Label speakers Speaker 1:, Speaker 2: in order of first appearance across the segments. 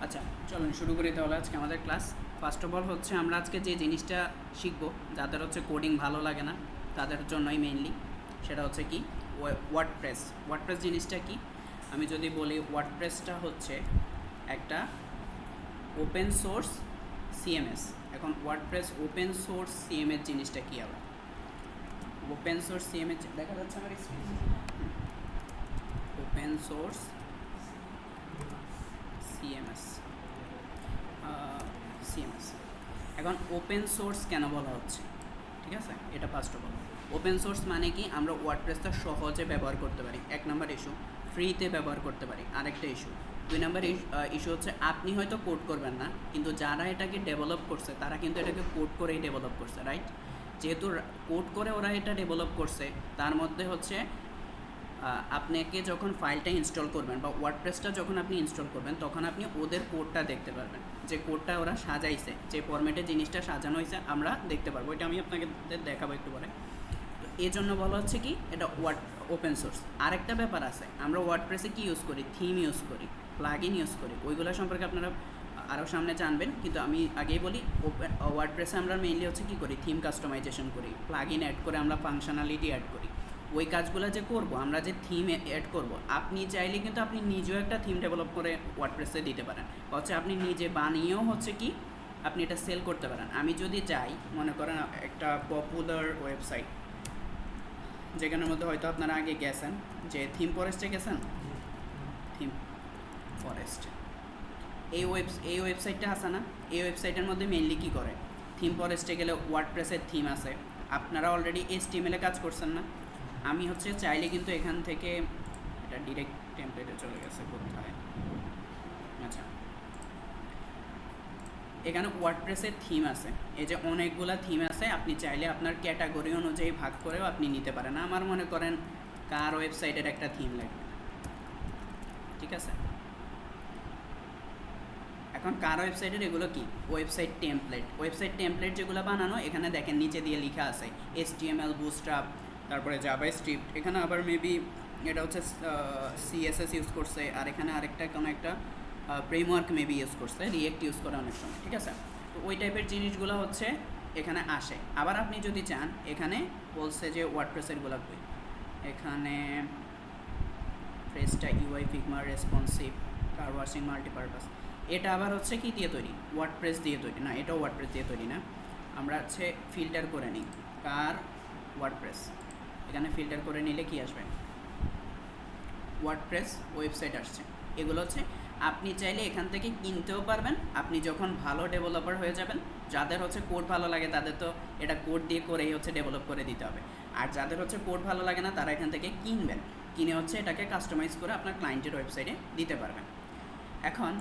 Speaker 1: আচ্ছা, চলুন শুরু করি তাহলে আজকে আমাদের ক্লাস। ফার্স্ট অফ অল হচ্ছে আমরা আজকে যে জিনিসটা শিখবো, যাদের হচ্ছে কোডিং ভালো লাগে না তাদের জন্যই মেইনলি, সেটা হচ্ছে কি ওয়ার্ডপ্রেস। ওয়ার্ডপ্রেস জিনিসটা কি আমি যদি বলি, ওয়ার্ডপ্রেসটা হচ্ছে একটা ওপেন সোর্স সিএমএস। এখন ওয়ার্ডপ্রেস ওপেন সোর্স সিএমএস জিনিসটা কি আবার? ওপেন সোর্স সিএমএস দেখা যাচ্ছে আমার screen? Open source CMS CMS. এখন ওপেন সোর্স কেন বলা হচ্ছে, ঠিক আছে? এটা first of all, open source মানে কি আমরা ওয়ার্ডপ্রেসটা সহজে ব্যবহার করতে পারি, এক নাম্বার ইস্যু। ফ্রিতে ব্যবহার করতে পারি, আরেকটা ইস্যু। দুই নাম্বার ইস্যু হচ্ছে আপনি হয়তো কোড করবেন না, কিন্তু যারা এটাকে ডেভেলপ করছে তারা কিন্তু এটাকে কোড করেই ডেভেলপ করছে, রাইট? যেহেতু কোড করে ওরা এটা ডেভেলপ করছে, তার মধ্যে হচ্ছে আপনাকে যখন ফাইলটা ইনস্টল করবেন বা ওয়ার্ডপ্রেসটা যখন আপনি ইনস্টল করবেন, তখন আপনি ওদের কোডটা দেখতে পারবেন, যে কোডটা ওরা সাজাইছে, যে ফরম্যাটে জিনিসটা সাজানো হয়েছে আমরা দেখতে পারবো। এটা আমি আপনাকে দেখাবো একটু পরে। তো এই জন্য বলা হচ্ছে কি এটা ওপেন সোর্স। আরেকটা ব্যাপার আছে, আমরা ওয়ার্ডপ্রেসে কি ইউজ করি, থিম ইউজ করি, প্লাগইন ইউজ করি, ওইগুলো সম্পর্কে আপনারা আরও সামনে জানবেন। কিন্তু আমি আগেই বলি, ওয়ার্ডপ্রেসে আমরা মেইনলি হচ্ছে কী করি, থিম কাস্টমাইজেশন করি, প্লাগইন অ্যাড করে আমরা ফাংশনালিটি অ্যাড করি। ওই কাজগুলো যে করব, আমরা যে থিম অ্যাড করব, আপনি চাইলে কিন্তু আপনি নিজেও একটা থিম ডেভেলপ করে ওয়ার্ডপ্রেসে দিতে পারেন, বা হচ্ছে আপনি নিজে বানিয়েও হচ্ছে কি আপনি এটা সেল করতে পারেন। আমি যদি যাই, মনে করেন একটা পপুলার ওয়েবসাইট যেখানের মধ্যে হয়তো আপনারা আগে গেছেন, যে থিম ফরেস্টে গেছেন, থিম ফরেস্ট, এই ওয়েবসাইটটা আছে না? এই ওয়েবসাইটের মধ্যে মেইনলি কী করে, থিম ফরেস্টে গেলে ওয়ার্ডপ্রেসের থিম আছে। আপনারা অলরেডি HTML-এ কাজ করছেন না? আমি হচ্ছে চাইলে কিন্তু এখান থেকে, এটা ডিরেক্ট টেমপ্লেটে চলে গেছে কোথায়, আচ্ছা, এখানে ওয়ার্ডপ্রেসের থিম আছে। এই যে অনেকগুলা থিম আছে, আপনি চাইলে আপনার ক্যাটাগরি অনুযায়ী ভাগ করেও আপনি নিতে পারেন। আমার মনে করেন কার ওয়েবসাইটের একটা থিম লাগবে, ঠিক আছে? এখন কার ওয়েবসাইটের এগুলো কি, ওয়েবসাইট টেমপ্লেট যেগুলো বানানো, এখানে দেখেন নিচে দিয়ে লেখা আছে HTML, বুটস্ট্র্যাপ, তারপরে জাভাস্ক্রিপ্ট। এখানে আবার মেবি এটা হচ্ছে CSS ইউজ করছে, আর এখানে আরেকটা কোনো একটা ফ্রেমওয়ার্ক মেবি ইউজ করছে, রিয়েক্ট ইউজ করে অনেক সময়, ঠিক আছে? তো ওই টাইপের জিনিসগুলো হচ্ছে এখানে আসে। আবার আপনি যদি চান, এখানে বলছে যে ওয়ার্ডপ্রেসেরগুলো কই, এখানে ফ্রেসটা UI, ফিগমা, রেসপন্সিভ, কার ওয়াশিং, মাল্টিপারপাস। এটা আবার হচ্ছে কি দিয়ে তৈরি, ওয়ার্ডপ্রেস দিয়ে তৈরি না, এটাও ওয়ার্ডপ্রেস দিয়ে তৈরি না। আমরা হচ্ছে ফিল্টার করে নিই, কার ওয়ার্ডপ্রেস, এখানে ফিল্টার করে নিলে কি আসবে, ওয়ার্ডপ্রেস ওয়েবসাইট আসছে। এগুলো হচ্ছে আপনি চাইলে এখান থেকে কিনতেও পারবেন। আপনি যখন ভালো ডেভেলপার হয়ে যাবেন, যাদের হচ্ছে কোড ভালো লাগে তাদের তো এটা কোড দিয়ে করেই হচ্ছে ডেভেলপ করে দিতে হবে। আর যাদের হচ্ছে কোড ভালো লাগে না, তারা এখান থেকে কিনবেন, কিনে হচ্ছে এটাকে কাস্টমাইজ করে আপনার ক্লায়েন্টের ওয়েবসাইটে দিতে পারবেন। এখন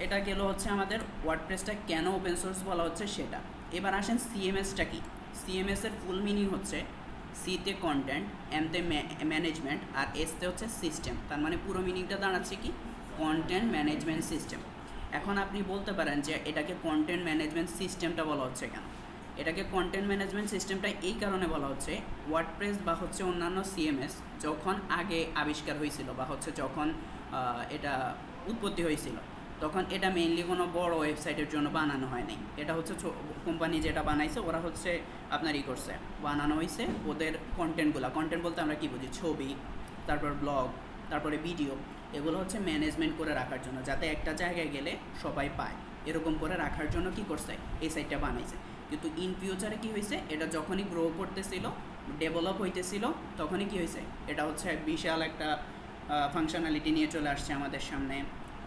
Speaker 1: এটা গেল হচ্ছে আমাদের ওয়ার্ডপ্রেসটা কেন ওপেন সোর্স বলা হচ্ছে সেটা। এবার আসেন সিএমএসটা কি। সিএমএসের ফুল মিনিং হচ্ছে, সিতে কন্টেন্ট, এমতে ম্যানেজমেন্ট, আর এসতে হচ্ছে সিস্টেম। তার মানে পুরো মিনিংটা দাঁড়াচ্ছে কি, কন্টেন্ট ম্যানেজমেন্ট সিস্টেম। এখন আপনি বলতে পারেন যে এটাকে কন্টেন্ট ম্যানেজমেন্ট সিস্টেমটা বলা হচ্ছে কেন। এটাকে কন্টেন্ট ম্যানেজমেন্ট সিস্টেমটা এই কারণে বলা হচ্ছে, ওয়ার্ডপ্রেস বা হচ্ছে অন্যান্য সিএমএস যখন আগে আবিষ্কার হয়েছিল, বা হচ্ছে যখন এটা উৎপত্তি হয়েছিল, তখন এটা মেইনলি কোনো বড় ওয়েবসাইটের জন্য বানানো হয় নাই। এটা হচ্ছে কোম্পানি যেটা বানাইছে, ওরা হচ্ছে আপনার করছে, বানানো হয়েছে ওদের কন্টেন্ট বলতে আমরা কি বুঝি, ছবি, তারপর ব্লগ, তারপরে ভিডিও, এগুলো হচ্ছে ম্যানেজমেন্ট করে রাখার জন্য, যাতে একটা জায়গায় গেলে সবাই পায়, এরকম করে রাখার জন্য কি করছে, এই সাইটটা বানাইছে। কিন্তু ইন ফিউচারে কী হয়েছে, এটা যখনই গ্রো করতেছিল, ডেভেলপ হইতেছিল, তখনই কি হয়েছে, এটা হচ্ছে বিশাল একটা ফাংশনালিটি নিয়ে চলে আসছে আমাদের সামনে।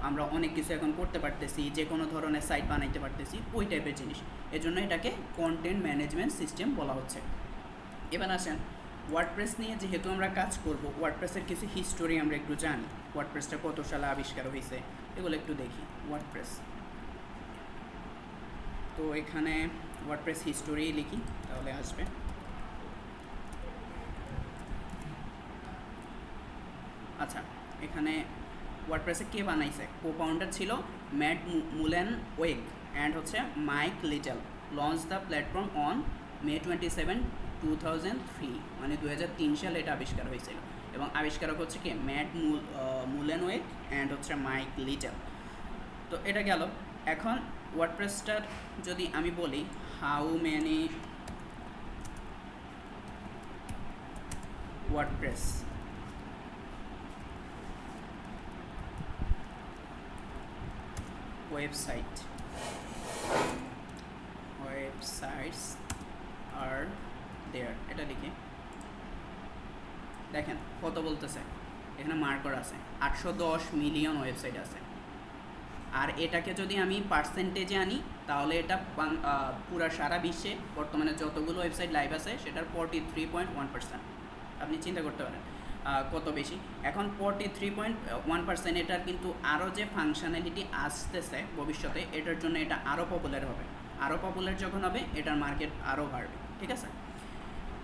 Speaker 1: আমরা অনেক কিছু এখন করতে পারতেছি, যে কোনো ধরনের সাইট বানাইতে পারতেছি, ওই টাইপের জিনিস। এজন্য এটাকে কন্টেন্ট ম্যানেজমেন্ট সিস্টেম বলা হচ্ছে। এবার আসেন, ওয়ার্ডপ্রেস নিয়ে যেহেতু আমরা কাজ করব, ওয়ার্ডপ্রেসের কিছু হিস্টোরি আমরা একটু জানি। ওয়ার্ডপ্রেসটা কত সালে আবিষ্কার হয়েছে এগুলো একটু দেখি। ওয়ার্ডপ্রেস, তো এখানে ওয়ার্ডপ্রেস হিস্টোরি লিখি, তাহলে আসবে। আচ্ছা, এখানে ওয়ার্ডপ্রেসে কে বানাইছে, কো-ফাউন্ডার ছিল ম্যাট মুলেনওয়েগ অ্যান্ড হচ্ছে Mike Little. Launch the platform on May 27, 2003, মানে 2003 সালে এটা আবিষ্কার হয়েছিল। এবং আবিষ্কারক হচ্ছে কি, ম্যাট মুলেনওয়েগ অ্যান্ড হচ্ছে মাইক লিটল। তো এটা গেল। এখন ওয়ার্ডপ্রেসটার যদি আমি বলি how many WordPress websites are there, এটা লিখি, দেখেন কত বলতেছে, এখানে মার্কার আছে 810 মিলিয়ন ওয়েবসাইট আছে। আর এটাকে যদি আমি পার্সেন্টেজে আনি তাহলে এটা পুরা সারা বিশ্বে বর্তমানে যতগুলো ওয়েবসাইট লাইভ আছে সেটার 43.1%। আপনি চিন্তা করতে পারেন কত বেশি। এখন 43.1%, এটার কিন্তু আরও যে ফাংশনালিটি আসতেছে ভবিষ্যতে, এটার জন্য এটা আরও পপুলার হবে। আরও পপুলার যখন হবে এটার মার্কেট আরও বাড়বে, ঠিক আছে।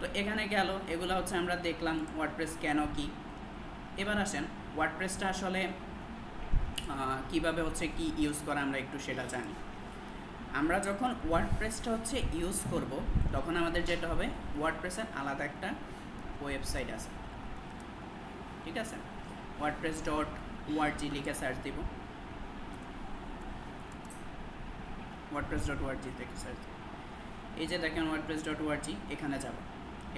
Speaker 1: তো এখানে গেল, এগুলো হচ্ছে আমরা দেখলাম ওয়ার্ডপ্রেস কেন কি। এবার আসেন ওয়ার্ডপ্রেসটা আসলে কিভাবে হচ্ছে কি ইউজ করা আমরা একটু সেটা জানি। আমরা যখন ওয়ার্ডপ্রেসটা হচ্ছে ইউজ করব তখন আমাদের যেটা হবে, ওয়ার্ডপ্রেসের আলাদা একটা ওয়েবসাইট আছে, ঠিক আছে। wordpress.org লিখে সার্চ দিব, wordpress.org থেকে সার্চ দিব। এই যে দেখেন wordpress.org, এখানে যাব,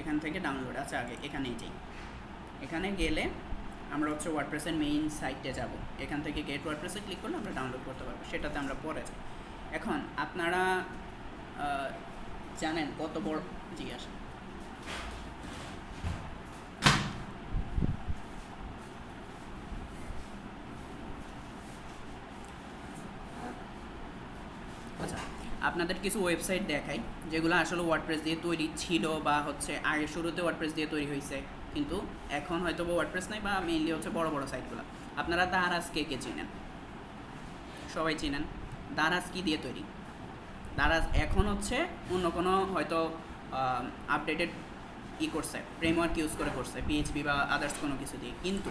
Speaker 1: এখান থেকে ডাউনলোড আছে আগে, এখানেই যাই। এখানে গেলে আমরা হচ্ছে ওয়ার্ডপ্রেসের মেইন সাইটে যাব, এখান থেকে গেট ওয়ার্ডপ্রেসে ক্লিক করলে আমরা ডাউনলোড করতে পারবো, সেটাতে আমরা পরে যাই। এখন আপনারা জানেন কত বড়, জিজ্ঞাসা আচ্ছা, আপনাদের কিছু ওয়েবসাইট দেখাই যেগুলো আসলে ওয়ার্ডপ্রেস দিয়ে তৈরি ছিল, বা হচ্ছে আগে শুরুতে ওয়ার্ডপ্রেস দিয়ে তৈরি হয়েছে, কিন্তু এখন হয়তো ওয়ার্ডপ্রেস নাই, বা মেইনলি হচ্ছে বড় বড় সাইটগুলো। আপনারা দারাজ কে চিনেন? সবাই চিনেন। দারাজ কি দিয়ে তৈরি? দারাজ এখন হচ্ছে অন্য কোনো হয়তো আপডেটেড করছে, ফ্রেমওয়ার্ক ইউজ করছে, পিএইচপি বা আদার্স কোনো কিছু দিয়ে। কিন্তু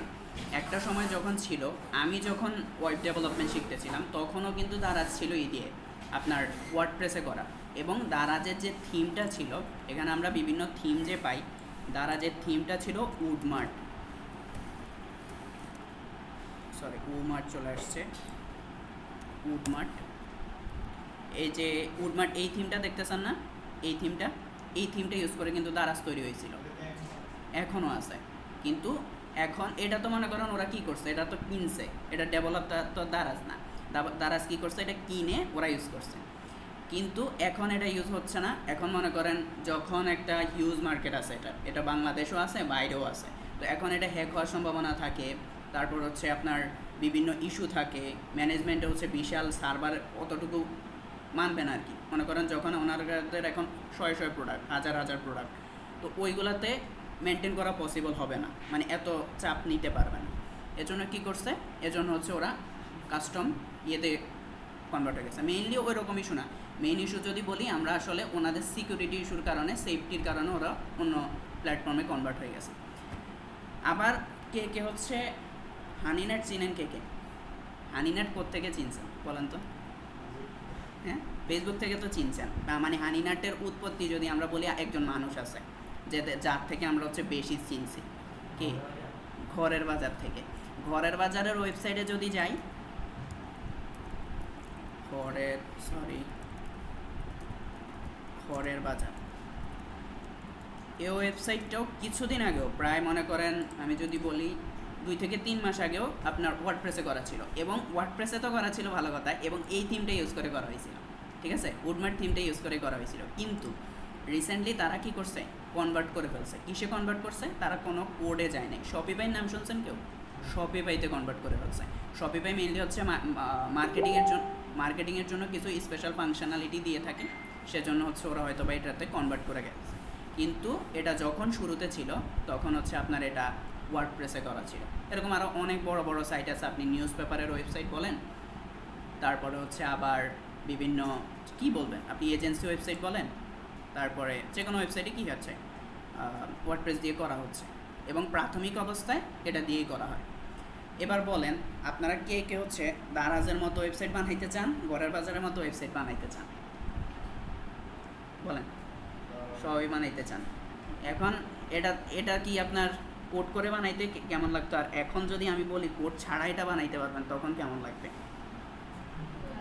Speaker 1: একটা সময় যখন ছিল, আমি যখন ওয়েব ডেভেলপমেন্ট শিখতেছিলাম তখনও কিন্তু দারাজ ছিল দিয়ে আপনার ওয়ার্ডপ্রেসে করা। এবং দারাজের যে থিমটা ছিল, এখানে আমরা বিভিন্ন থিম যে পাই, দারাজের থিমটা ছিল উডমার্ট, উডমার্ট চলে আসছে, উডমার্ট। এই যে উডমার্ট, এই থিমটা দেখতেছেন না, এই থিমটা ইউজ করে কিন্তু দারাজ তৈরি হয়েছিল, এখনও আছে। কিন্তু এখন এটা তো মনে করেন ওরা কী করছে, এটা তো কিনছে, এটা ডেভেলপটা তো দারাজ না, দারাজ কী করছে, এটা কিনে ওরা ইউজ করছে। কিন্তু এখন এটা ইউজ হচ্ছে না। এখন মনে করেন যখন একটা হিউজ মার্কেট আছে, এটা বাংলাদেশও আছে, বাইরেও আছে, তো এখন এটা হ্যাক হওয়ার সম্ভাবনা থাকে। তারপর হচ্ছে আপনার বিভিন্ন ইস্যু থাকে, ম্যানেজমেন্টে হচ্ছে বিশাল সার্ভার অতটুকু মানবে না আর কি। মনে করেন যখন ওনাদের এখন শয়ে প্রোডাক্ট, হাজার প্রোডাক্ট, তো ওইগুলাতে মেনটেন করা পসিবল হবে না, মানে এত চাপ নিতে পারবে না। এজন্য কী করছে, এজন্য হচ্ছে ওরা কাস্টম ইয়েতে কনভার্ট হয়ে গেছে। মেইনলি ওই রকম ইস্যু না, মেইন ইস্যু যদি বলি আমরা আসলে ওনাদের সিকিউরিটি ইস্যুর কারণে, সেফটির কারণে ওরা অন্য প্ল্যাটফর্মে কনভার্ট হয়ে গেছে। আবার কে হচ্ছে হানিনেট চিনেন? কে হানিনেট কোত্থেকে চিনছেন বলেন তো? হ্যাঁ, ফেসবুক থেকে তো চিনছেন। মানে হানিনেটের উৎপত্তি যদি আমরা বলি, একজন মানুষ আছে যার থেকে আমরা হচ্ছে বেশি চিনছি, কি? ঘরের বাজার থেকে। ঘরের বাজারের ওয়েবসাইটে যদি যাই, ঘরের বাজার, এই ওয়েবসাইটটাও কিছুদিন আগেও, প্রায় মনে করেন আমি যদি বলি 2 থেকে 3 মাস আগেও আপনার ওয়ার্ডপ্রেসে করা ছিল। এবং ওয়ার্ডপ্রেসে তো করা ছিল ভালো কথা, এবং এই থিমটা ইউজ করে করা হয়েছিল, ঠিক আছে, উডমার্ট থিমটা ইউজ করে করা হয়েছিল। কিন্তু রিসেন্টলি তারা কি করছে, কনভার্ট করে ফেলছে। কিসে কনভার্ট করছে? তারা কোনো কোডে যায় নাই। শপিফাই নাম শুনছেন কেউ? শপিফাইতে কনভার্ট করে ফেলছে। শপিফাই মেইনলি হচ্ছে মার্কেটিংয়ের জন্য কিছু স্পেশাল ফাংশনালিটি দিয়ে থাকে, সেজন্য হচ্ছে ওরা হয়তো বা এটাতে কনভার্ট করে গেছে। কিন্তু এটা যখন শুরুতে ছিল তখন হচ্ছে আপনার এটা ওয়ার্ডপ্রেসে করা ছিল। এরকম আরও অনেক বড় বড় সাইট আছে, আপনি নিউজ পেপারের ওয়েবসাইট বলেন, তারপরে হচ্ছে আবার বিভিন্ন কি বলবেন আপনি, এজেন্সি ওয়েবসাইট বলেন, তারপরে যে কোনো ওয়েবসাইটে কী হচ্ছে, ওয়ার্ডপ্রেস দিয়ে করা হচ্ছে, এবং প্রাথমিক অবস্থায় এটা দিয়েই করা হয়। এবার বলেন আপনারা কে হচ্ছে দারাজের মতো ওয়েবসাইট বানাইতে চান, ঘরের বাজারের মতো ওয়েবসাইট বানাইতে চান? বলেন। সবই বানাইতে চান। এখন এটা কি আপনার কোড করে বানাইতে কেমন লাগতো? আর এখন যদি আমি বলি কোড ছাড়া এটা বানাইতে পারবেন, তখন কেমন লাগবে?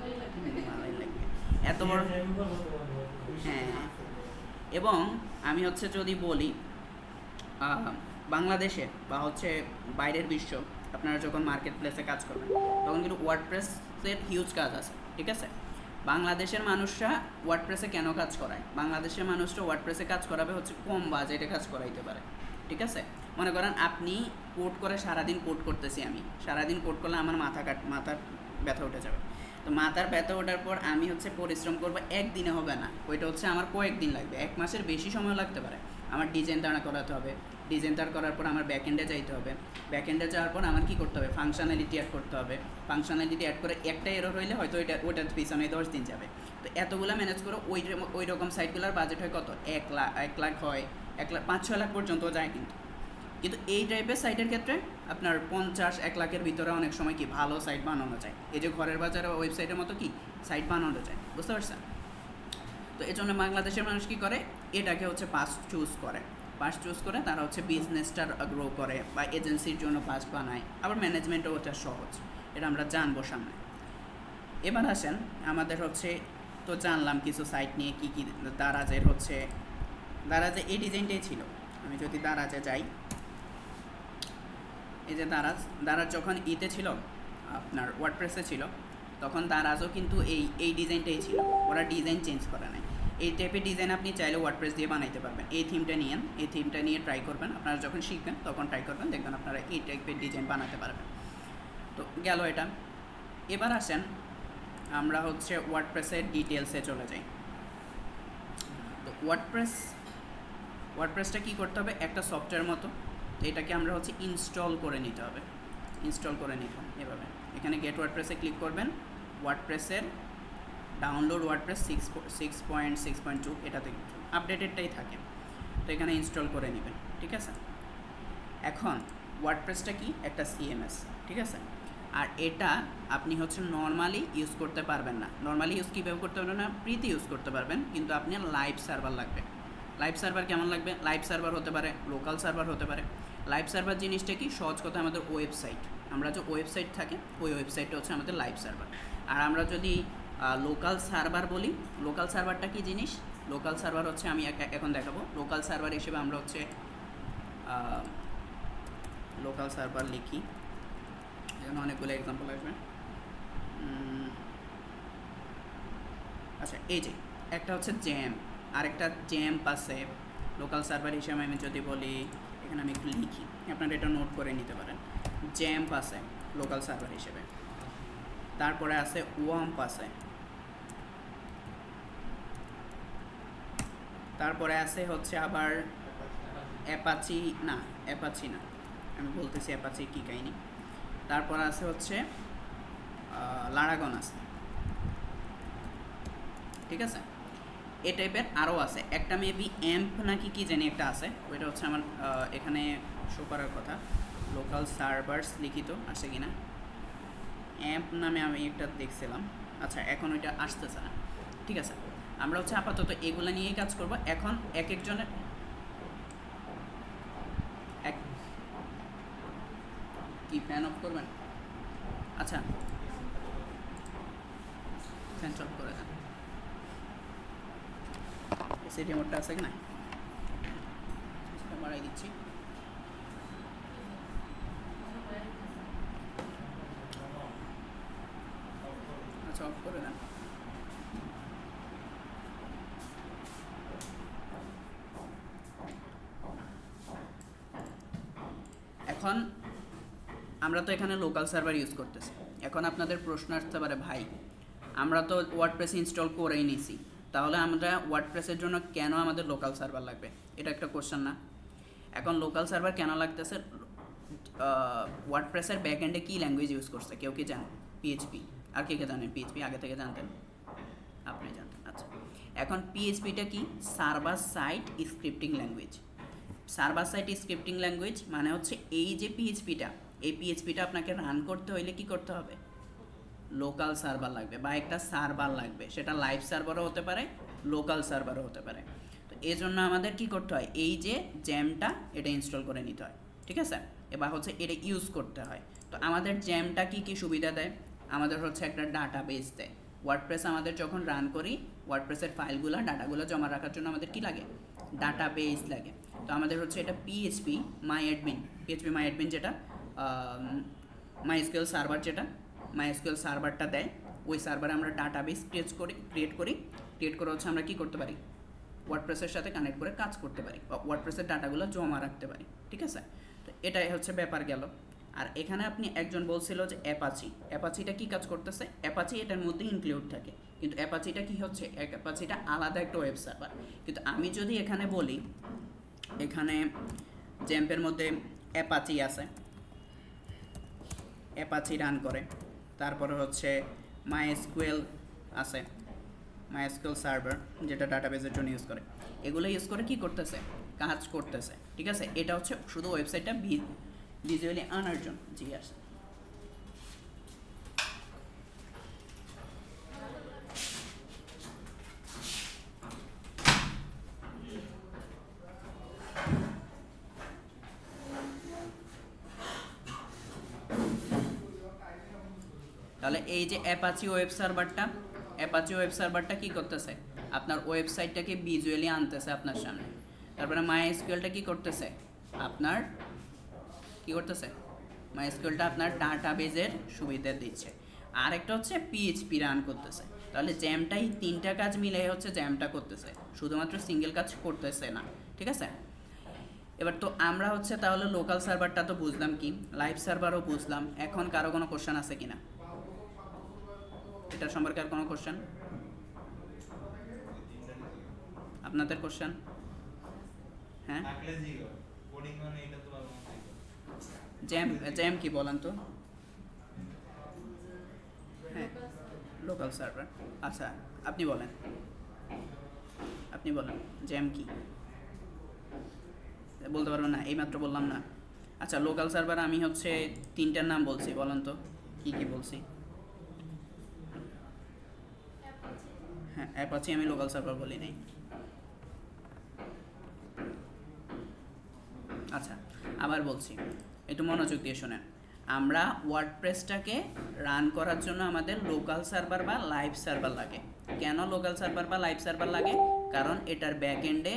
Speaker 1: ভালোই লাগবে এত বড়। হ্যাঁ, এবং আমি হচ্ছে যদি বলি বাংলাদেশে বা হচ্ছে বাইরের বিশ্ব, আপনারা যখন মার্কেট প্লেসে কাজ করবেন তখন কিন্তু ওয়ার্ডপ্রেসের হিউজ কাজ আছে, ঠিক আছে। বাংলাদেশের মানুষরা ওয়ার্ডপ্রেসে কেন কাজ করায়? বাংলাদেশের মানুষরা ওয়ার্ডপ্রেসে কাজ করাবে হচ্ছে কম বাজেটে কাজ করাইতে পারে, ঠিক আছে। মনে করেন আপনি কোড করে সারাদিন কোড করতেছি, আমি সারাদিন কোড করলে আমার মাথার ব্যথা উঠে যাবে। তো মাথার ব্যথা ওঠার পর আমি হচ্ছে পরিশ্রম করবো, একদিনে হবে না, ওইটা হচ্ছে আমার কয়েকদিন লাগবে, 1 মাসের বেশি সময় লাগতে পারে। আমার ডিজাইন দাঁড়া করাতে হবে, ডিজাইন দাঁড় করার পর আমার ব্যাকএন্ডে যাইতে হবে, ব্যাকএন্ডে যাওয়ার পর আমার কী করতে হবে, ফাংশনালিটি অ্যাড করতে হবে, ফাংশনালিটি অ্যাড করে একটা এরর হইলে হয়তো ওইটার পিছনে 10 দিন যাবে। তো এতগুলো ম্যানেজ করে ওই রকম সাইটগুলোর বাজেট হয় কত, 1 লাখ হয়, 1 লাখ 5-6 লাখ পর্যন্ত যায়। কিন্তু এই টাইপের সাইটের ক্ষেত্রে আপনার 50-1 লাখের ভিতরে অনেক সময় কি ভালো সাইট বানানো যায়। এই যে ঘরের বাজারে ওয়েবসাইটের মতো কি সাইট বানানো যায়, বুঝতে পারছেন? তো এই জন্য বাংলাদেশের মানুষ কী করে, এটাকে হচ্ছে পাস চুজ করে তারা হচ্ছে বিজনেসটা গ্রো করে বা এজেন্সির জন্য পাস বানায়, আবার ম্যানেজমেন্টও ওটা সহজ, এটা আমরা জানবো সামনে। এবার আসেন আমাদের হচ্ছে, তো জানলাম কিছু সাইট নিয়ে কী কী। দারাজে এই ডিজাইনটাই ছিল। আমি যদি দারাজে যাই, এই যে দারাজ যখন ইতে ছিল, আপনার ওয়ার্ডপ্রেসে ছিল, তখন দারাজও কিন্তু এই ডিজাইনটাই ছিল, ওরা ডিজাইন চেঞ্জ করে নাই। এই টাইপের ডিজাইন আপনি চাইলে ওয়ার্ডপ্রেস দিয়ে বানাইতে পারবেন। এই থিমটা নিয়ে ট্রাই করবেন, আপনারা যখন শিখবেন তখন ট্রাই করবেন, দেখবেন আপনারা এই টাইপের ডিজাইন বানাতে পারবেন। তো গেল এটা। এবার আসেন আমরা হচ্ছে ওয়ার্ডপ্রেসের ডিটেলসে চলে যাই। তো ওয়ার্ডপ্রেসটা কী করতে হবে, একটা সফটওয়্যার মতো, এটাকে আমরা হচ্ছে ইনস্টল করে নিতে হবে। এভাবে এখানে গেট ওয়ার্ডপ্রেসে ক্লিক করবেন, ওয়ার্ডপ্রেসের ডাউনলোড ওয়ার্ডপ্রেস 6.6.2 এটাতে আপডেটেডটাই থাকে, তো এখানে ইনস্টল করে নেবেন, ঠিক আছে। এখন ওয়ার্ডপ্রেসটা কি, একটা সিএমএস, ঠিক আছে। আর এটা আপনি হচ্ছে নর্মালি ইউজ করতে পারবেন না। নর্মালি ইউজ কীভাবে করতে পারবেন না, ফ্রিতে ইউজ করতে পারবেন, কিন্তু আপনার লাইভ সার্ভার লাগবে। লাইভ সার্ভার কেমন লাগবে, লাইভ সার্ভার হতে পারে, লোকাল সার্ভার হতে পারে। লাইভ সার্ভার জিনিসটা কি, সহজ কথা আমাদের ওয়েবসাইট, আমরা যে ওয়েবসাইট থাকে ওই ওয়েবসাইটটা হচ্ছে আমাদের লাইভ সার্ভার। আর আমরা যদি লোকাল সার্ভার বলি, লোকাল সার্ভারটা কি জিনিস, লোকাল সার্ভার হচ্ছে আমি এখন দেখাবো। লোকাল সার্ভার হিসেবে আমরা হচ্ছে লোকাল সার্ভার লিখি, এখানে অনেকগুলো এক্সাম্পল আসবে। আচ্ছা, এই যে একটা হচ্ছে জ্যাম, আরেকটা জ্যাম্প আছে। লোকাল সার্ভার হিসেবে আমি যদি বলি, এখানে আমি একটু লিখি, আপনারা এটা নোট করে নিতে পারেন। জ্যাম্প আছে লোকাল সার্ভার হিসেবে, তারপরে আছে ওয়াম্প আছে, তারপরে আছে হচ্ছে আবার অ্যাপাচি না, আমি বলতেছি অ্যাপাচি কী কাহিনি। তারপর আছে হচ্ছে লারাগন আছে, ঠিক আছে। এ টাইপের আরও আছে, একটা মেবি অ্যাম্প নাকি কি জানি একটা আছে, ওইটা হচ্ছে আমার এখানে শো করার কথা। লোকাল সার্ভার্স লিখিত আসে কি না, অ্যাম্প নামে আমি একটা দেখছিলাম। আচ্ছা, এখন ওইটা আসতেছে না, ঠিক আছে। আমরা হচ্ছে আপাতত এগুলো নিয়েই কাজ করব। এখন এক একজনের কি ফ্যান অফ করবেন? আচ্ছা, ফ্যান অফ করে দেন। এসি রিমোটটা আছে কি না, বাড়াই দিচ্ছি। আচ্ছা, অফ করে দেন। এখন আমরা তো এখানে লোকাল সার্ভার ইউজ করতেছি। এখন আপনাদের প্রশ্ন আসতে পারে, ভাই আমরা তো ওয়ার্ডপ্রেস ইনস্টল করেই নিছি, তাহলে আমরা ওয়ার্ডপ্রেসের জন্য কেন আমাদের লোকাল সার্ভার লাগবে? এটা একটা কোশ্চেন না? এখন লোকাল সার্ভার কেন লাগতেছে, ওয়ার্ডপ্রেসের ব্যাকএন্ডে কী ল্যাঙ্গুয়েজ ইউজ করছে কেউ কি জানেন? পিএইচপি। আর কে জানেন পিএইচপি? আগে থেকে জানতেন? আপনি জানতেন, আচ্ছা। এখন পিএইচপিটা কি, server side scripting language. Server side scripting language মানে হচ্ছে এই যে পিএইচপিটা আপনাকে রান করতে হইলে কি করতে হবে, লোকাল সার্ভার লাগবে বা একটা সার্ভার লাগবে, সেটা লাইভ সার্ভারও হতে পারে, লোকাল সার্ভারও হতে পারে। তো এই জন্য আমাদের কি করতে হয়, এই যে জ্যামটা এটা ইনস্টল করে নিতে হয়, ঠিক আছে। এবার হচ্ছে এটা ইউজ করতে হয়। তো আমাদের জ্যামটা কি কি সুবিধা দেয়, আমাদের হচ্ছে একটা ডাটাবেস দেয়, ওয়ার্ডপ্রেস আমাদের যখন রান করি, ওয়ার্ডপ্রেসের ফাইলগুলো ডাটাগুলো জমা রাখার জন্য আমাদের কি লাগে? ডাটাবেস লাগে। তো আমাদের হচ্ছে এটা পিএইচপি মাই অ্যাডমিন যেটা মাইএসকিউএল সার্ভার, যেটা মাইএসকিউএল সার্ভারটা দেয়, ওই সার্ভারে আমরা ডাটাবেস ক্রিয়েট করে হচ্ছে আমরা কি করতে পারি? ওয়ার্ডপ্রেসের সাথে কানেক্ট করে কাজ করতে পারি, ওয়ার্ডপ্রেসের ডাটাগুলো জমা রাখতে পারি। ঠিক আছে, তো এটাই হচ্ছে ব্যাপার গেল। আর এখানে আপনি একজন বলছিল যে অ্যাপাচিটা কি কাজ করতেছে? অ্যাপাচি এটার মধ্যে ইনক্লুড থাকে, কিন্তু অ্যাপাচিটা কি হচ্ছে? অ্যাপাচিটা আলাদা একটা ওয়েব সার্ভার। কিন্তু আমি যদি এখানে বলি, এখানে জ্যাম্পের মধ্যে অ্যাপাচি আছে, অ্যাপাচি রান করে, তারপরে হচ্ছে মাইএসকিউএল আছে, মাইএসকিউএল সার্ভার যেটা ডাটাবেসের জন্য ইউজ করে, এগুলো ইউজ করে কি করতেছে? কাজ করতেছে। ঠিক আছে, এটা হচ্ছে শুধু ওয়েবসাইটটা ভিজুয়ালি আনার জন্য। জি আছে। তাহলে এই যে অ্যাপাচি ওয়েব সার্ভারটা কি করতেছে? আপনার ওয়েবসাইটটাকে ভিজুয়ালি আনতেছে আপনার সামনে। তারপরে মাইএসকিউএলটা কি করতেছে? আপনার কি করতেছে? মাইএসকিউএলটা আপনার ডাটাবেজের সুবিধা দিচ্ছে। আর একটা হচ্ছে পিএইচপি রান করতেছে। তাহলে জ্যামটাই তিনটা কাজ মিলে হচ্ছে জ্যামটা করতেছে, শুধুমাত্র সিঙ্গেল কাজ করতেছে না। ঠিক আছে, এবার তো আমরা হচ্ছে তাহলে লোকাল সার্ভারটা তো বুঝলাম, কি লাইভ সার্ভারও বুঝলাম। এখন কারো কোনো কোশ্চেন আছে কিনা এটার সম্পর্কে? আর কোনো কোশ্চেন আপনাদের? কোশ্চেন? হ্যাঁ, জ্যাম কি বলেন তো? হ্যাঁ, লোকাল সার্ভার। আচ্ছা, আপনি বলেন জ্যাম কি? বলতে পারবেন না? এইমাত্র বললাম না। আচ্ছা, লোকাল সার্ভার আমি হচ্ছে তিনটার নাম বলছি, বলেন তো কি কি বলছি? হ্যাঁ, অ্যাপাচি আমি লোকাল সার্ভার বলি নাই। আচ্ছা, আবার বলছি, একটু মনোযোগ দিয়ে শোনেন। আমরা ওয়ার্ডপ্রেসটাকে রান করার জন্য আমাদের লোকাল সার্ভার বা লাইভ সার্ভার লাগে। কেন লোকাল সার্ভার বা লাইভ সার্ভার লাগে? কারণ এটার ব্যাকএন্ডে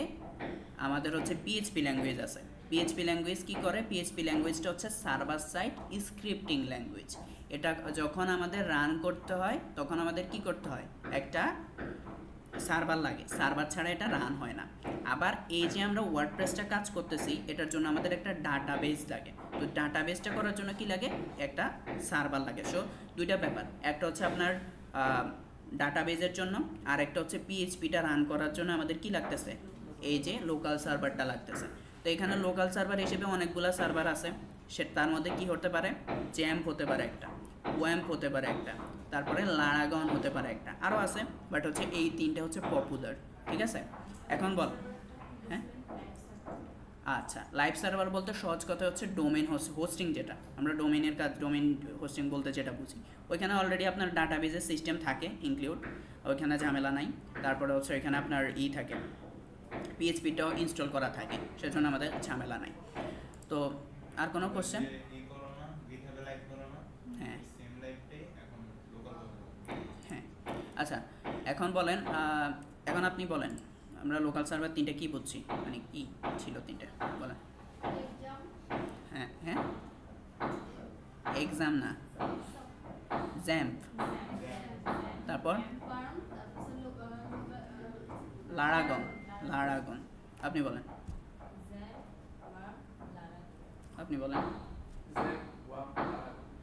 Speaker 1: আমাদের হচ্ছে পিএইচপি ল্যাঙ্গুয়েজ আছে। পিএইচপি ল্যাঙ্গুয়েজ কী করে? পিএইচপি ল্যাঙ্গুয়েজটা হচ্ছে সার্ভার সাইড স্ক্রিপ্টিং ল্যাঙ্গুয়েজ। এটা যখন আমাদের রান করতে হয় তখন আমাদের কি করতে হয়? একটা সার্ভার লাগে, সার্ভার ছাড়া এটা রান হয় না। আবার এই যে আমরা ওয়ার্ডপ্রেসটা কাজ করতেছি, এটার জন্য আমাদের একটা ডাটাবেস লাগে। তো ডাটাবেসটা করার জন্য কি লাগে? একটা সার্ভার লাগে। সো দুইটা ব্যাপার, একটা হচ্ছে আপনার ডাটাবেসের জন্য, আর একটা হচ্ছে পিএইচপিটা রান করার জন্য আমাদের কি লাগতেছে? এই যে লোকাল সার্ভারটা লাগতেছে। তো এখানে লোকাল সার্ভার হিসেবে অনেকগুলো সার্ভার আছে, তার মধ্যে কি হতে পারে? জ্যাম্প হতে পারে একটা, ওয়াম্প হতে পারে একটা, তারপরে লারাগন হতে পারে একটা, আরও আছে, বাট হচ্ছে এই তিনটে হচ্ছে পপুলার। ঠিক আছে, এখন বল। হ্যাঁ, আচ্ছা, লাইভ সার্ভার বলতে সহজ কথা হচ্ছে ডোমেন হোস্টিং, যেটা আমরা ডোমেনের কাজ, ডোমেন হোস্টিং বলতে যেটা বুঝি। ওইখানে অলরেডি আপনার ডাটাবেজের সিস্টেম থাকে ইনক্লুড, ওইখানে ঝামেলা নাই। তারপরে হচ্ছে ওইখানে আপনার থাকে, পিএইচপিটাও ইনস্টল করা থাকে, সেজন্য আমাদের ঝামেলা নাই। তো আর কোনো কোশ্চেন? হ্যাঁ হ্যাঁ, আচ্ছা, এখন বলেন, এখন আপনি বলেন আমরা লোকাল সার্ভার তিনটে কী বুঝছি, মানে কী ছিল তিনটে বলেন। হ্যাঁ হ্যাঁ, এক্সাম না, জ্যাম্প, তারপর লারাগন। আপনি বলেন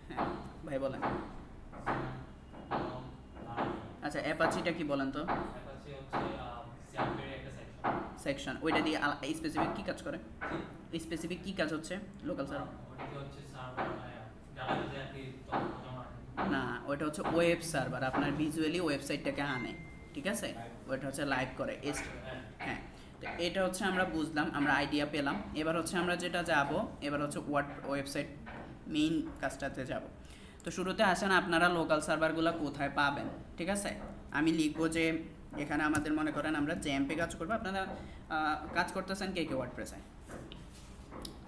Speaker 1: হ্যাঁ ভাই বলেন। আচ্ছা, অ্যাপাচিটা কি বলেন তো? সেকশন, ওইটা দিয়ে স্পেসিফিক কী কাজ করে? স্পেসিফিক কী কাজ হচ্ছে লোকাল সার্ভার? না, ওইটা হচ্ছে ওয়েব সার্ভার, আপনার ভিজুয়ালি ওয়েবসাইটটাকে আনে। ঠিক আছে, ওইটা হচ্ছে লাইভ করে। হ্যাঁ, তো এটা হচ্ছে আমরা বুঝলাম, আমরা আইডিয়া পেলাম। এবার হচ্ছে আমরা যেটা যাব, এবার হচ্ছে ওয়েবসাইট মেইন কাজটাতে যাব। তো শুরুতে আসেন আপনারা লোকাল সার্ভারগুলো কোথায় পাবেন। ঠিক আছে, আমি লিখবো যে এখানে আমাদের মনে করেন আমরা জ্যাম্পে কাজ করবো। আপনারা কাজ করতেছেন কে কে ওয়ার্ডপ্রেসে?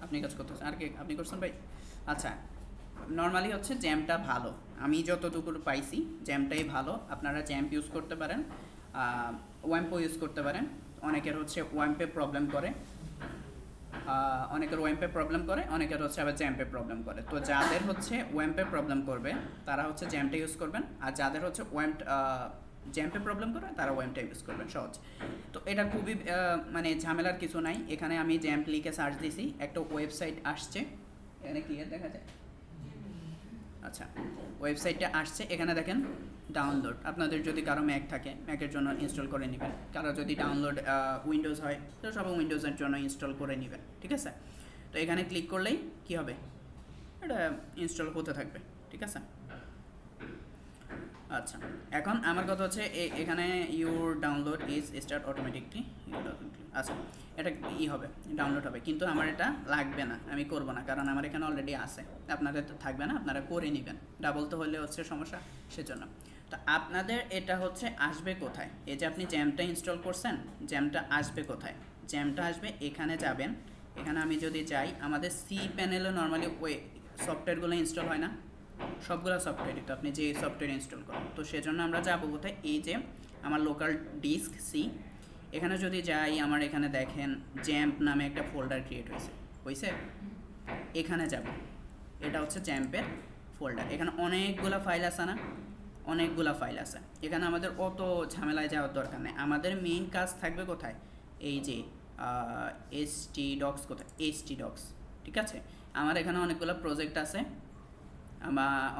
Speaker 1: আপনি কাজ করতেছেন, আর কে? আপনি করছেন ভাই? আচ্ছা, নর্মালি হচ্ছে জ্যামটা ভালো, আমি যতটুকু পাইছি জ্যামটাই ভালো। আপনারা জ্যাম্প ইউজ করতে পারেন, ওয়াম্পও ইউজ করতে পারেন। অনেকের হচ্ছে ওয়াম্পে প্রবলেম করে, অনেকের ওয়াম্পে প্রবলেম করে, অনেকের হচ্ছে আবার জ্যাম্পে প্রবলেম করে। তো যাদের হচ্ছে ওয়াম্পে প্রবলেম করবে তারা হচ্ছে জ্যামটা ইউজ করবেন, আর যাদের হচ্ছে জ্যাম্পে প্রবলেম করে তারা ওয়াম্পটা ইউজ করবেন, সহজ। তো এটা খুবই মানে ঝামেলার কিছু নাই। এখানে আমি জ্যাম্প লিখে সার্চ দিছি, একটা ওয়েবসাইট আসছে, এখানে ক্লিয়ার দেখা যায়। আচ্ছা, ওয়েবসাইটটা আসছে, এখানে দেখেন ডাউনলোড। আপনাদের যদি কারো ম্যাক থাকে, ম্যাকের জন্য ইনস্টল করে নেবেন। কারো যদি ডাউনলোড উইন্ডোজ হয় তো সব উইন্ডোজের জন্য ইনস্টল করে নেবেন, ঠিক আছে। তো এখানে ক্লিক করলেই কি হবে, এটা ইনস্টল হতে থাকবে, ঠিক আছে। আচ্ছা, এখন আমার কথা হচ্ছে এখানে your download is start automatically. আচ্ছা, এটা হবে, ডাউনলোড হবে, কিন্তু আমার এটা লাগবে না, আমি করব না, কারণ আমার এখানে অলরেডি আছে। আপনাদের তো থাকবে না, আপনারা করে নেবেন, ডাবল তো হলে হচ্ছে সমস্যা, সেজন্য। তো আপনাদের এটা হচ্ছে আসবে কোথায়, এই যে আপনি জ্যামটা ইনস্টল করছেন, জ্যামটা আসবে কোথায়? জ্যামটা আসবে এখানে যাবেন। এখানে আমি যদি যাই, আমাদের সি প্যানেলে নর্মালি ওই সফটওয়্যারগুলো ইনস্টল হয় না, সবগুলো সফটওয়্যারই, তো আপনি যে সফটওয়্যার ইনস্টল করেন, তো সেজন্য আমরা যাবো কোথায়, এই যে আমার লোকাল ডিস্ক সি, এখানে যদি যাই, আমার এখানে দেখেন জ্যাম্প নামে একটা ফোল্ডার ক্রিয়েট হয়েছে, এখানে যাব। এটা হচ্ছে জ্যাম্পের ফোল্ডার, এখানে অনেকগুলো ফাইল আছে না, অনেকগুলো ফাইল আছে। এখানে আমাদের অত ঝামেলায় যাওয়ার দরকার নেই, আমাদের মেইন কাজ থাকবে কোথায়, এই যে htdocs, কোথায় htdocs, ঠিক আছে। আমার এখানে অনেকগুলো প্রজেক্ট আছে,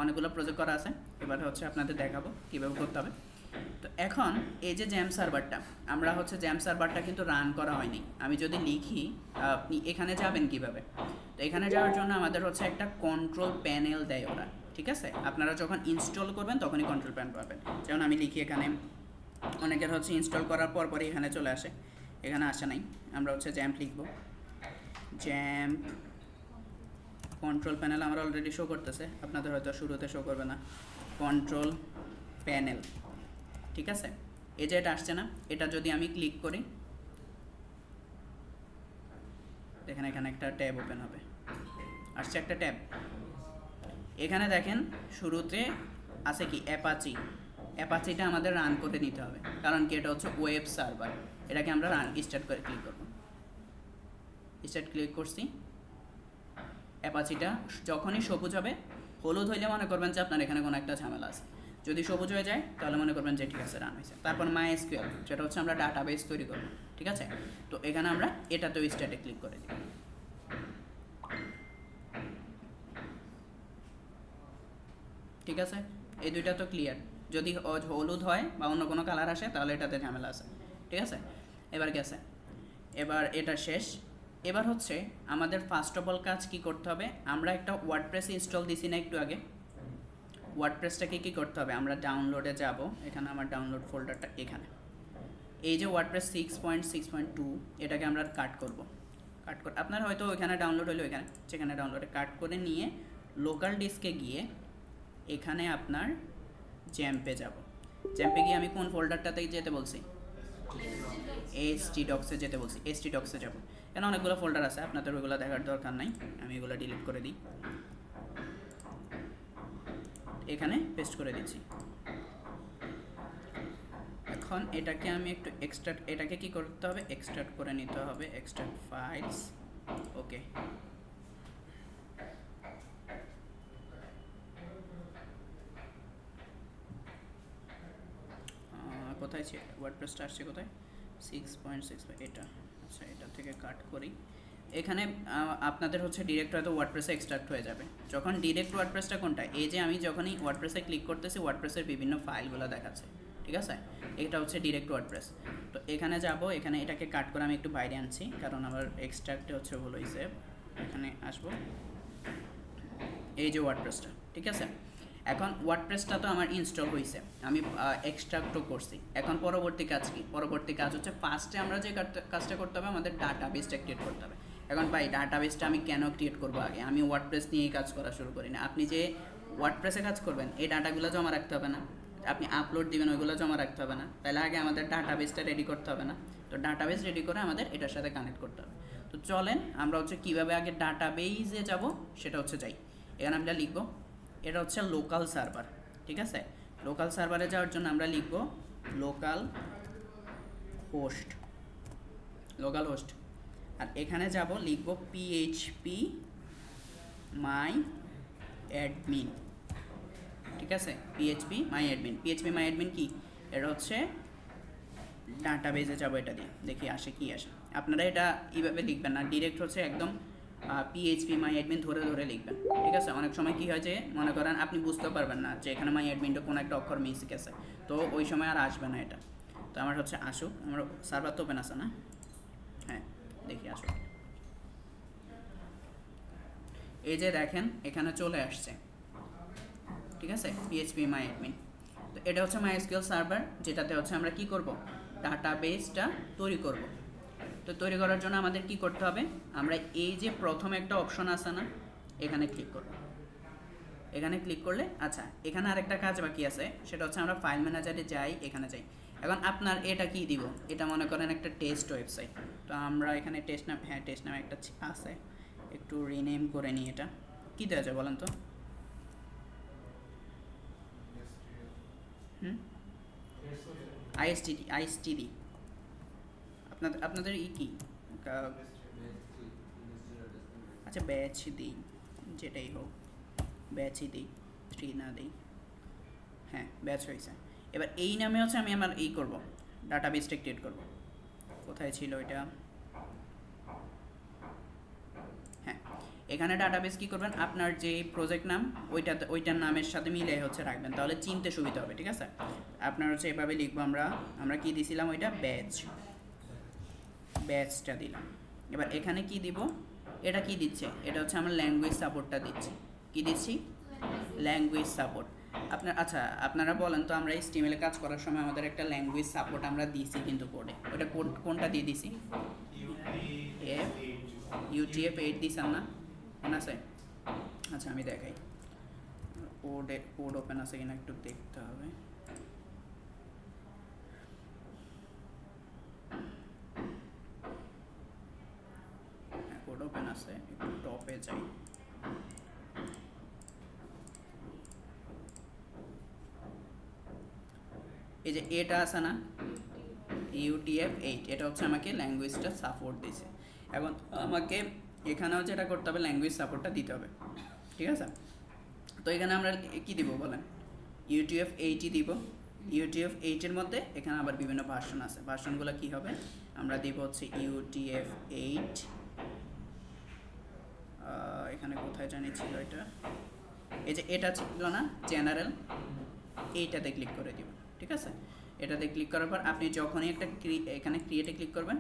Speaker 1: অনেকগুলো প্রজেক্ট করা আছে, এবার হচ্ছে আপনাদের দেখাবো কীভাবে করতে হবে। তো এখন এই যে জ্যাম সার্ভারটা, আমরা হচ্ছে জ্যাম সার্ভারটা কিন্তু রান করা হয়নি। আমি যদি লিখি, আপনি এখানে যাবেন কিভাবে, তো এখানে যাওয়ার জন্য আমাদের হচ্ছে একটা কন্ট্রোল প্যানেল দেয় ওরা, ঠিক আছে। আপনারা যখন ইনস্টল করবেন তখনই কন্ট্রোল প্যানেল পাবেন। যেমন আমি লিখি এখানে, অনেকের হচ্ছে ইনস্টল করার পরই এখানে চলে আসে, এখানে আসে নাই। আমরা হচ্ছে জ্যাম্প লিখব, জ্যাম্প কন্ট্রোল প্যানেল আমার অলরেডি শো করতেছে, আপনাদের হয়তো শুরুতে শো করবে না। কন্ট্রোল প্যানেল, ঠিক আছে, এই যে এটা আসছে না, এটা যদি আমি ক্লিক করি, দেখেন এখানে একটা ট্যাব ওপেন হবে, আসছে একটা ট্যাব। এখানে দেখেন শুরুতে আছে কি অ্যাপাচি, অ্যাপাচিটা আমাদের রান করে নিতে হবে, কারণ কি এটা হচ্ছে ওয়েব সার্ভার। এটাকে আমরা রান স্টার্ট করে ক্লিক করব, স্টার্ট ক্লিক করছি। অ্যাপাচিটা যখনই সবুজ হবে, হলুদ হইলে মনে করবেন যে আপনার এখানে কোনো একটা ঝামেলা আছে, যদি সবুজ হয়ে যায় তাহলে মনে করবেন যে ঠিক আছে, রান হয়েছে। তারপর MySQL, যেটা হচ্ছে আমরা ডাটাবেস তৈরি করব, ঠিক আছে। তো এখানে আমরা এটাতেও স্টার্টে ক্লিক করে দিই, ঠিক আছে। এই দুইটা তো ক্লিয়ার। যদি হলুদ হয় বা অন্য কোনো কালার আসে তাহলে এটাতে ঝামেলা আছে, ঠিক আছে। এবার গেছে, এবার এটা শেষ। এবার হচ্ছে আমাদের ফার্স্ট অফ অল কাজ কী করতে হবে, আমরা একটা ওয়ার্ডপ্রেস ইনস্টল দিছি না একটু আগে, ওয়ার্ডপ্রেসটাকে কী করতে হবে, আমরা ডাউনলোডে যাব, এখানে আমার ডাউনলোড ফোল্ডারটা এখানে, এই যে ওয়ার্ডপ্রেস 6.6.2, এটাকে আমরা কাট করব। আপনার হয়তো ওইখানে ডাউনলোড হলো, এখানে যেখানে ডাউনলোডে কাট করে নিয়ে লোকাল ডিস্কে গিয়ে এখানে আপনার জ্যাম্পে যাব। জ্যাম্পে গিয়ে আমি কোন ফোল্ডারটাতে যেতে বলছি, htdocs-এ যেতে বলছি, htdocs-এ যাব। এখানে অনেকগুলো ফোল্ডার আছে, আপনাদের ওইগুলো দেখার দরকার নাই, আমি এগুলো ডিলিট করে দিই, এখানে পেস্ট করে দিচ্ছি। এখন এটাকে আমি একটু এক্সট্রাক্ট, এটাকে কি করতে হবে, এক্সট্রাক্ট করে নিতে হবে, এক্সট্রাক্ট ফাইলস, ওকে। কোথায় ছিল ওয়ার্ডপ্রেসটা, আসছে কোথায়, 6.6, এটা। আচ্ছা, এটা থেকে কাট করি। এখানে আপনাদের হচ্ছে ডিরেক্ট হয়তো ওয়ার্ডপ্রেসে এক্সট্রাক্ট হয়ে যাবে। যখন ডিরেক্ট ওয়ার্ডপ্রেসটা কোনটা, এই যে আমি যখনই ওয়ার্ডপ্রেসে ক্লিক করতেছি ওয়ার্ডপ্রেসের বিভিন্ন ফাইলগুলো দেখাচ্ছে, ঠিক আছে। এটা হচ্ছে ডিরেক্ট ওয়ার্ডপ্রেস। তো এখানে যাব, এখানে এটাকে কাট করে আমি একটু বাইরে আনছি, কারণ আমার এক্সট্রাক্টে হচ্ছে ভুল হয়েছে। এখানে আসবো, এই যে ওয়ার্ডপ্রেসটা, ঠিক আছে। এখন ওয়ার্ডপ্রেসটা তো আমার ইনস্টল হয়েছে, আমি এক্সট্রাক্টও করছি। এখন পরবর্তী কাজ কি, পরবর্তী কাজ হচ্ছে ফার্স্টে আমরা যে কাজটা করতে হবে, আমাদের ডাটাবেসটা ক্রিয়েট করতে হবে। এখন ভাই ডাটাবেসটা আমি কেন ক্রিয়েট করবো, আগে আমি ওয়ার্ডপ্রেস নিয়েই কাজ করা শুরু করি না। আপনি যে ওয়ার্ডপ্রেসে কাজ করবেন, এই ডাটাগুলো জমা রাখতে হবে না, আপনি আপলোড দিবেন, ওইগুলো জমা রাখতে হবে না, তাহলে আগে আমাদের ডাটাবেসটা রেডি করতে হবে না। তো ডাটাবেস রেডি করে আমাদের এটার সাথে কানেক্ট করতে হবে। তো চলেন আমরা হচ্ছে কীভাবে আগে ডাটাবেসে যাব সেটা হচ্ছে যাই। এখানে আমরা লিখব এটা হচ্ছে লোকাল সার্ভার, ঠিক আছে। লোকাল সার্ভারে যাওয়ার জন্য আমরা লিখব লোকাল হোস্ট, লোকাল হোস্ট। আর এখানে যাব লিখব পিএইচপি মাই অ্যাডমিন, ঠিক আছে। পিএইচপি মাই অ্যাডমিন, পিএইচপি মাই অ্যাডমিন কি, এটা হচ্ছে ডাটাবেজে যাবো, এটা দিয়ে দেখি আসে কি আসে। আপনারা এটা এইভাবে লিখবেন না, ডিরেক্ট হচ্ছে একদম পিএইচপি মাই অ্যাডমিন ধরে ধরে লিখবেন, ঠিক আছে। অনেক সময় কী হয় যে মনে করেন আপনি বুঝতে পারবেন না যে এখানে মাই অ্যাডমিনটা কোনো একটা অক্ষর মিস গেছে, তো ওই সময় আর আসবে না এটা। তো আমার হচ্ছে আসুক, আমার সার্ভার তো ওপেন আছে না, হ্যাঁ দেখি আসুক। এই যে দেখেন এখানে চলে আসছে, ঠিক আছে, পিএইচপি মাই অ্যাডমিন। তো এটা হচ্ছে মাইএসকিউএল সার্ভার, যেটাতে হচ্ছে আমরা কি করব, ডাটাবেসটা তৈরি করব। তো তৈরি করার জন্য আমাদের কি করতে হবে, আমরা এই যে প্রথম একটা অপশন আছে না, এখানে ক্লিক করব। এখানে ক্লিক করলে আচ্ছা এখানে আরেকটা কাজ বাকি আছে, সেটা হচ্ছে আমরা ফাইল ম্যানেজারে যাই, এখানে যাই। এখন আপনার এটা কি দিব, এটা মনে করেন একটা টেস্ট ওয়েবসাইট। তো আমরা এখানে টেস্ট নাম, হ্যাঁ টেস্ট নামে একটা আছে, একটু রিনেম করে নিই। এটা কী দেওয়া যায় বলেন তো? আইএসটিডি। আপনাদের ই কি, আচ্ছা ব্যাচ দিই, যেটাই হোক ব্যাচই দিই, 3 না দিই, হ্যাঁ ব্যাচ হয়েছে। এবার এই নামে হচ্ছে আমি আমার এই করব, ডাটাবেসটা ক্রিয়েট করব। কোথায় ছিল এটা, হ্যাঁ এখানে ডাটাবেস কী করবেন, আপনার যে প্রজেক্ট নাম ওইটার নামের সাথে মিলে হচ্ছে রাখবেন, তাহলে চিনতে সুবিধা হবে, ঠিক আছে। আপনার হচ্ছে এভাবে লিখবো, আমরা কি দিছিলাম ওইটা, ব্যাচটা দিলাম। এবার এখানে কি দিব, এটা কি দিচ্ছে, এটা হচ্ছে আমরা ল্যাঙ্গুয়েজ সাপোর্টটা দিচ্ছি। কি দিচ্ছি, ল্যাঙ্গুয়েজ সাপোর্ট। আচ্ছা আপনারা বলেন তো, আমরা HTML কাজ করার সময় আমাদের একটা ল্যাঙ্গুয়েজ সাপোর্ট আমরা দিছি কিন্তু কোডে, ওটা কোনটা দিয়ে দিছি, UTF-8 দিছেন না, মনে আছে? আচ্ছা আমি দেখাই, কোড ওপেন আছে কিনা একটু দেখতে হবে। কোড ওপেন আছে, একটু টপে যাই। এই যে এটা আছে না, UTF-8, এটা হচ্ছে আমাকে ল্যাঙ্গুয়েজটা সাপোর্ট দিয়েছে। এখন আমাকে এখানেও যেটা করতে হবে, ল্যাঙ্গুয়েজ সাপোর্টটা দিতে হবে, ঠিক আছে। তো এখানে আমরা কি দিব বলেন, UTF-8ই দিব। UTF-8 এর মধ্যে এখানে আবার বিভিন্ন ভার্সন আছে, ভার্সনগুলো কি হবে, আমরা দিব হচ্ছে UTF-8, এখানে কোথায় জানি ছিল এটা, এই যে এটা ছিল না জেনারেল, এইটাতে ক্লিক করে দিব, ঠিক আছে। এটাতে ক্লিক করার পর আপনি যখনই একটা এখানে ক্রিয়েটে ক্লিক করবেন,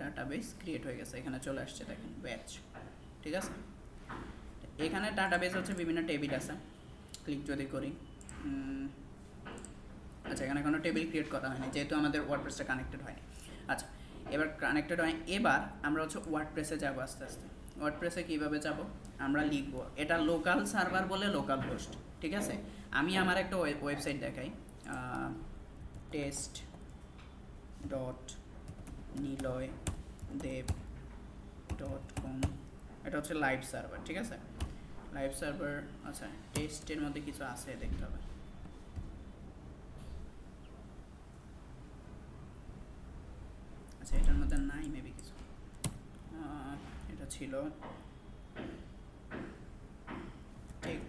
Speaker 1: ডাটাবেস ক্রিয়েট হয়ে গেছে, এখানে চলে আসছে দেখেন ব্যাচ, ঠিক আছে। এখানে ডাটাবেস হচ্ছে বিভিন্ন টেবিল আছে, ক্লিক যদি করি, আচ্ছা এখানে কোনো টেবিল ক্রিয়েট করা হয়নি যেহেতু আমাদের ওয়ার্ডপ্রেসটা কানেক্টেড হয়নি। আচ্ছা এবার কানেক্টেড হয়, এবার আমরা হচ্ছে ওয়ার্ডপ্রেসে যাবো আস্তে আস্তে। ওয়ার্ডপ্রেসে কীভাবে যাব, আমরা লিখবো এটা লোকাল সার্ভার বলে লোকাল হোস্ট, ঠিক আছে। আমি আমার একটা ওয়েবসাইট দেখাই, test.niloydev.com, এটা হচ্ছে লাইভ সার্ভার, ঠিক আছে, লাইভ সার্ভার। আচ্ছা টেস্টের মধ্যে কিছু আছে দেখতে হবে, আচ্ছা এটার মধ্যে নাই মেবি কিছু, এটা ছিল টেক।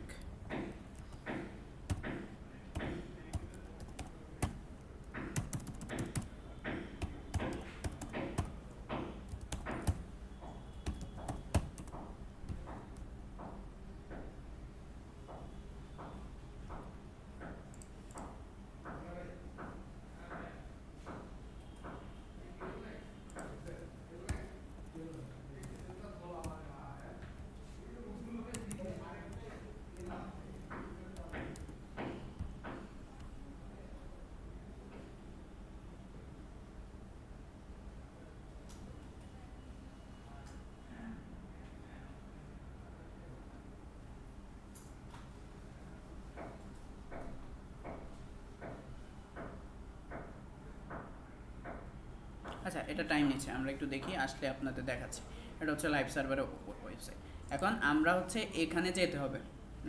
Speaker 1: আচ্ছা এটা টাইম নিচ্ছে, আমরা একটু দেখি, আসলে আপনাদের দেখাচ্ছি। এটা হচ্ছে লাইভ সার্ভারের ওয়েবসাইট। এখন আমরা হচ্ছে এখানে যেতে হবে,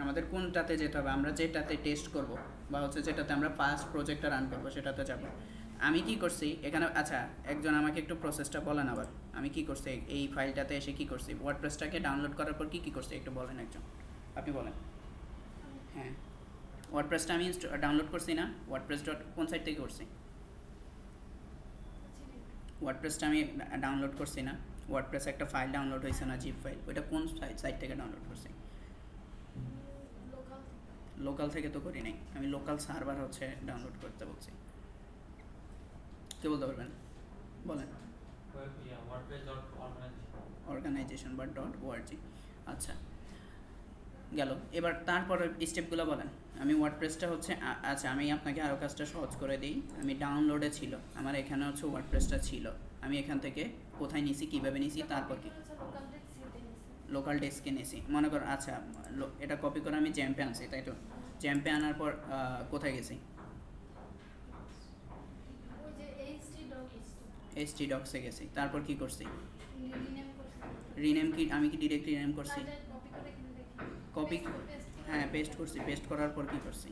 Speaker 1: আমাদের কোনটাতে যেতে হবে, আমরা যেটাতে টেস্ট করব বা হচ্ছে যেটাতে আমরা ফার্স্ট প্রজেক্টটা রান করব সেটাতে যাব। আমি কি করছি এখানে, আচ্ছা একজন আমাকে একটু প্রসেসটা বলেন আবার, আমি কি করছি এই ফাইলটাতে এসে কি করছি, ওয়ার্ডপ্রেসটাকে ডাউনলোড করার পর কি করছি একটু বলেন একজন, আপনি বলেন। হ্যাঁ, ওয়ার্ডপ্রেসটা আমি ডাউনলোড করছি না, ওয়ার্ডপ্রেস ডট কোন সাইট থেকে করছি, ওয়ার্ডপ্রেসটা আমি ডাউনলোড করছি না, ওয়ার্ডপ্রেস একটা ফাইল ডাউনলোড হয়েছে না, জিপ ফাইল, ওইটা কোন সাইট থেকে ডাউনলোড করছি? লোকাল থেকে তো করি নাই, আমি লোকাল সার্ভার হচ্ছে ডাউনলোড করতে বলছি। কে বলতে পারবেন, বলেন। অর্গানাইজেশন বা .org। আচ্ছা গেল, এবার তারপরে স্টেপগুলো বলেন। আমি ওয়ার্ডপ্রেসটা হচ্ছে আচ্ছা আমি আপনাকে আরও কাজটা সহজ করে দিই। আমি ডাউনলোডে ছিল, আমার এখানে হচ্ছে ওয়ার্ডপ্রেসটা ছিল, আমি এখান থেকে কোথায় নিছি, কীভাবে নিছি, তারপর কি লোকাল ডেস্কে নিছি মনে করো। আচ্ছা এটা কপি করে আমি জ্যাম্পে আনছি, তাই তো? জ্যাম্পে আনার পর কোথায় গেছি, এইচটি ডক্সে গেছি, তারপর কি করছি, রিনেম কি আমি কি ডিরেক্ট রিনেম করছি, কপি, হ্যাঁ পেস্ট করছি, পেস্ট করার পর কি করছি,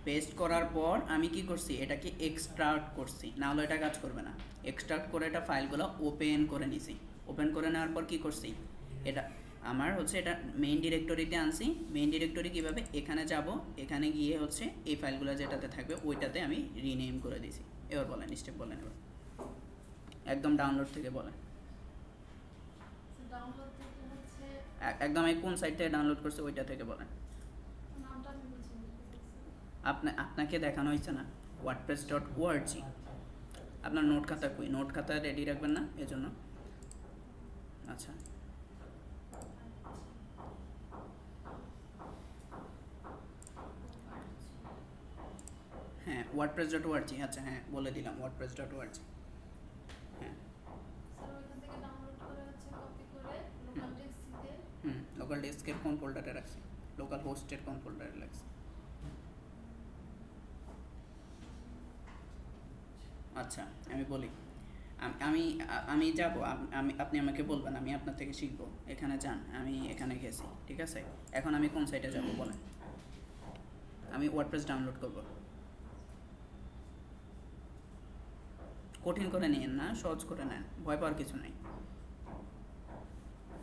Speaker 1: পেস্ট করার পর আমি কি করছি, এটাকে এক্সট্রাক্ট করছি, না হলে এটা কাজ করবে না। এক্সট্রাক্ট করে এটা ফাইলগুলো ওপেন করে নিছি, ওপেন করে নেওয়ার পর কি করছি, এটা আমার হচ্ছে এটা মেইন ডিরেক্টরিতে আনছি। মেইন ডিরেক্টরি কীভাবে, এখানে যাব, এখানে গিয়ে হচ্ছে এই ফাইলগুলো যেটাতে থাকবে ওইটাতে আমি রিনেম করে দিছি। এবার বলেন স্টেপ বলেন, এবার একদম ডাউনলোড থেকে বলেন, একদম এই কোন সাইট থেকে ডাউনলোড করছে ওইটা থেকে বলেন। আপনাকে দেখানো হয়েছে না wordpress.org, আপনার নোট খাতা কই, নোট খাতা রেডি রাখবেন না এজন্য। আচ্ছা হ্যাঁ wordpress.org, আচ্ছা হ্যাঁ বলে দিলাম wordpress.org। হ্যাঁ লোকাল ডেস্কের কোন ফোল্ডারে রাখছি, লোকাল হোস্টের কোন ফোল্ডারে রাখছি। আচ্ছা আমি বলি, আমি আমি যাব, আপনি আমাকে বলবেন, আমি আপনার থেকে শিখবো। এখানে যান, আমি এখানে গেছি, ঠিক আছে। এখন আমি কোন সাইটে যাব বলেন, আমি ওয়ার্ডপ্রেস ডাউনলোড করব। কঠিন করে নিয়েন না, সহজ করে নেন, ভয় পাওয়ার কিছু নেই।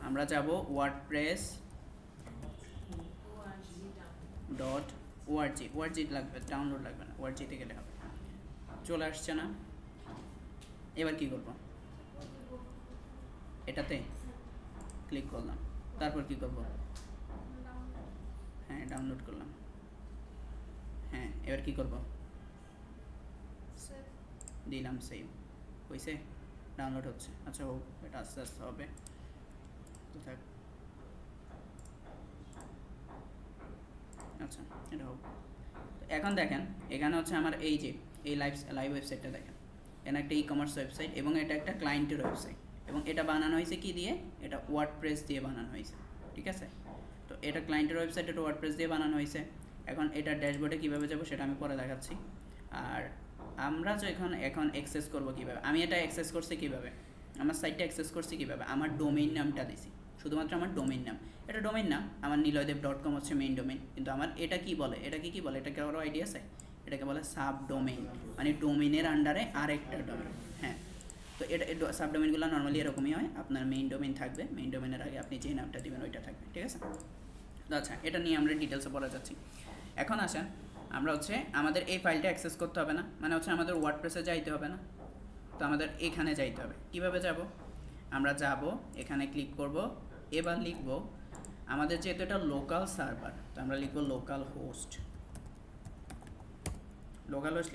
Speaker 1: আমরা যাব ওয়ার্ডপ্রেস .org, ওআরজি লাগবে, ডাউনলোড লাগবে না, ওআরজিতে গেলে হবে। চলে আসছে না, এবার কি করব, এটাতে ক্লিক করলাম, তারপর কি করব, হ্যাঁ ডাউনলোড করলাম, হ্যাঁ এবার কি করব, দিলাম সেভ, হয়েছে, ডাউনলোড হচ্ছে। আচ্ছা হোক, এটা আস্তে আস্তে হবে তো থাক। আচ্ছা এটা হোক, এখন দেখেন এখানে হচ্ছে আমার এই যে এই লাইভ ওয়েবসাইটটা দেখেন, এখানে একটা ই কমার্স ওয়েবসাইট এবং এটা একটা ক্লায়েন্টের ওয়েবসাইট, এবং এটা বানানো হয়েছে কি দিয়ে, এটা ওয়ার্ডপ্রেস দিয়ে বানানো হয়েছে, ঠিক আছে। তো এটা ক্লায়েন্টের ওয়েবসাইট, এটা ওয়ার্ডপ্রেস দিয়ে বানানো হয়েছে। এখন এটা ড্যাশবোর্ডে কীভাবে যাবো সেটা আমি পরে দেখাচ্ছি। আর আমরা যখন এখন অ্যাক্সেস করব কীভাবে, আমি এটা অ্যাক্সেস করছি কীভাবে, আমার সাইটটা অ্যাক্সেস করছি কীভাবে, আমার ডোমেইন নামটা দিছি, শুধুমাত্র আমার ডোমেইন নাম, এটা ডোমেইন নাম, আমার niloydev.com হচ্ছে মেইন ডোমেইন, কিন্তু আমার এটা কি বলে, এটাকে কি বলে, এটাকে আরও আইডিয়া আছে, এটাকে বলে সাব ডোমেইন, মানে ডোমেইনের আন্ডারে আরেকটা ডোমেইন। হ্যাঁ, তো এটা সাব ডোমেইনগুলো নর্মালি এরকমই হয়, আপনার মেইন ডোমেইন থাকবে, মেইন ডোমেইনের আগে আপনি যে নামটা দেবেন ওইটা থাকবে, ঠিক আছে। তো আচ্ছা এটা নিয়ে আমরা ডিটেলসে পড়া যাচ্ছি। এখন আসেন আমরা হচ্ছে আমাদের এই ফাইলটা অ্যাক্সেস করতে হবে না, মানে হচ্ছে আমাদের ওয়ার্ডপ্রেসে যাইতে হবে না, তো আমাদের এখানে যাইতে হবে। কিভাবে যাব, আমরা যাব এখানে ক্লিক করব, এবার লিখব আমাদের যেহেতু এটা লোকাল সার্ভার, তো আমরা লিখব লোকাল হোস্ট,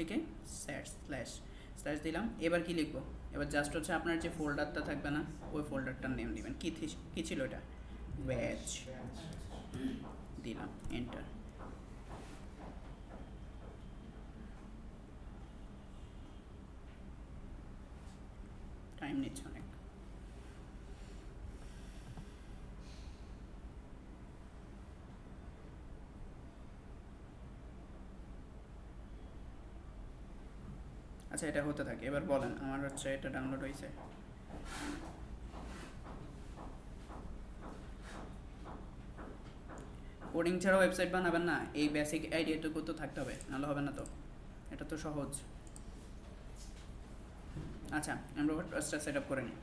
Speaker 1: লিখে স্ল্যাশ দিলাম। এবার কি লিখব, এবার জাস্ট হচ্ছে আপনার যে ফোল্ডারটা থাকবে না ওই ফোল্ডারটার নেম দিবেন, কী ছিল এটা, ব্যাচ, দিলাম এন্টার। টাইম নিচ্ছে অনেক। আচ্ছা এটা হতে থাকে, এবার বলেন আমার হচ্ছে এটা ডাউনলোড হয়েছে। কোডিং ছাড়া ওয়েবসাইট বানাবেন না, এই বেসিক আইডিয়াটুকু তো থাকতে হবে, নাহলে হবে না তো। এটা তো সহজ। আচ্ছা, আমরা ওয়ার্ডপ্রেসটা সেট আপ করে নিই।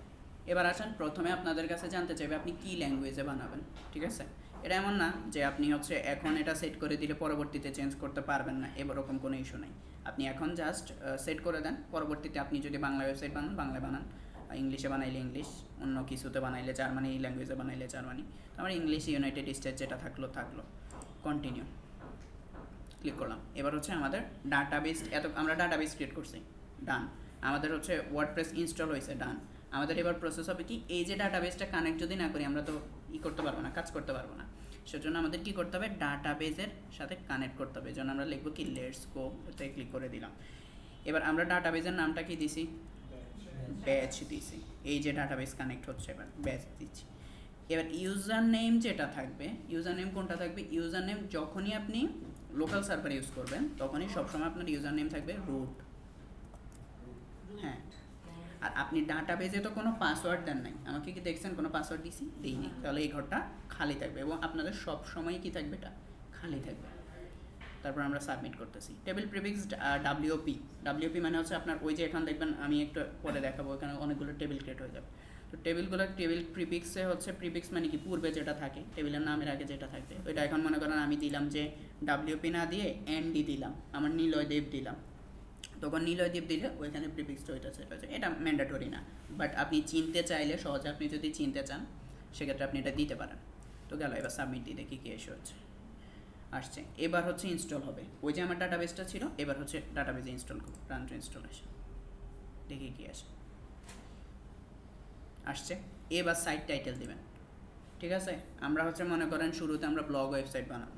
Speaker 1: এবার আসেন, প্রথমে আপনাদের কাছে জানতে চাইবে আপনি কী ল্যাঙ্গুয়েজে বানাবেন, ঠিক আছে? এটা এমন না যে আপনি হচ্ছে এখন এটা সেট করে দিলে পরবর্তীতে চেঞ্জ করতে পারবেন না, এরকম কোনো ইস্যু নেই। আপনি এখন জাস্ট সেট করে দেন, পরবর্তীতে আপনি যদি বাংলা ওয়েবসাইট বানান বাংলায় বানান, ইংলিশে বানাইলে ইংলিশ, অন্য কিছুতে বানাইলে জার্মানি ল্যাঙ্গুয়েজে বানাইলে জার্মানি। আমার ইংলিশ ইউনাইটেড স্টেটস যেটা থাকলো কন্টিনিউ ক্লিক করলাম। এবার হচ্ছে আমাদের ডাটাবেস, আমরা ডাটাবেস ক্রিয়েট করছি, ডান। আমাদের হচ্ছে ওয়ার্ডপ্রেস ইনস্টল হয়েছে, ডান। আমাদের এবার প্রসেস হবে কি, এই যে ডাটাবেসটা কানেক্ট যদি না করি আমরা তো করতে পারবো না, কাজ করতে পারবো না। সেজন্য আমাদের কি করতে হবে, ডাটাবেসের সাথে কানেক্ট করতে হবে। এজন্য আমরা লিখবো কি লেটস গো, এতে ক্লিক করে দিলাম। এবার আমরা ডাটাবেসের নামটা কি দিছি, ব্যাচ দিছি। এই যে ডাটাবেস কানেক্ট হচ্ছে, এবার ব্যাচ দিচ্ছি। এবার ইউজার নেম যেটা থাকবে, ইউজার নেম কোনটা থাকবে, ইউজার নেম যখনই আপনি লোকাল সার্ভার ইউজ করবেন তখনই সবসময় আপনার ইউজার নেম থাকবে রুট। হ্যাঁ, আর আপনি ডাটাবেজে তো কোনো পাসওয়ার্ড দেন নাই, আমাকে কি দেখছেন কোনো পাসওয়ার্ড দিছি, দিইনি, তাহলে এই ঘরটা খালি থাকবে এবং আপনাদের সব সময় কি থাকবে, এটা খালি থাকবে। তারপর আমরা সাবমিট করতেছি। টেবিল প্রিফিক্স ডাব্লিউপি মানে হচ্ছে আপনার ওই যে এখন দেখবেন, আমি একটু পরে দেখাবো, এখানে অনেকগুলো টেবিল ক্রিয়েট হয়ে যাবে। তো টেবিল প্রিফিক্সে হচ্ছে, প্রিফিক্স মানে কি পূর্বে যেটা থাকে, টেবিলের নামের আগে যেটা থাকবে ওইটা। এখন মনে করেন আমি দিলাম যে ডাব্লিউপি না দিয়ে এনডি দিলাম, আমার নীলয়দেব দিলাম, তখন নীলয়দেব দিলে ওইখানে প্রিফিক্সটা ওইটা সেট হয়েছে। এটা ম্যান্ডেটরি না, বাট আপনি চিনতে চাইলে সহজে, আপনি যদি চিনতে চান সেক্ষেত্রে আপনি এটা দিতে পারেন। তো গেল, এবার সাবমিট দিয়ে দেখি কী এসে হচ্ছে, আসছে। এবার হচ্ছে ইনস্টল হবে, ওই যে আমার ডাটাবেসটা ছিল, এবার হচ্ছে ডাটাবেসে ইনস্টল করব, রান টু ইনস্টলেশন, দেখি কী আসে, আসছে। এবার সাইট টাইটেল দিবেন, ঠিক আছে? আমরা হচ্ছে মনে করেন শুরুতে আমরা ব্লগ ওয়েবসাইট বানাবো,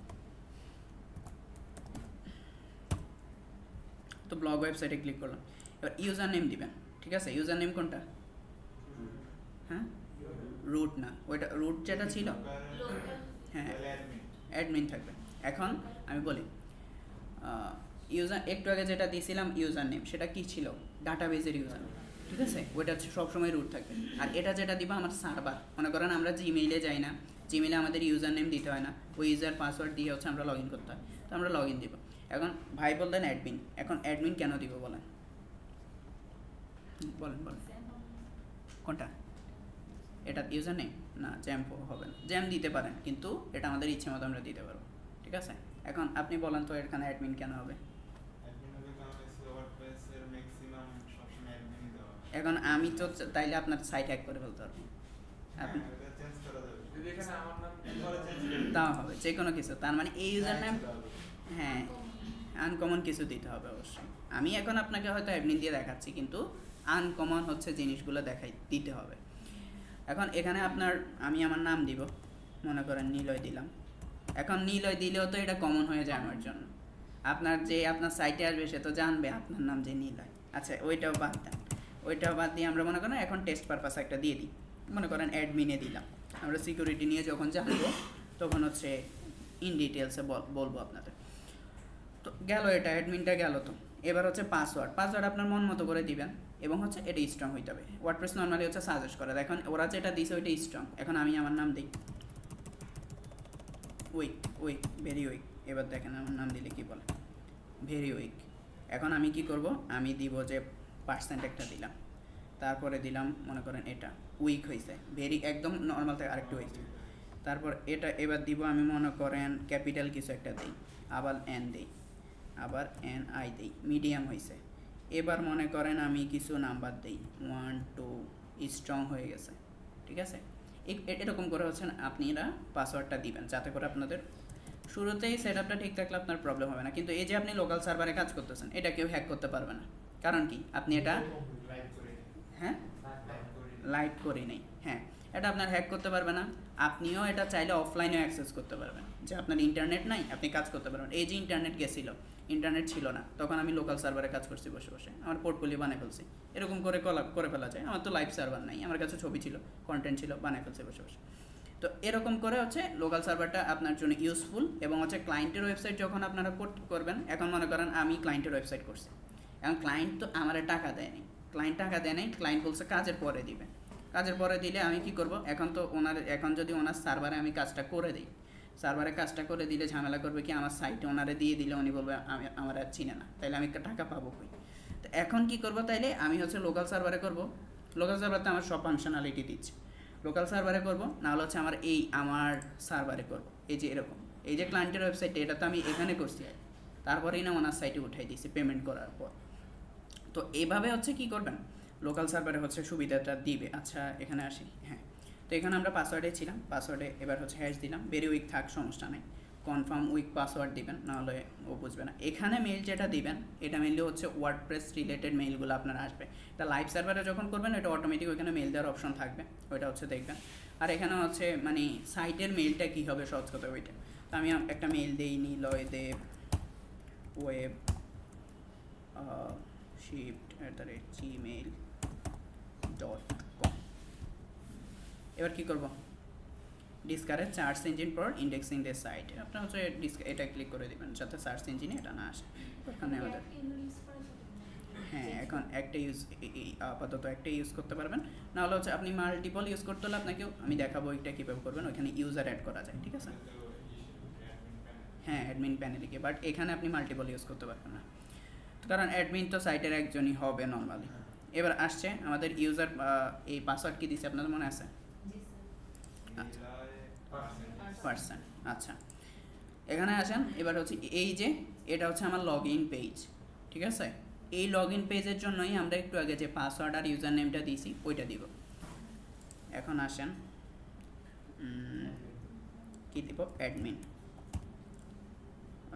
Speaker 1: তো ব্লগ ওয়েবসাইটে ক্লিক করলাম। এবার ইউজার নেম দিবেন, ঠিক আছে? ইউজার নেম কোনটা, হ্যাঁ রুট না, ওইটা রুট যেটা ছিল, হ্যাঁ অ্যাডমিন থাকবে। এখন আমি বলি ইউজার, একটু আগে যেটা দিয়েছিলাম ইউজার নেম, সেটা কি ছিল, ডাটাবেজের ইউজার নেম, ঠিক আছে? ওইটা সবসময় রুট থাকবে। আর এটা যেটা দিব আমার সার্ভার, মনে করেন আমরা জিমেইলে যাই না, জিমেইলে আমাদের ইউজার নেম দিতে হয় না, ওই ইউজার পাসওয়ার্ড দিয়ে হচ্ছে আমরা লগ ইন করতে হয়, তো আমরা লগ ইন দিব। এখন ভাই বললেন অ্যাডমিন, এখন অ্যাডমিন কেন দিব বলেন, বলেন কোনটা, এটা ইউজার নেম না, জ্যাম হবে না, জ্যাম দিতে পারেন কিন্তু এটা আমাদের ইচ্ছে মতো আমরা দিতে পারবো, ঠিক আছে? এখন আপনি বলেন তো এখানে অ্যাডমিন কেন হবে, এখন আমি তো তাইলে আপনার সাইট হ্যাক করে ফেলতে পারবো, আপনি তাও হবে যে কোনো কিছু, তার মানে এই ইউজার নেম, হ্যাঁ আনকমন কিছু দিতে হবে অবশ্যই। আমি এখন আপনাকে হয়তো অ্যাডমিন দিয়ে দেখাচ্ছি, কিন্তু আনকমন হচ্ছে জিনিসগুলো দিতে হবে। এখন এখানে আমি আমার নাম দিব, মনে করেন নিলয় দিলাম। এখন নিলয় দিলেও তো এটা কমন হয়ে যায় আমার জন্য, আপনার সাইটে আসবে সে তো জানবে আপনার নাম যে নিলয়। আচ্ছা ওইটাও বাদ দেন, ওইটাও বাদ দিয়ে আমরা মনে করেন এখন টেস্ট পারপাস একটা দিয়ে দিই, মনে করেন অ্যাডমিনে দিলাম। আমরা সিকিউরিটি নিয়ে যখন জানবো তখন হচ্ছে ইন ডিটেলসে বলবো আপনাদের। তো গেল, এটা অ্যাডমিনটা গেল। তো এবার হচ্ছে পাসওয়ার্ড আপনার মন মতো করে দিবেন এবং হচ্ছে এটা স্ট্রং হইতে হবে। ওয়ার্ডপ্রেস নর্মালি হচ্ছে সাজেস্ট করে, এখন ওরা যেটা দিছে ওইটা স্ট্রং। এখন আমি আমার নাম দিই উইক, ভেরি উইক। এবার দেখেন আমার নাম দিলে কি বলে, ভেরি উইক। এখন আমি কি করব, আমি দিব যে পার্সেন্ট একটা দিলাম, তারপরে দিলাম মনে করেন এটা উইক হয়েছে, ভেরি একদম নর্মাল থেকে আরেকটু হয়েছে। তারপর এটা এবার দিব আমি মনে করেন ক্যাপিটাল কিছু একটা দিই, আবার এন দিই, আবার এন আই দিই, মিডিয়াম হয়েছে। এবার মনে করেন আমি কিছু নাম্বার দিই 1 2, স্ট্রং হয়ে গেছে, ঠিক আছে? এরকম করে হচ্ছে আপনারা পাসওয়ার্ডটা দিবেন, যাতে করে আপনাদের শুরুতেই সেট আপটা ঠিক থাকলে আপনার প্রবলেম হবে না। কিন্তু এই যে আপনি লোকাল সার্ভারে কাজ করতেছেন, এটা কেউ হ্যাক করতে পারবে না, কারণ কি আপনি এটা হ্যাঁ লাইট করি নেই, হ্যাঁ এটা আপনার হ্যাক করতে পারবে না। আপনিও এটা চাইলে অফলাইনেও অ্যাক্সেস করতে পারবেন, যে আপনার ইন্টারনেট নাই আপনি কাজ করতে পারবেন। এই যে ইন্টারনেট ছিল না, তখন আমি লোকাল সার্ভারে কাজ করছি বসে বসে, আমার পোর্টফোলিও বানিয়ে ফেলছি। এরকম করে ফেলা যায়। আমার তো লাইভ সার্ভার নাই, আমার কাছে ছবি ছিল, কন্টেন্ট ছিল, বানিয়ে ফেলছি বসে বসে। তো এরকম করে হচ্ছে লোকাল সার্ভারটা আপনার জন্য ইউজফুল। এবং হচ্ছে ক্লায়েন্টের ওয়েবসাইট যখন আপনারা করবেন, এখন মনে করেন আমি ক্লায়েন্টের ওয়েবসাইট করছি, এখন ক্লায়েন্ট তো আমার টাকা দেয়নি, ক্লায়েন্ট বলছে কাজের পরে দিবে। কাজের পরে দিলে আমি কি করব, এখন যদি ওনার সার্ভারে আমি কাজটা করে দিই, সার্ভারে কাজটা করে দিলে ঝামেলা করবে কি, আমার সাইটে ওনারে দিয়ে দিলে উনি বলবে আমি আমার আর চিনে না, তাইলে আমি টাকা পাবো কই। তো এখন কি করব, তাইলে আমি হচ্ছে লোকাল সার্ভারে করব। লোকাল সার্ভারতে আমার সব ফাংশনালিটি দিচ্ছে, লোকাল সার্ভারে করব, নাহলে হচ্ছে আমার সার্ভারে করব। এই যে এরকম, এই যে ক্লায়েন্টের ওয়েবসাইটে, এটা তো আমি এখানে করছি, তারপরেই না ওনার সাইটে উঠাই দিয়েছি পেমেন্ট করার পর। তো এইভাবে হচ্ছে কি করবেন, লোকাল সার্ভারে হচ্ছে সুবিধাটা দিবে। আচ্ছা এখানে আসি, হ্যাঁ। তো এখানে আমরা পাসওয়ার্ডে ছিলাম, পাসওয়ার্ডে এবার হচ্ছে হ্যাশ দিলাম, ভেরি উইক থাক সমস্যা নেই, কনফার্ম উইক পাসওয়ার্ড দিবেন, নাহলে ও বুঝবে না। এখানে মেইল যেটা দিবেন, এটা মেইললি হচ্ছে ওয়ার্ডপ্রেস রিলেটেড মেইলগুলো আপনার আসবে। এটা লাইভ সার্ভারে যখন করবেন এটা অটোমেটিক ওইখানে মেইল দেওয়ার অপশন থাকবে, ওইটা হচ্ছে দেখবেন। আর এখানে হচ্ছে মানে সাইটের মেইলটা কী হবে সহজ কথা ওইটা। তো আমি একটা মেইল দিই, নিলয়দেব ওয়েব shift@gmail.com। এবার কি করব, discourage search engine for indexing the site, আপনার হচ্ছে এটা ক্লিক করে দেবেন যাতে সার্চ ইঞ্জিনে এটা না আসে। ওখানে আমাদের হ্যাঁ এখন একটা আপাতত একটা ইউজ করতে পারবেন, নাহলে হচ্ছে আপনি মাল্টিপল ইউজ করতে হলে আপনাকেও আমি দেখাবো এটা কীভাবে করবেন। ওইখানে ইউজার অ্যাড করা যায়, ঠিক আছে, হ্যাঁ অ্যাডমিন প্যানেলে গিয়ে, বাট এখানে আপনি মাল্টিপল ইউজ করতে পারবেন না, কারণ অ্যাডমিন তো সাইটের একজনই হবে নর্মালি। এবার আসছে আমাদের ইউজার, এই পাসওয়ার্ড কি দিচ্ছে আপনাদের মনে আছে? আচ্ছা পার্সেন্ট, আচ্ছা এখানে আসেন। এবার হচ্ছে এই যে এটা হচ্ছে আমার লগ ইন পেজ, ঠিক আছে। এই লগ ইন পেজের জন্যই আমরা একটু আগে যে পাসওয়ার্ড আর ইউজার নেমটা দিয়েছি ওইটা দিব। এখন আসেন কী দিব, অ্যাডমিন।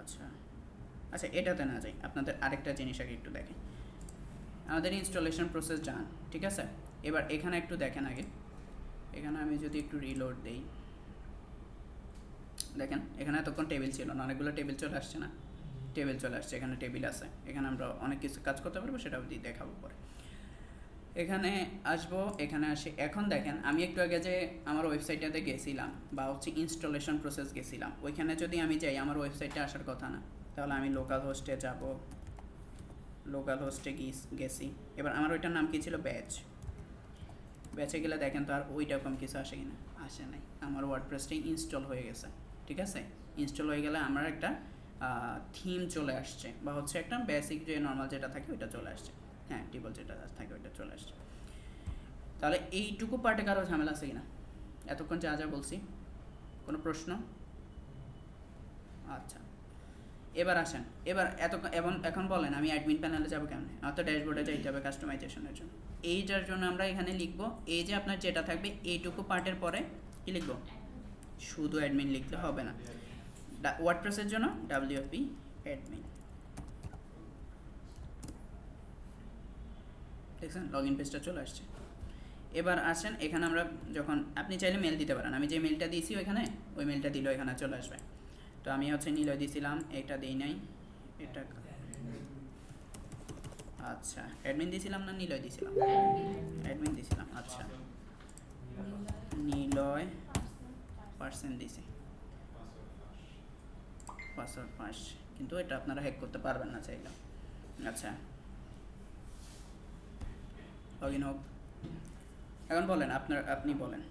Speaker 1: আচ্ছা আচ্ছা এটাতে না যাই, আপনাদের আরেকটা জিনিস আগে একটু দেখেন, আমাদের ইনস্টলেশন প্রসেস যান, ঠিক আছে। এবার এখানে একটু দেখেন আগে, এখানে আমি যদি একটু রিলোড দেই, দেখেন এখানে এতক্ষণ টেবিল ছিল না, অনেকগুলো টেবিল চলে আসছে না, টেবিল চলে আসছে, এখানে টেবিল আছে, এখানে আমরা অনেক কিছু কাজ করতে পারবো, সেটাও দিয়ে দেখাবো পরে। এখানে আসবো, এখানে আসি। এখন দেখেন আমি একটু আগে যে আমার ওয়েবসাইটটাতে গেছিলাম বা হচ্ছে ইনস্টলেশন প্রসেস গেছিলাম, ওইখানে যদি আমি যাই আমার ওয়েবসাইটে আসার কথা না, তাহলে আমি লোকাল হোস্টে যাব, লোকাল হোস্টে গেছি। এবার আমার ওইটার নাম কী ছিল, ব্যাচে গেলে দেখেন তো আর ওই রকম কিছু আসে কিনা, আসে নাই, আমার ওয়ার্ডপ্রেসটাই ইনস্টল হয়ে গেছে, ঠিক আছে। ইনস্টল হয়ে গেলে আমার একটা থিম চলে আসছে, বা হচ্ছে একটা বেসিক যে নর্মাল যেটা থাকে ওইটা চলে আসছে, হ্যাঁ ডিফল্ট যেটা থাকে ওইটা চলে আসছে। তাহলে এইটুকু পার্টে কারো ঝামেলা আছে কিনা, এতক্ষণ যা যা বলছি, কোনো প্রশ্ন? আচ্ছা এবার আসেন, এবার এখন বলেন আমি অ্যাডমিন প্যানেলে যাবো কেমন, আমার তো ড্যাশবোর্ডে যাইতে হবে কাস্টমাইজেশনের জন্য। এইটার জন্য আমরা এখানে লিখবো, এই যে আপনার যেটা থাকবে এইটুকু পার্টের পরে কি লিখবো, শুধু অ্যাডমিন লিখলে হবে না, ওয়ার্ডপ্রেসের জন্য WP অ্যাডমিন, দেখছেন লগ ইন পেজটা চলে আসছে। এবার আসেন এখানে আমরা যখন, আপনি চাইলে মেল দিতে পারেন, আমি যে মেলটা দিয়েছি ওইখানে ওই মেলটা দিলেও এখানে চলে আসবে। তো আমি হচ্ছে নিলয় দিয়েছিলাম, এটা দিই নাই, এটা আচ্ছা অ্যাডমিন দিয়েছিলাম না নিলয় দিয়েছিলাম, অ্যাডমিন দিয়েছিলাম, আচ্ছা নিলয় পার্সেন্ট দিয়েছি, পাসওয়ার্ড 5, কিন্তু এটা আপনারা হ্যাক করতে পারবেন না চাইলে। আচ্ছা লগ ইন হোক। এখন বলেন আপনি বলেন,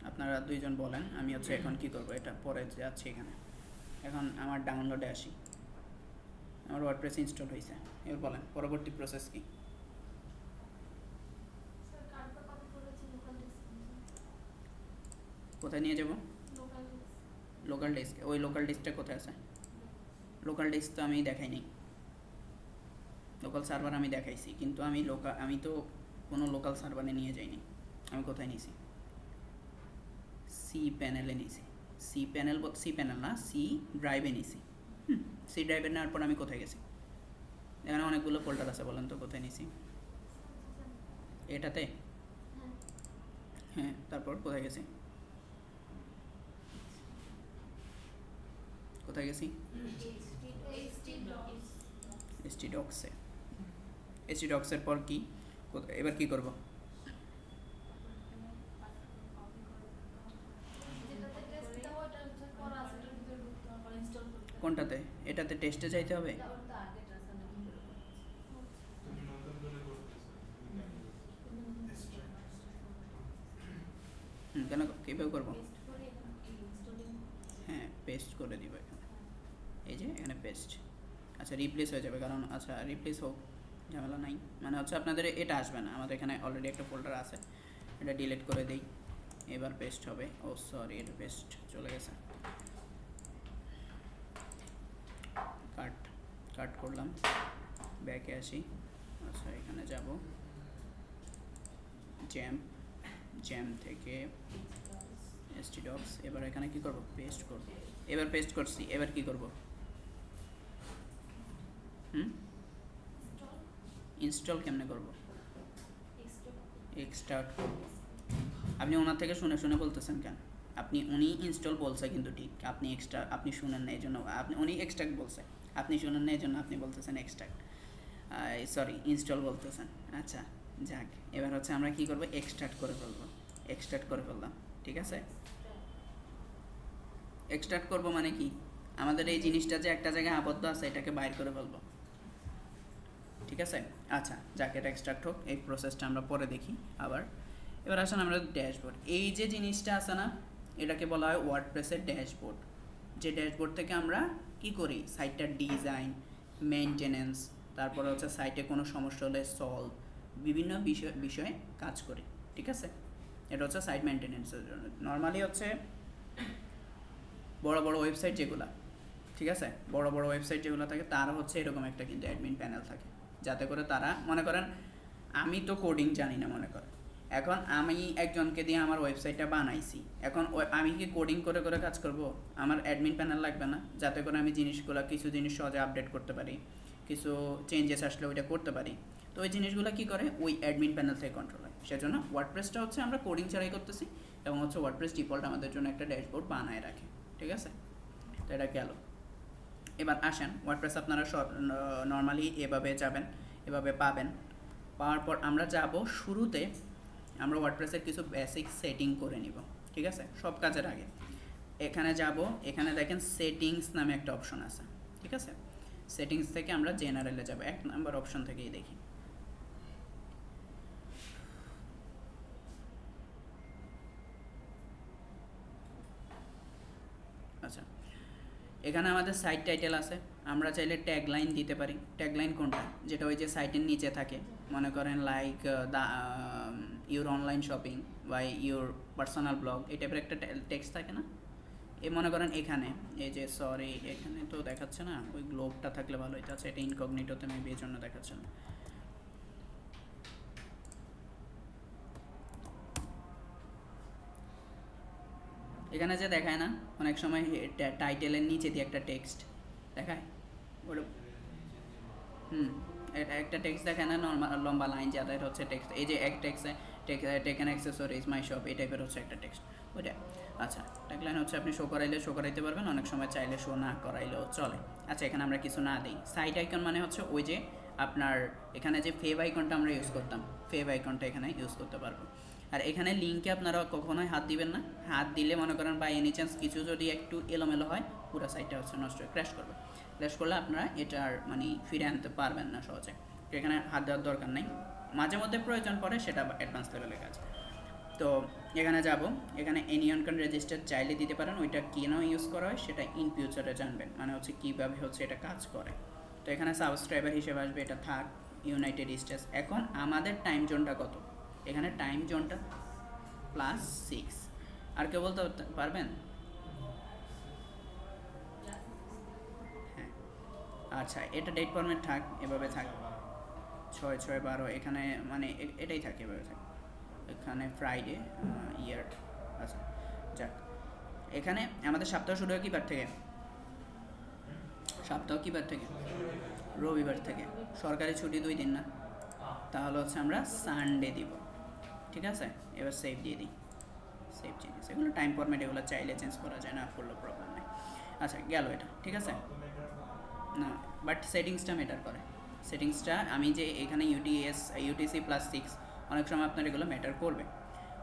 Speaker 1: আপনারা দুইজন বলেন, আমি হচ্ছে এখন কি করব, এটা পরে যাচ্ছি এখানে। এখন আমার ডাউনলোডে আসি, আমার ওয়ার্ডপ্রেস ইনস্টল হয়েছে, এবার বলেন পরবর্তী প্রসেস কি। কোথায় নিয়ে যাব, লোকাল ডিস্ক, ওই লোকাল ডিস্কটা কোথায় আছে, লোকাল ডিস্ক তো আমি দেখাইনি, লোকাল সার্ভার আমি দেখাইছি, কিন্তু আমি তো কোনো লোকাল সার্ভারে নিয়ে যাইনি, আমি কোথায় নিয়েছি, সি প্যানেলে নিয়েছি, সি প্যানেল না, সি ড্রাইভে নিয়েছি। সি ড্রাইভে নেওয়ার পর আমি কোথায় গেছি, এখানে অনেকগুলো ফোল্ডার আছে, বলেন তো কোথায় নিয়েছি, এটাতে, হ্যাঁ তারপর কোথায় গেছি, কোথায় গেছি, htdocs-এর পর কি, এবার কি করব, কোনটাতে, এটাতে টেস্টে যাইতে হবে, কেন কীভাবে করবো, হ্যাঁ পেস্ট করে দিব এখানে, এই যে এখানে পেস্ট। আচ্ছা রিপ্লেস হয়ে যাবে, কারণ আচ্ছা রিপ্লেস হোক, ঝামেলা নাই, মানে হচ্ছে আপনাদের এটা আসবে না, আমাদের এখানে অলরেডি একটা ফোল্ডার আছে, এটা ডিলিট করে দিই, এবার পেস্ট হবে। ও সরি, এটা পেস্ট চলে গেছে, কাট করলাম, ব্যাকে আসি। আচ্ছা এখানে যাব, জ্যাম থেকে htdocs, এবার এখানে কি করব, পেস্ট করব। এবার পেস্ট করছি, এবার কি করব, ইনস্টল কেমনে করব, এক্সট্রাক্ট করব। আপনি ওনার থেকে শুনে শুনে বলতেছেন কেন? উনি ইনস্টল বলছে কিন্তু ঠিক, আপনি শুনেন না, এই জন্য উনি এক্সট্রাক্ট বলছে, আপনি শুনেন না, এই জন্য আপনি বলতেছেন এক্সট্রাক্ট, সরি ইনস্টল বলতেছেন। আচ্ছা যাক, এবার হচ্ছে আমরা কি করব, এক্সট্রাক্ট করে ফেললাম, ঠিক আছে। এক্সট্রাক্ট করব মানে কি, আমাদের এই জিনিসটা যে একটা জায়গায় আবদ্ধ আছে এটাকে বাইর করে ফেলবো, ঠিক আছে। আচ্ছা যাক, এটা এক্সট্রাক্ট হোক, এই প্রসেসটা আমরা পরে দেখি আবার। এবার আসেন আমরা ড্যাশবোর্ড, এই যে জিনিসটা আছে না, এটাকে বলা হয় ওয়ার্ডপ্রেসের ড্যাশবোর্ড। যে ড্যাশবোর্ড থেকে আমরা কি করি, সাইটটার ডিজাইন, মেনটেনেন্স, তারপরে হচ্ছে সাইটে কোনো সমস্যা হলে সলভ, বিভিন্ন বিষয়ে কাজ করি, ঠিক আছে। এটা হচ্ছে সাইট মেনটেনেন্সের জন্য। নর্মালি হচ্ছে বড় বড় ওয়েবসাইট যেগুলো, ঠিক আছে, বড় বড় ওয়েবসাইট যেগুলো থাকে তার হচ্ছে এরকম একটা কিন্তু অ্যাডমিন প্যানেল থাকে, যাতে করে তারা মনে করেন, আমি তো কোডিং জানি না মনে করেন, এখন আমি একজনকে দিয়ে আমার ওয়েবসাইটটা বানাইছি, এখন আমি কি কোডিং করে করে কাজ করব? আমার অ্যাডমিন প্যানেল লাগবে না, যাতে করে আমি কিছু জিনিস সহজে আপডেট করতে পারি, কিছু চেঞ্জেস আসলে ওইটা করতে পারি। তো ওই জিনিসগুলো কী করে, ওই অ্যাডমিন প্যানেল থেকে কন্ট্রোল হয়। সেজন্য ওয়ার্ডপ্রেসটা হচ্ছে আমরা কোডিং ছাড়াই করতেছি, এবং হচ্ছে ওয়ার্ডপ্রেস ডিফল্ট আমাদের জন্য একটা ড্যাশবোর্ড বানায় রাখে, ঠিক আছে। তো এটা গেল। এবার আসেন, ওয়ার্ডপ্রেস আপনারা নর্মালি এভাবে যাবেন, এভাবে পাওয়ার পর আমরা যাব শুরুতে, আমরা ওয়ার্ডপ্রেসের কিছু বেসিক সেটিং করে নিব, ঠিক আছে, সব কাজের আগে। এখানে যাব, এখানে দেখেন সেটিংস নামে একটা অপশন আছে, ঠিক আছে। সেটিংস থেকে আমরা জেনারেলে যাব, 1 নম্বর অপশন থেকেই দেখি। আচ্ছা এখানে আমাদের সাইট টাইটেল আছে, আমরা চাইলে ট্যাগলাইন দিতে পারি। ট্যাগলাইন কোনটা, যেটা ওই যে সাইটের নিচে থাকে, মনে করেন লাইক ইউর অনলাইন শপিং বা ইউর পার্সোনাল ব্লগ, এই টাইপের একটা টেক্সট থাকে না, এই মনে করেন এখানে, এই যে সরি এখানে তো দেখাচ্ছে না, ওই গ্লোবটা থাকলে ভালো হইতে। আচ্ছা এটা ইনকগনিটোতে মেবি এর জন্য দেখাচ্ছে না। এখানে যে দেখায় না অনেক সময় টাইটেলের নিচে দিয়ে একটা টেক্সট দেখায়, ওটা এটা একটা টেক্সট দেখায় না, নর্মাল লম্বা লাইন, যাদের হচ্ছে টেক্সট, এই যে এক টেক্সটে টেকেন অ্যাক্সেসরিজ মাই শপ, এই টাইপের হচ্ছে একটা টেক্সট ওইটা। আচ্ছা ট্যাগলাইন হচ্ছে আপনি শো করাইতে পারবেন, অনেক সময় চাইলে শো না করাইলেও চলে। আচ্ছা এখানে আমরা কিছু না দিই। সাইট আইকন মানে হচ্ছে ওই যে আপনার এখানে যে ফেভ আইকনটা আমরা ইউজ করতাম, ফেভ আইকনটা এখানে ইউজ করতে পারবো। আর এখানে লিঙ্কে আপনারা কখনোই হাত দিবেন না, হাত দিলে মনে করেন বাই এনি চান্স কিছু যদি একটু এলোমেলো হয়, পুরো সাইটটা হচ্ছে নষ্ট হয়ে ক্র্যাশ করলে আপনারা এটার মানে ফিরে আনতে পারবেন না সহজে। তো এখানে হাত দেওয়ার দরকার নেই, মাঝে মধ্যে প্রয়োজন পড়ে, সেটা অ্যাডভান্স লেভেলের কাজ। তো এখানে যাব, এখানে এনিয়ন ক্যান রেজিস্টার চাইলে দিতে পারেন, ওইটা কেন ইউজ করা হয় সেটা ইন ফিউচারে জানবেন, মানে হচ্ছে কীভাবে হচ্ছে এটা কাজ করে। তো এখানে সাবস্ক্রাইবার হিসেবে আসবে, এটা থাক, ইউনাইটেড স্টেটস। এখন আমাদের টাইম জোনটা কত, এখানে টাইম জোনটা +6। আর কেউ বলতে পারবেন? হ্যাঁ আচ্ছা, এটা ডেট ফরম্যাট থাক, এভাবে থাক, 6/6/12, এখানে মানে এটাই থাকে, এভাবে থাকে। এখানে ফ্রাইডে ইয়ার, আচ্ছা যাক। এখানে আমাদের সপ্তাহ শুরু হয় কী বার থেকে, রবিবার থেকে। সরকারি ছুটি 2 দিন না, তাহলে হচ্ছে আমরা সানডে দিব, ঠিক আছে। এবার সেভ দিয়ে দিই, সেভ চেঞ্জেস, এগুলো টাইম ফরম্যাট, এগুলো চাইলে চেঞ্জ করা যায়, না করলেও প্রবলেম নেই। আচ্ছা গেল এটা, ঠিক আছে না, বাট সেটিংসটা ম্যাটার করে। সেটিংসটা আমি যে এখানে ইউটিসি +6, অনেক সময় আপনার এগুলো ম্যাটার করবে।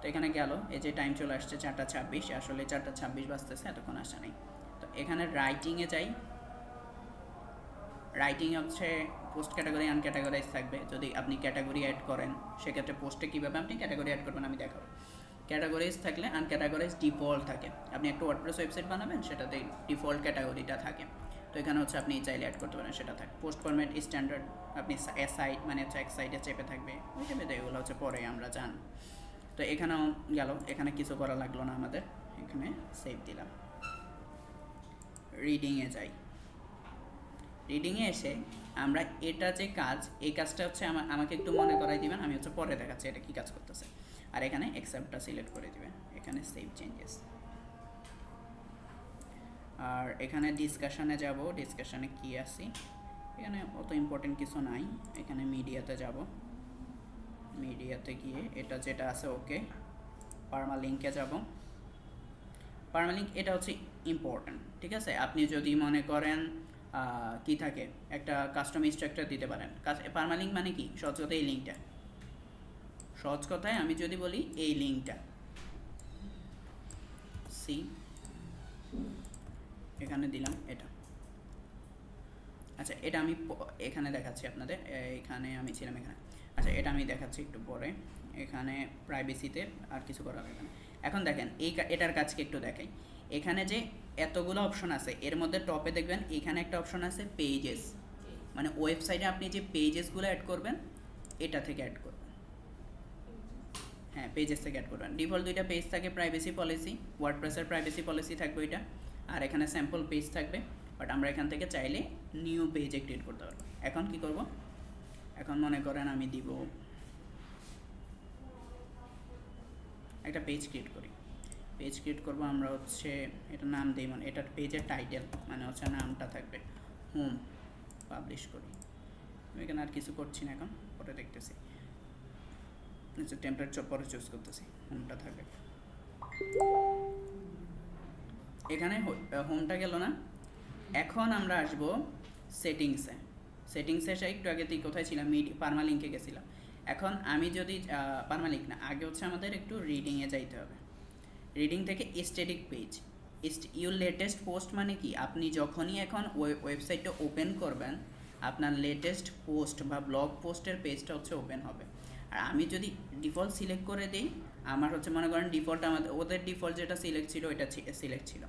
Speaker 1: তো এখানে গেল, এই যে টাইম চলে আসছে 4:26, আসলে 4:26 বাজতেছে, এতক্ষণ আসা নেই। তো এখানে রাইটিংয়ে যাই, রাইটিং হচ্ছে পোস্ট ক্যাটাগরি আনক্যাটাগরাইজ থাকবে। যদি আপনি ক্যাটাগরি অ্যাড করেন, সেক্ষেত্রে পোস্টে কীভাবে আপনি ক্যাটাগরি অ্যাড করবেন আমি দেখাবো। ক্যাটাগরিজ থাকলে আনক্যাটাগরাইজ ডিফল্ট থাকে। আপনি একটা ওয়ার্ডপ্রেস ওয়েবসাইট বানাবেন, সেটাতে ডিফল্ট ক্যাটাগরিটা থাকে। তো এখানে হচ্ছে আপনি চাইলে অ্যাড করতে পারেন, সেটা থাকে। পোস্ট ফরম্যাট স্ট্যান্ডার্ড, আপনি সাইড মানে হচ্ছে এক সাইডে চেপে থাকবে, ওই টাইপের, এগুলো হচ্ছে পরে আমরা জানি। তো এখানেও গেল, এখানে কিছু করা লাগলো না আমাদের, এখানে সেভ দিলাম। রিডিংয়ে যাই। রিডিংয়ে এসে আমরা এটা যে কাজ, এই কাজটা হচ্ছে আমাকে একটু মনে করাই দিবেন, আমি হচ্ছে পরে দেখাচ্ছি এটা কী কাজ করতেছে। আর এখানে অ্যাকসেপ্টটা সিলেক্ট করে দিবেন, এখানে সেভ চেঞ্জেস। আর এখানে ডিসকাশনে যাব, ডিসকাশনে কি আসি, এখানে অত ইম্পর্টেন্ট কিছু নাই। এখানে মিডিয়াতে যাব, মিডিয়াতে গিয়ে এটা যেটা আছে ওকে, পারমালিঙ্কে যাব। পারমালিঙ্ক এটা হচ্ছে ইম্পর্টেন্ট, ঠিক আছে। আপনি যদি মনে করেন কি থাকে, একটা কাস্টম স্ট্রাকচার দিতে পারেন। পারমালিঙ্ক মানে কি, সহজ কথায় এই লিঙ্কটা, সহজ কথায় আমি যদি বলি এই লিঙ্কটা সি, এখানে দিলাম এটা। আচ্ছা, এটা আমি এখানে দেখাচ্ছি আপনাদের, এখানে আমি ছিলাম এখানে। আচ্ছা, এটা আমি দেখাচ্ছি একটু পরে। এখানে প্রাইভেসিতে আর কিছু করা লাগবে না। এখন দেখেন এটার কাজকে একটু দেখাই। এখানে যে এতগুলো অপশন আছে, এর মধ্যে টপে দেখবেন এখানে একটা অপশন আছে পেজেস, মানে ওয়েবসাইটে আপনি যে পেজেসগুলো অ্যাড করবেন এটা থেকে অ্যাড করবেন। হ্যাঁ, পেজেস থেকে অ্যাড করবেন। ডিফল্ট দুইটা পেজ থাকে, প্রাইভেসি পলিসি, ওয়ার্ডপ্রেসের প্রাইভেসি পলিসি থাকবে ওইটা, আর এখানে স্যাম্পল পেজ থাকবে। বাট আমরা এখান থেকে চাইলে নিউ পেজে ক্রিয়েট করতে পারবো। এখন কি করব, এখন মনে করেন আমি দিব একটা পেজ ক্রিয়েট করি। পেজ ক্রিয়েট করব আমরা হচ্ছে, এটা নাম দিই, মানে এটার পেজের টাইটেল মানে হচ্ছে নামটা থাকবে হোম, পাবলিশ করি। আমি এখানে আর কিছু করছি না, এখন পরে দেখতেছি। আচ্ছা, টেম্পলেট পরে চুজ করতেছি, হোমটা থাকবে। এখানে হোমটা গেল না। এখন আমরা আসবো সেটিংসে। সেটিংসে এসে একটু আগে তুই কোথায় ছিলাম, পারমালিঙ্কে গেছিলাম। এখন আমি যদি পারমালিঙ্ক না, আগে হচ্ছে আমাদের একটু রিডিংয়ে যাইতে হবে। রিডিং থেকে static page, your latest post মানে কি, আপনি যখনই এখন ওয়েবসাইটটা ওপেন করবেন, আপনার লেটেস্ট পোস্ট বা ব্লগ পোস্টের পেজটা হচ্ছে ওপেন হবে। আর আমি যদি ডিফল্ট সিলেক্ট করে দিই, আমার হচ্ছে মনে করেন ডিফল্ট, আমাদের ওদের ডিফল্ট যেটা সিলেক্ট ছিল ওইটা সিলেক্ট ছিল,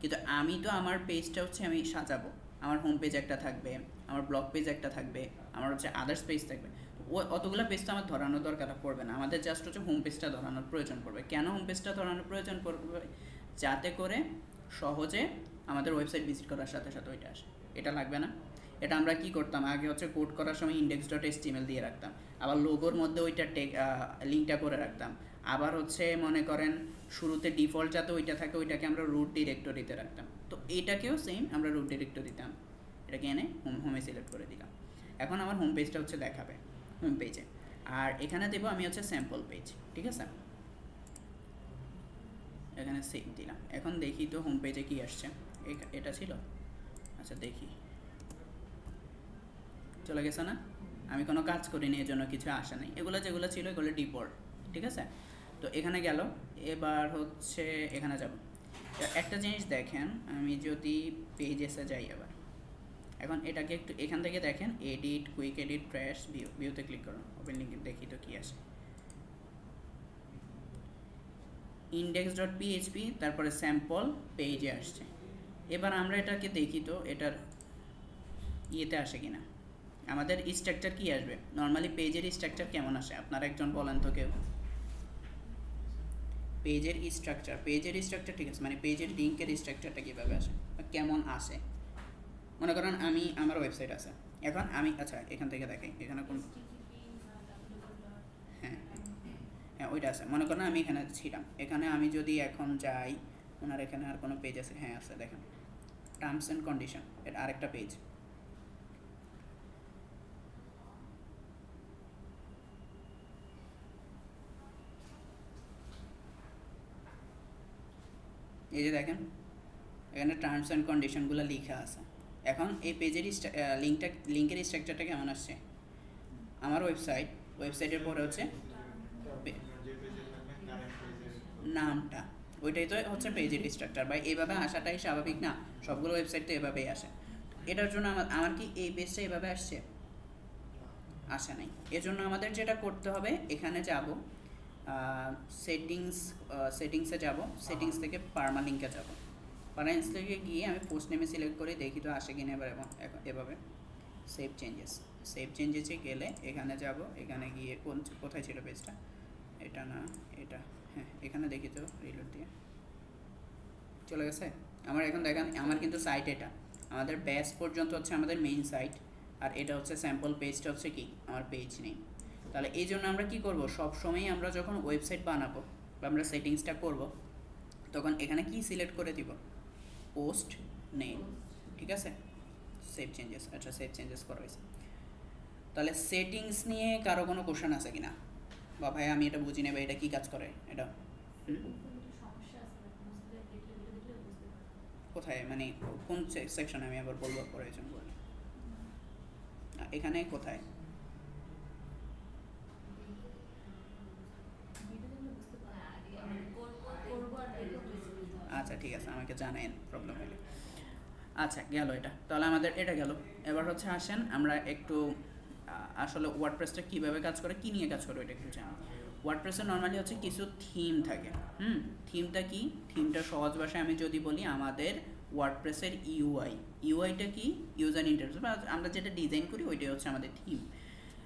Speaker 1: কিন্তু আমি তো আমার পেজটা হচ্ছে আমি সাজাবো। আমার হোম পেজ একটা থাকবে, আমার ব্লগ পেজ একটা থাকবে, আমার হচ্ছে আদার্স পেজ থাকবে। অতগুলো পেজ তো আমার ধরানোর দরকার পড়বে না, আমাদের জাস্ট হচ্ছে হোম পেজটা ধরানোর প্রয়োজন পড়বে। কেন হোম পেজটা ধরানোর প্রয়োজন পড়বে, যাতে করে সহজে আমাদের ওয়েবসাইট ভিজিট করার সাথে সাথে ওইটা আসে। এটা লাগবে না। এটা আমরা কি করতাম, আগে হচ্ছে কোড করার সময় index.html দিয়ে রাখতাম, আবার লোগোর মধ্যে ওইটা লিঙ্কটা করে রাখতাম, আবার হচ্ছে মনে করেন শুরুতে ডিফল্ট যাতে ওইটা থাকে ওইটাকে আমরা রুট ডিরেক্টরিতে রাখতাম। তো এটাকেও সেম আমরা রুট ডিরেক্টরি দিতাম, এটাকে এনে হোমে সিলেক্ট করে দিলাম। এখন আমার হোম পেজটা হচ্ছে দেখাবে হোম পেজে, আর এখানে দেবো আমি হচ্ছে স্যাম্পল পেজ, ঠিক আছে। এখানে সেভ দিলাম। এখন দেখি তো হোম পেজে কী আসছে, এটা ছিল। আচ্ছা দেখি, চলে গেছে না, আমি কোনো কাজ করিনি, এই জন্য কিছু আসে নাই। এগুলো যেগুলো ছিল এগুলো ডিফল্ট, ঠিক আছে। তো এখানে গেল, এবার হচ্ছে এখানে যাব। একটা জিনিস দেখেন, আমি যদি পেজেসে যাই আবার, এখন এটাকে একটু এখান থেকে দেখেন, এডিট, কুইক এডিট, ট্র্যাশ, ভিউতে ক্লিক করুন, ওপেন লিঙ্ক দেখি তো কী আসে। index.php, তারপরে স্যাম্পল পেজে আসছে। এবার আমরা এটাকে দেখি তো এটার ইয়েতে আসে কিনা, আমাদের স্ট্রাকচার কি আসবে। নর্মালি পেজের স্ট্রাকচার কেমন আসে, আপনারা একজন বলেন তো কেউ। পেজের স্ট্রাকচার ঠিক আছে, মানে পেজের লিঙ্কের স্ট্রাকচারটা কীভাবে আসে বা কেমন আসে। মনে করেন আমি আমার ওয়েবসাইট আছে, এখন আমি আচ্ছা এখান থেকে দেখাই, এখানে কোন, হ্যাঁ হ্যাঁ ওইটা আছে। মনে করেন আমি এখানে ছিলাম, এখানে আমি যদি এখন যাই, ওনার এখানে আর কোনো পেজ আছে, হ্যাঁ আছে, দেখেন টার্মস অ্যান্ড কন্ডিশন, এটা আরেকটা পেজ। এই যে দেখেন এখানে টার্মস অ্যান্ড কন্ডিশনগুলো লেখা আছে। এখন এই পেজের লিঙ্কের স্ট্রাকচারটা কেমন আসছে, আমার ওয়েবসাইটের পরে হচ্ছে নামটা, ওইটাই তো হচ্ছে পেজের স্ট্রাকচার। বা এইভাবে আসাটাই স্বাভাবিক না, সবগুলো ওয়েবসাইট তো এভাবেই আসে। এটার জন্য আমার কি এই পেজটা এভাবে আসছে, আসে নাই। এজন্য আমাদের যেটা করতে হবে, এখানে যাব, সেটিংসে যাব, সেটিংস থেকে পার্মালিঙ্কে যাব। পার্মালিঙ্ক থেকে গিয়ে আমি পোস্ট নেমে সিলেক্ট করে দেখি তো আসে কিনা এবার, এভাবে সেভ চেঞ্জেসে গেলে এখানে যাব, এখানে গিয়ে কোথায় ছিল পেজটা, এটা না এটা, হ্যাঁ এখানে দেখি তো রিলোড দিয়ে চলে গেছে আমার। এখন দেখেন আমার কিন্তু সাইট এটা, আমাদের ব্যাস পর্যন্ত হচ্ছে আমাদের মেইন সাইট, আর এটা হচ্ছে স্যাম্পল পেজটা হচ্ছে কি আমার পেজ নেই। তাহলে এই জন্য আমরা কি করব, সবসময়ই আমরা যখন ওয়েবসাইট বানাবো বা আমরা সেটিংসটা করব, তখন এখানে কি সিলেক্ট করে দিব, পোস্ট নেম, ঠিক আছে। সেভ চেঞ্জেস, আচ্ছা সেভ চেঞ্জেস করা হয়েছে। তাহলে সেটিংস নিয়ে কারো কোনো কোশ্চেন আছে কিনা, বা ভাই আমি এটা বুঝি না বা এটা কী কাজ করে এটা, কোথায় মানে কোন সেকশনে আমি আবার বলবো প্রয়োজন বলে, এখানে কোথায়, আচ্ছা ঠিক আছে আমাকে জানেন প্রবলেম হলে। আচ্ছা গেল এটা, তাহলে আমাদের এটা গেল। এবার হচ্ছে আসেন আমরা একটু আসলে ওয়ার্ডপ্রেসটা কীভাবে কাজ করে, কী নিয়ে কাজ করে ওইটা একটু জানি। ওয়ার্ডপ্রেসে নর্মালি হচ্ছে কিছু থিম থাকে। থিমটা কি, থিমটা সহজ ভাষায় আমি যদি বলি, আমাদের ওয়ার্ডপ্রেসের ইউআইটা কি, ইউজার ইন্টারফেস, বা আমরা যেটা ডিজাইন করি ওইটাই হচ্ছে আমাদের থিম।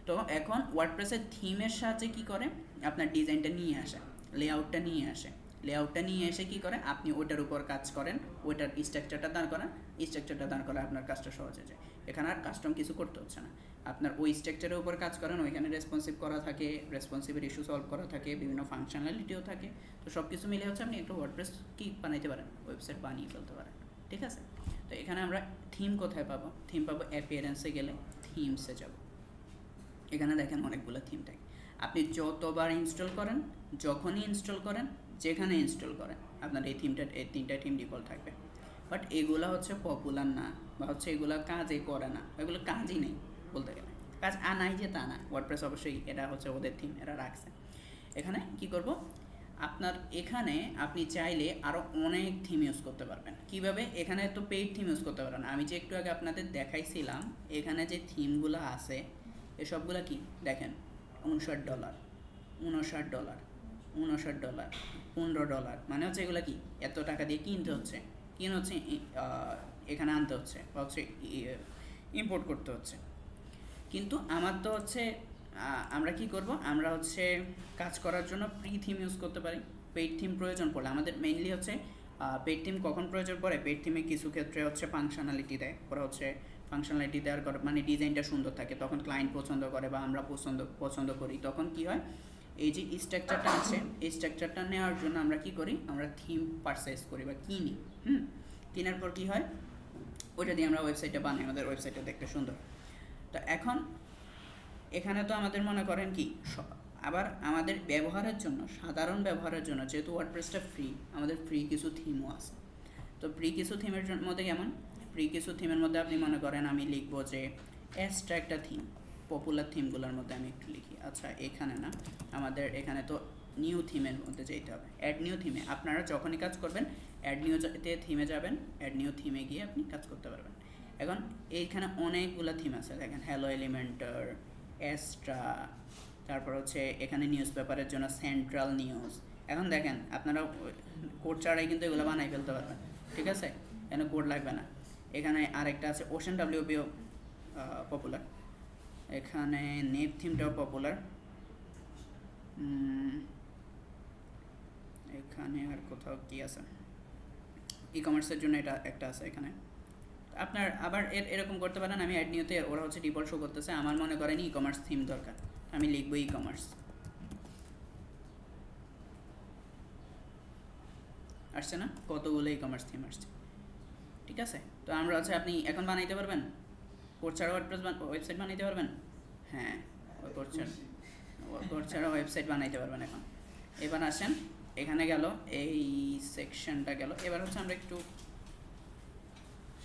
Speaker 1: তো এখন ওয়ার্ডপ্রেসের থিমের সাহায্যে কী করে, আপনার ডিজাইনটা নিয়ে আসে, লেআউটটা নিয়ে আসে, লেআউটটা নিয়ে এসে কী করে, আপনি ওটার উপর কাজ করেন, ওইটার স্ট্রাকচারটা দাঁড় করান, স্ট্রাকচারটা দাঁড় করা আপনার কাজটা সহজ হয়ে যায়। এখানে আর কাস্টম কিছু করতে হচ্ছে না, আপনার ওই স্ট্রাকচারের উপর কাজ করেন, ওইখানে রেসপন্সিভ করা থাকে, রেসপন্সিভের ইস্যু সলভ করা থাকে, বিভিন্ন ফাংশনালিটিও থাকে। তো সব কিছু মিলে হচ্ছে আপনি একটা ওয়ার্ডপ্রেস কি বানাইতে পারেন, ওয়েবসাইট বানিয়ে ফেলতে পারেন, ঠিক আছে। তো এখানে আমরা থিম কোথায় পাবো, থিম পাবো অ্যাপিয়ারেন্সে গেলে থিমসে যাব। এখানে দেখেন অনেকগুলো থিম থাকে, আপনি যতবার ইনস্টল করেন, যখনই ইনস্টল করেন, যেখানে ইনস্টল করেন, আপনার এই তিনটা থিম ডিফল্ট থাকবে। বাট এগুলো হচ্ছে পপুলার না, বা হচ্ছে এগুলো কাজে করে না, এগুলো কাজই নেই বলতে গেলে, কাজ নাই যে তা না, ওয়ার্ডপ্রেস অবশ্যই এটা হচ্ছে ওদের থিম, এরা রাখছে। এখানে কি করব, আপনার এখানে আপনি চাইলে আরও অনেক থিম ইউজ করতে পারবেন। কিভাবে, এখানে তো পেইড থিম ইউজ করতে পারবেন, আমি যে একটু আগে আপনাদের দেখাইছিলাম, এখানে যে থিমগুলো আছে এসবগুলো কি দেখেন, $59, $59, $59, $15, মানে হচ্ছে এগুলো কি এত টাকা দিয়ে কিনতে হচ্ছে এখানে আনতে হচ্ছে, বা হচ্ছে ইম্পোর্ট করতে হচ্ছে। কিন্তু আমার তো হচ্ছে আমরা কি করব, আমরা হচ্ছে কাজ করার জন্য প্রি থিম ইউজ করতে পারি। পেইড থিম প্রয়োজন পড়লে আমাদের মেইনলি হচ্ছে পেইড থিম কখন প্রয়োজন পড়ে, পেইড থিমে কিছু ক্ষেত্রে হচ্ছে ফাংশনালিটি দেয়, ওরা হচ্ছে ফাংশনালিটি দেওয়ার করে মানে ডিজাইনটা সুন্দর থাকে, তখন ক্লায়েন্ট পছন্দ করে বা আমরা পছন্দ করি, তখন কি হয়, এই যে স্ট্রাকচারটা আছে, এই স্ট্রাকচারটা নেওয়ার জন্য আমরা কি করি, আমরা থিম পারচেস করি বা কিনি। কেনার পর কি হয়, ওইটা দিয়ে আমরা ওয়েবসাইটটা বানাই, আমাদের ওয়েবসাইটটা দেখতে সুন্দর। তো এখন এখানে তো আমাদের মনে করেন কি, আবার আমাদের ব্যবহারের জন্য, সাধারণ ব্যবহারের জন্য, যেহেতু ওয়ার্ডপ্রেসটা ফ্রি, আমাদের ফ্রি কিছু থিমও আছে। তো ফ্রি কিছু থিমের মধ্যে কেমন, ফ্রি কিছু থিমের মধ্যে আপনি মনে করেন আমি লিখবো যে এক্সট্রা একটা থিম, পপুলার থিমগুলোর মধ্যে আমি একটু লিখি। আচ্ছা এখানে না, আমাদের এখানে তো নিউ থিমের মধ্যে যেতে হবে, অ্যাড নিউ থিমে। আপনারা যখনই কাজ করবেন অ্যাড নিউ থিমে যাবেন, অ্যাড নিউ থিমে গিয়ে আপনি কাজ করতে পারবেন। এখন এইখানে অনেকগুলো থিম আছে, দেখেন হ্যালো এলিমেন্টার, এক্সট্রা, তারপর হচ্ছে এখানে নিউজ পেপারের জন্য সেন্ট্রাল নিউজ। এখন দেখেন আপনারা কোড ছাড়াই কিন্তু এগুলো বানাই ফেলতে পারবেন, ঠিক আছে, এখানে কোড লাগবে না। এখানে আরেকটা আছে ওশান ডাব্লিউপিও পপুলার, এখানে নেপ থিমটাও পপুলার, এখানে আর কোথাও কি আছে, ই কমার্সের জন্য এটা একটা আছে এখানে। আপনার আবার এরকম করতে পারেন, আমি অ্যাড নিউতে ওরা হচ্ছে ডিফল্ট শো করতেছে, আমার মনে করেন ই কমার্স থিম দরকার, আমি লিখবো ই কমার্স, আসছে না, কতগুলো ই কমার্স থিম আসছে, ঠিক আছে। তো আমরা হচ্ছে আপনি এখন বানাইতে পারবেন, কোড ছাড়া ওয়ার্ডপ্রেস ওয়েবসাইট বানাইতে পারবেন, হ্যাঁ কোড ছাড়া ওয়েবসাইট বানাইতে পারবেন এখন। এবার আসেন, এখানে গেল এই সেকশনটা গেল, এবার হচ্ছে আমরা একটু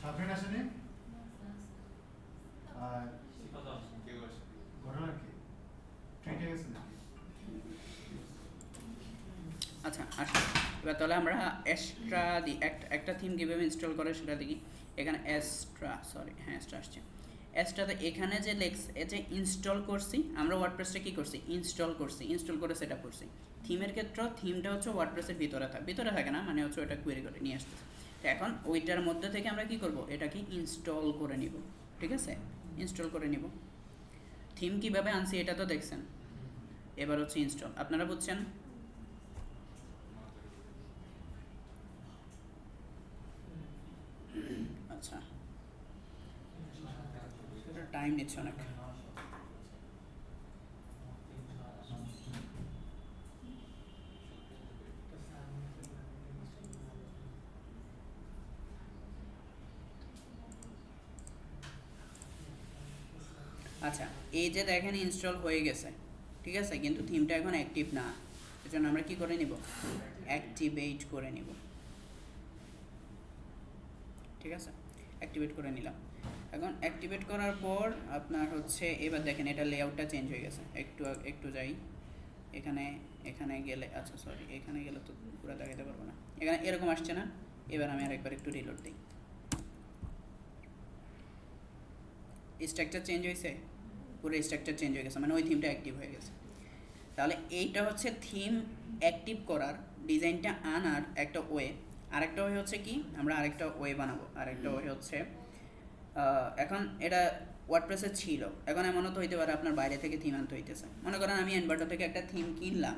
Speaker 2: সাবনেট আসেনি আর ঘটনা কি ট্রেনে গেছে নাকি?
Speaker 1: আচ্ছা আসুন এবার তাহলে আমরা এক্সট্রা দিই, একটা থিম কীভাবে ইনস্টল করে সেটা দেখি। এখানে এক্সট্রা আসছে। এক্সট্রাতে এখানে যে যে ইনস্টল করছি আমরা, ওয়ার্ডপ্রেসটা কী করছি, ইনস্টল করে সেট আপ করছি। থিমের ক্ষেত্রে থিমটা হচ্ছে ওয়ার্ডপ্রেসের ভিতরে থাকে না, মানে হচ্ছে ওটা কোয়েরি করে নিয়ে আসতেছে। তো এখন ওইটার মধ্যে থেকে আমরা কি করব, এটাকে ইনস্টল করে নিব। ঠিক আছে, ইনস্টল করে নিব। থিম কিভাবে আনছি এটা তো দেখছেন, এবার হচ্ছে ইনস্টল। আপনারা বুঝছেন? আচ্ছা, এটা টাইম নিচ্ছে অনেক। আচ্ছা, এই যে দেখেন ইনস্টল হয়ে গেছে, ঠিক আছে, কিন্তু থিমটা এখন অ্যাক্টিভ না। এজন্য আমরা কি করে নিব, অ্যাক্টিভেট করে নিব। ঠিক আছে, অ্যাক্টিভেট করে নিলাম। এখন অ্যাক্টিভেট করার পর আপনার হচ্ছে এবার দেখেন এটা লেআউটটা চেঞ্জ হয়ে গেছে। একটু যাই এখানে, এখানে গেলে, আচ্ছা সরি, এখানে গেলে তো পুরো দেখাতে পারবো না। এখানে এরকম আসছে না? এবার আমি আরেকবার একটু রিলোড দিই। স্ট্রাকচার চেঞ্জ হয়েছে, পুরো স্ট্রাকচার চেঞ্জ হয়ে গেছে, মানে ওই থিমটা অ্যাক্টিভ হয়ে গেছে। তাহলে এইটা হচ্ছে থিম অ্যাক্টিভ করার, ডিজাইনটা আনার একটা ওয়ে। আরেকটা ওয়ে হচ্ছে কি, আমরা আরেকটা ওয়ে বানাবো। আরেকটা ওয়ে হচ্ছে এখন এটা ওয়ার্ডপ্রেসে ছিল, এখন এমনও তো হইতে পারে আপনার বাইরে থেকে থিম আনতে হইতেছে। মনে করেন আমি এনভার্টার থেকে একটা থিম কিনলাম,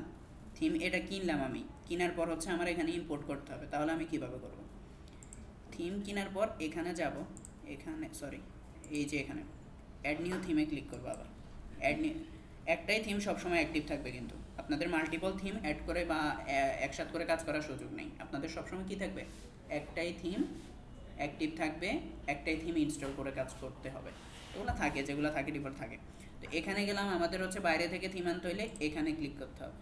Speaker 1: এটা কিনলাম, আমি কেনার পর হচ্ছে আমার এখানে ইম্পোর্ট করতে হবে। তাহলে আমি কিভাবে করব, থিম কেনার পর এখানে যাব, এখানে সরি, এই যে এখানে অ্যাড নিউ থিমে ক্লিক করবো। আবার অ্যাড নিউ, একটাই থিম সবসময় অ্যাক্টিভ থাকবে, কিন্তু আপনাদের মাল্টিপল থিম অ্যাড করে বা একসাথে করে কাজ করার সুযোগ নেই। আপনাদের সবসময় কী থাকবে, একটাই থিম অ্যাক্টিভ থাকবে, একটাই থিম ইনস্টল করে কাজ করতে হবে। ওগুলো থাকে, যেগুলো থাকে ডিফল্ট থাকে। তো এখানে গেলাম, আমাদের হচ্ছে বাইরে থেকে থিম আনতে হইলে এখানে ক্লিক করতে হবে।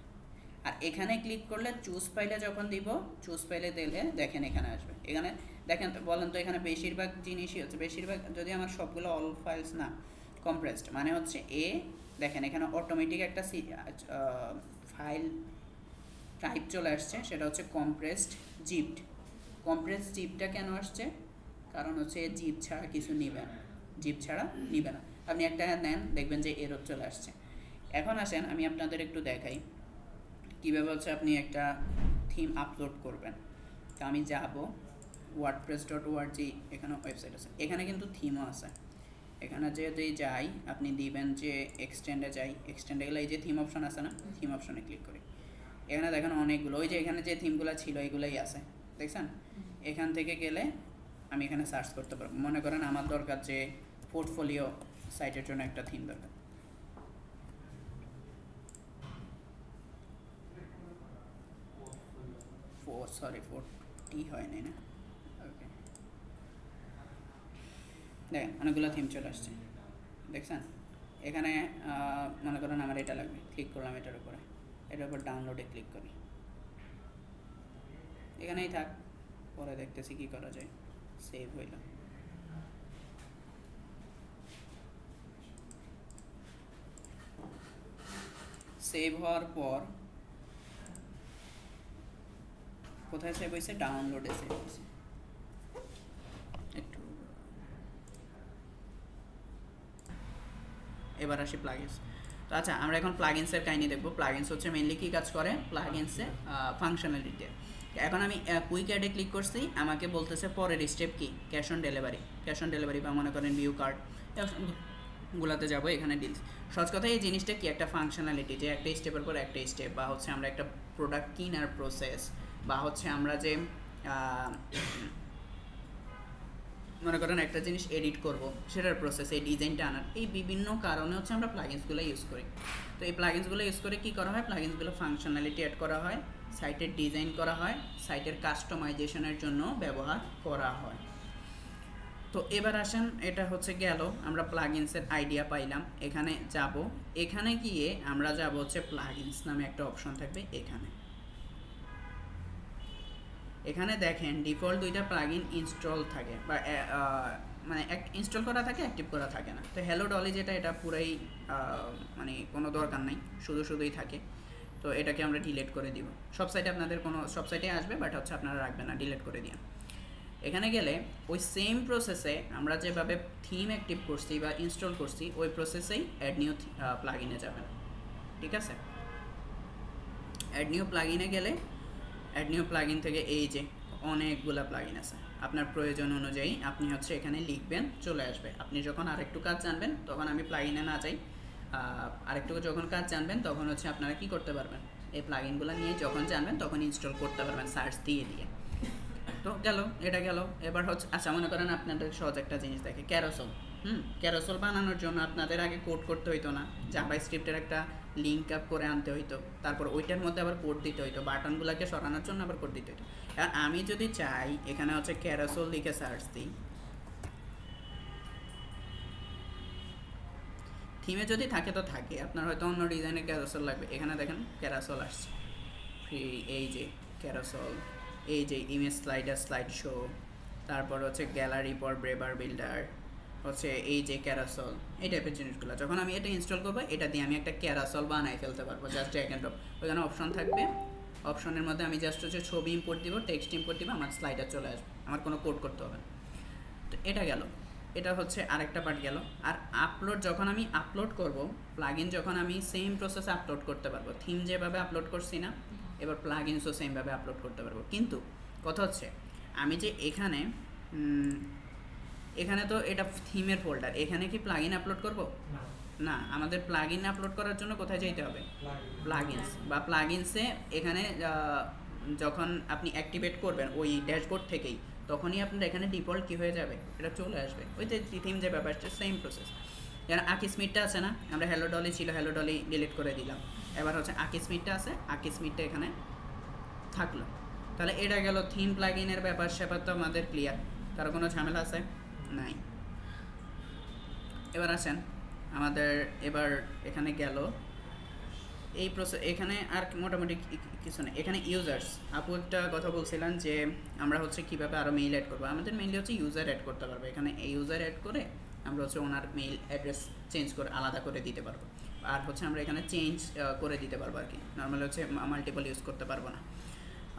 Speaker 1: আর এখানে ক্লিক করলে চুজ ফাইলে যখন দিব, চুজ ফাইলে দিলে দেখেন এখানে আসবে। এখানে দেখেন তো, বলেন তো এখানে বেশিরভাগ জিনিসই হচ্ছে, বেশিরভাগ যদি আমার সবগুলো অল ফাইলস না কম্প্রেসড, মানে হচ্ছে দেখেন এখানে অটোমেটিক একটা ফাইল টাইপ চলে আসছে, সেটা হচ্ছে কম্প্রেসড জিপড। কম্প্রেসড জিপটা কেন আসছে, কারণ হচ্ছে জিপ ছাড়া কিছু নিবে না, জিপ ছাড়া নিবে না। আপনি একটা নেন, দেখবেন যে এরর চলে আসছে। এখন আসেন আমি আপনাদের একটু দেখাই কীভাবে হচ্ছে আপনি একটা থিম আপলোড করবেন। তো আমি যাব wordpress.org, এখানে ওয়েবসাইট আছে, এখানে কিন্তু থিমও আছে। এখানে যদি যাই, আপনি দিবেন যে এক্সটেন্ডে যাই, এক্সটেন্ডে গেলে এই যে থিম অপশন আছে না, থিম অপশনে ক্লিক করি। এখানে দেখেন অনেকগুলো, ওই যে এখানে যে থিমগুলো ছিল এগুলোই আছে, দেখছেন? এখান থেকে গেলে আমি এখানে সার্চ করতে পারবো। মনে করেন আমার দরকার যে পোর্টফোলিও সাইটের জন্য একটা থিম দরকার, সরি 40 হয় নাই না, ওকে। দেখেন অনেকগুলো থিম চলে আসছে, দেখছেন? এখানে মনে করেন আমার এটা লাগবে, ক্লিক করলাম এটার উপরে, এটার উপর ডাউনলোডে ক্লিক করি, এখানেই থাক, পরে দেখতেছি কি করা যায়। সেভ হইল, সেভ হওয়ার পর কোথায় সেভ হয়েছে, ডাউনলোডে সেভ হয়েছে। একটু এবার আসি প্লাগইনস। তো আচ্ছা, আমরা এখন প্লাগইনসের কাহিনী দেখবো। প্লাগইনস হচ্ছে মেইনলি কী কাজ করে, প্লাগইনসে ফাংশনালিটি। এখন আমি কুইক অ্যাডে ক্লিক করছি, আমাকে বলতেছে পরের স্টেপ কি, cash on delivery. Cash on delivery বা মনে করেন ভিউ কার্ড গুলাতে যাবো, এখানে ডিলস। সহজ কথা, এই জিনিসটা কি একটা ফাংশনালিটি, যে একটা স্টেপের পর একটা স্টেপ, বা হচ্ছে আমরা একটা প্রোডাক্ট কিনার প্রসেস, বা হচ্ছে আমরা যে মনে করেন একটা জিনিস এডিট করব, সেটার প্রসেস, এই ডিজাইনটা আনার, এই বিভিন্ন কারণে হচ্ছে আমরা প্লাগইনসগুলো ইউজ করি। তো এই প্লাগইনসগুলো ইউজ করে কী করা হয়, প্লাগইনসগুলো ফাংশনালিটি অ্যাড করা হয়, সাইটের ডিজাইন করা হয়, সাইটের কাস্টমাইজেশনের জন্য ব্যবহার করা হয়। তো এবার আসেন, এটা হচ্ছে গেল, আমরা প্লাগইনসের আইডিয়া পাইলাম। এখানে যাব, এখানে গিয়ে আমরা যাব হচ্ছে প্লাগইনস নামে একটা অপশন থাকবে এখানে। এখানে দেখেন ডিফল্ট দুইটা প্লাগইন ইনস্টল থাকে, বা মানে ইনস্টল করা থাকে, অ্যাক্টিভ করা থাকে না। তো হ্যালো ডলি যেটা, এটা পুরাই মানে কোনো দরকার নাই, শুধুই থাকে। তো এটাকে আমরা ডিলিট করে দিব। সব সাইটে আপনাদের সব সাইটে আসবে, বাট হচ্ছে আপনারা রাখবেন না, ডিলিট করে দিন। এখানে গেলে ওই সেম প্রসেসে আমরা যেভাবে থিম অ্যাক্টিভ করছি বা ইনস্টল করছি, ওই প্রসেসেই অ্যাড নিউ প্লাগইনে যাবেন। ঠিক আছে, অ্যাড নিউ প্লাগইনে গেলে অ্যাড নিউ প্লাগইন থেকে এই যে অনেকগুলা প্লাগইন আছে, আপনার প্রয়োজন অনুযায়ী আপনি হচ্ছে এখানে লিখবেন, চলে আসবে। আপনি যখন আরেকটু কাজ জানবেন তখন আমি প্লাগইনে না যাই, আরেকটু যখন কাজ জানবেন তখন হচ্ছে আপনারা কি করতে পারবেন, এই প্লাগইনগুলো নিয়ে যখন জানবেন তখন ইনস্টল করতে পারবেন সার্চ দিয়ে দিয়ে। তো গেল, এটা গেল। এবার হচ্ছে আচ্ছা মনে করেন আপনাদের সহজ একটা জিনিস দেখে ক্যারোসেল। ক্যারোসেল বানানোর জন্য আপনাদের আগে কোড করতে হইতো না, জাভাস্ক্রিপ্টের একটা লিঙ্ক আপ করে আনতে হইতো, তারপর ওইটার মধ্যে আবার কোড দিতে হইতো, বাটনগুলোকে সরানোর জন্য আবার কোড দিতে হইতো। আর আমি যদি চাই এখানে হচ্ছে ক্যারোসেল লিখে সার্চ দিই, থিমে যদি থাকে তো থাকে, আপনার হয়তো অন্য ডিজাইনের ক্যারোসেল লাগবে। এখানে দেখেন ক্যারোসেল আসছে ফ্রি, এই যে ক্যারোসেল, এই যে ইমেজ স্লাইডার, স্লাইড শো, তারপর হচ্ছে গ্যালারি পর ব্রেবার বিল্ডার, হচ্ছে এই যে ক্যারাসল, এই টাইপের জিনিসগুলো। যখন আমি এটা ইনস্টল করবো এটা দিয়ে আমি একটা ক্যারাসল বানাই ফেলতে পারবো, জাস্ট ড্র্যাগ এন্ড ড্রপ। ওইখানে অপশন থাকবে, অপশনের মধ্যে আমি জাস্ট হচ্ছে ছবি ইম্পোর্ট দিব, টেক্সট ইম্পোর্ট দিব, আমার স্লাইডার চলে আসবে, আমার কোনো কোড করতে হবে না। তো এটা গেল, এটা হচ্ছে আরেকটা পার্ট গেল। আর আপলোড, যখন আমি আপলোড করব প্লাগইন, যখন আমি সেম প্রসেসে আপলোড করতে পারবো, থিম যেভাবে আপলোড করছি না, এবার প্লাগইনসও সেমভাবে আপলোড করতে পারবো। কিন্তু কথা হচ্ছে আমি যে এখানে এখানে তো এটা থিমের ফোল্ডার, এখানে কি প্লাগইন আপলোড করব না, আমাদের প্লাগইন আপলোড করার জন্য কোথায় যেতে হবে, প্লাগইনস বা প্লাগইনসে। এখানে যখন আপনি অ্যাক্টিভেট করবেন ওই ড্যাশবোর্ড থেকেই, তখনই আপনার এখানে ডিফল্ট কী হয়ে যাবে, এটা চলে আসবে। ওই যে থিম যে ব্যাপারটা সেম প্রসেস। যেন আকিসমিটটা আছে না, আমরা হ্যালো ডলি ছিল, হ্যালো ডলি ডিলিট করে দিলাম, এবার হচ্ছে আকিসমিটটা আছে, আকিসমিটটা এখানে থাকলো। তাহলে এটা গেল থিম প্লাগইনের ব্যাপার স্যাপার, তো আমাদের ক্লিয়ার, কারো কোনো ঝামেলা আছে নাই। এবার আসেন আমাদের, এবার এখানে গেল এই প্রসেস, এখানে আর মোটামুটি কিছু নেই। এখানে ইউজার্স, আপু একটা কথা বলছিলেন যে আমরা হচ্ছে কীভাবে আরও মেইল অ্যাড করবো, আমাদের মেইনলি হচ্ছে ইউজার অ্যাড করতে পারবো। এখানে এই ইউজার অ্যাড করে আমরা হচ্ছে ওনার মেইল অ্যাড্রেস চেঞ্জ করে আলাদা করে দিতে পারবো, আর হচ্ছে আমরা এখানে চেঞ্জ করে দিতে পারবো আর কি, নর্মালি হচ্ছে মাল্টিপল ইউজ করতে পারবো না।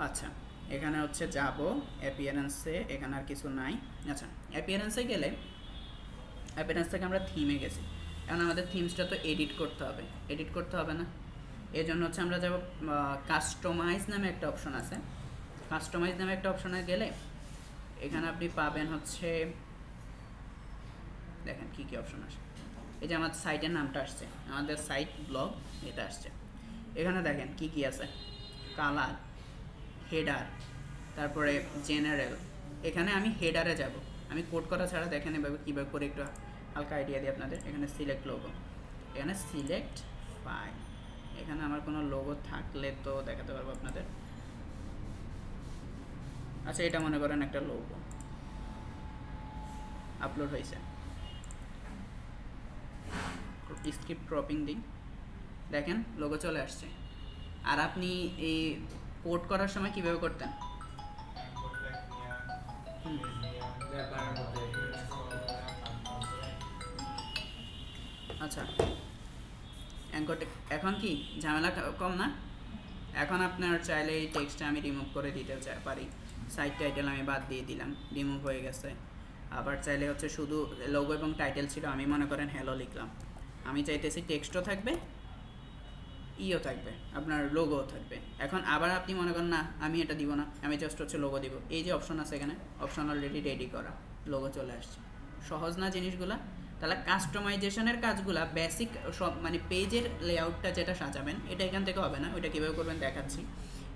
Speaker 1: আচ্ছা এখানে হচ্ছে যাব অ্যাপিয়ারেন্সে, এখানে আর কিছু নাই। আচ্ছা অ্যাপিয়ারেন্সে গেলে, অ্যাপিয়ারেন্স থেকে আমরা থিমে গেছি, কারণ আমাদের থিমসটা তো এডিট করতে হবে না, এই জন্য হচ্ছে আমরা যাব কাস্টমাইজ নামে একটা অপশন আছে। কাস্টমাইজ নামে একটা অপশনে গেলে এখানে আপনি পাবেন হচ্ছে, দেখেন কী কী অপশন আসে। এই যে আমার সাইটের নামটা আসছে, আমাদের সাইট ব্লগ এটা আসছে। এখানে দেখেন কী কী আছে, কালার, হেডার, তারপরে জেনারেল। এখানে আমি হেডারে যাব, আমি কোড করা ছাড়া দেখেন এভাবে কীভাবে করে একটু হালকা আইডিয়া দিই আপনাদের। এখানে সিলেক্ট লোগো, এখানে সিলেক্ট ফাইল, এখানে আমার কোনো লোগো থাকলে তো দেখাতে পারবো আপনাদের। আচ্ছা এটা মনে করেন একটা লোগো আপলোড হয়েছে, স্ক্রিপ্ট ক্রপিং দিই, দেখেন লোগো চলে আসছে। আর আপনি এই পোর্ট করার সময় কীভাবে করতেন, আচ্ছা অ্যাঙ্কর, এখন কি ঝামেলা কম না? এখন আপনার চাইলে এই টেক্সটটা আমি রিমুভ করে দিতে পারি, সাইড টাইটেল আমি বাদ দিয়ে দিলাম, রিমুভ হয়ে গেছে। আবার চাইলে হচ্ছে শুধু লোগো এবং টাইটেল ছিল, আমি মনে করেন হ্যালো লিখলাম, আমি চাইতেছি টেক্সটও থাকবে, ইও থাকবে, আপনার লোগোও থাকবে। এখন আবার আপনি মনে করেন না আমি এটা দিব না, আমি জাস্ট হচ্ছে লোগো দিব, এই যে অপশন আছে এখানে, অপশন অলরেডি রেডি করা, লোগো চলে আসছে। সহজ না জিনিসগুলা? তাহলে কাস্টমাইজেশনের কাজগুলা বেসিক সব, মানে পেজের লেআউটটা যেটা সাজাবেন এটা এখান থেকে হবে না, ওইটা কীভাবে করবেন দেখাচ্ছি।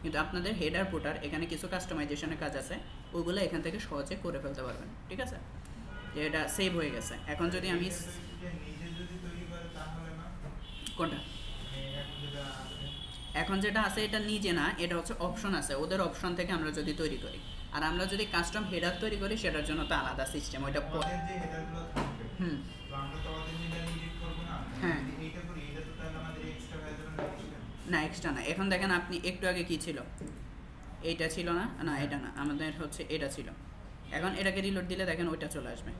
Speaker 1: কিন্তু আপনাদের হেডার ফুটার এখানে কিছু কাস্টমাইজেশনের কাজ আছে, ওইগুলো এখান থেকে সহজে করে ফেলতে পারবেন, ঠিক আছে? যে এটা সেভ হয়ে গেছে। এখন যদি আমি কোনটা, এখন যেটা আছে এটা নিজে না, এটা হচ্ছে অপশন আছে, ওদের অপশন থেকে আমরা যদি তৈরি করি, আর আমরা যদি কাস্টম হেডার তৈরি করি সেটার জন্য তো আলাদা সিস্টেম, ওইটা হ্যাঁ না এক্সট্রা না। এখন দেখেন আপনি একটু আগে কি ছিল, এইটা ছিল না, না এটা না, আমাদের হচ্ছে এটা ছিল। এখন এটাকে রিলোড দিলে দেখেন ওইটা চলে আসবে,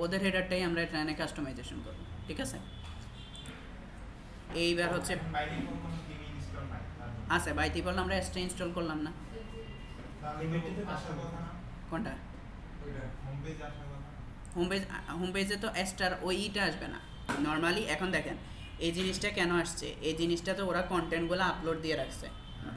Speaker 1: ওদের হেডারটাই আমরা এখানে কাস্টমাইজেশন করব, ঠিক আছে? এইবার হচ্ছে আচ্ছা বাই ডিফল্ট আমরা এক্সট্রা ইনস্টল করলাম না, কোনটা হোম পেজে তো এক্সট্রার ওইটা আসবে না নর্মালি। এখন দেখেন এই জিনিসটা কেন আসছে, এই জিনিসটা তো ওরা কন্টেন্টগুলো আপলোড দিয়ে রাখছে,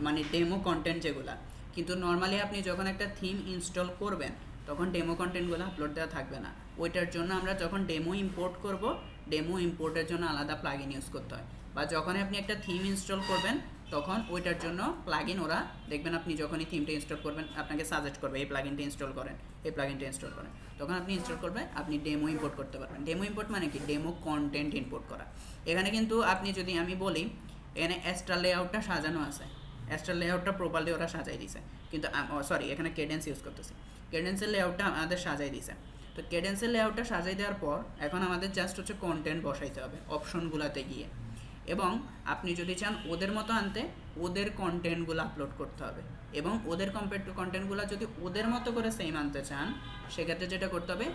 Speaker 1: মানে ডেমো কন্টেন্ট যেগুলা। কিন্তু নর্মালি আপনি যখন একটা থিম ইনস্টল করবেন তখন ডেমো কন্টেন্টগুলো আপলোড দেওয়া থাকবে না। ওইটার জন্য আমরা যখন ডেমো ইম্পোর্ট করব, ডেমো ইম্পোর্টের জন্য আলাদা প্লাগইন ইউজ করতে হয়। বা যখন আপনি একটা থিম ইনস্টল করবেন তখন ওইটার জন্য প্লাগইন ওরা দেখবেন, আপনি যখনই থিমটা ইনস্টল করবেন আপনাকে সাজেস্ট করবে এই প্লাগইনটা ইনস্টল করেন, এই প্লাগইনটা ইনস্টল করেন। তখন আপনি ইনস্টল করবেন, আপনি ডেমো ইম্পোর্ট করতে পারবেন। ডেমো ইম্পোর্ট মানে কি, ডেমো কন্টেন্ট ইম্পোর্ট করা। এখানে কিন্তু আপনি যদি আমি বলি, এখানে এক্সট্রা লেআউটটা সাজানো আছে, এক্সট্রা লেআউটটা প্রপারলি ওরা সাজাই দিছে, কিন্তু সরি এখানে কেডেন্স ইউজ করতেছে, কেডেন্সের লেআউটটা আমাদের সাজাই দিছে। তো কেডেন্সের লেআউটটা সাজাই দেওয়ার পর এখন আমাদের জাস্ট হচ্ছে কন্টেন্ট বসাইতে হবে অপশনগুলোতে গিয়ে, এবং আপনি যদি চান ওদের মতো আনতে, ওদের কন্টেন্টগুলো আপলোড করতে হবে। এবং ওদের কন্টেন্টগুলো যদি ওদের মতো করে সেম আনতে চান, সেক্ষেত্রে যেটা করতে হবে,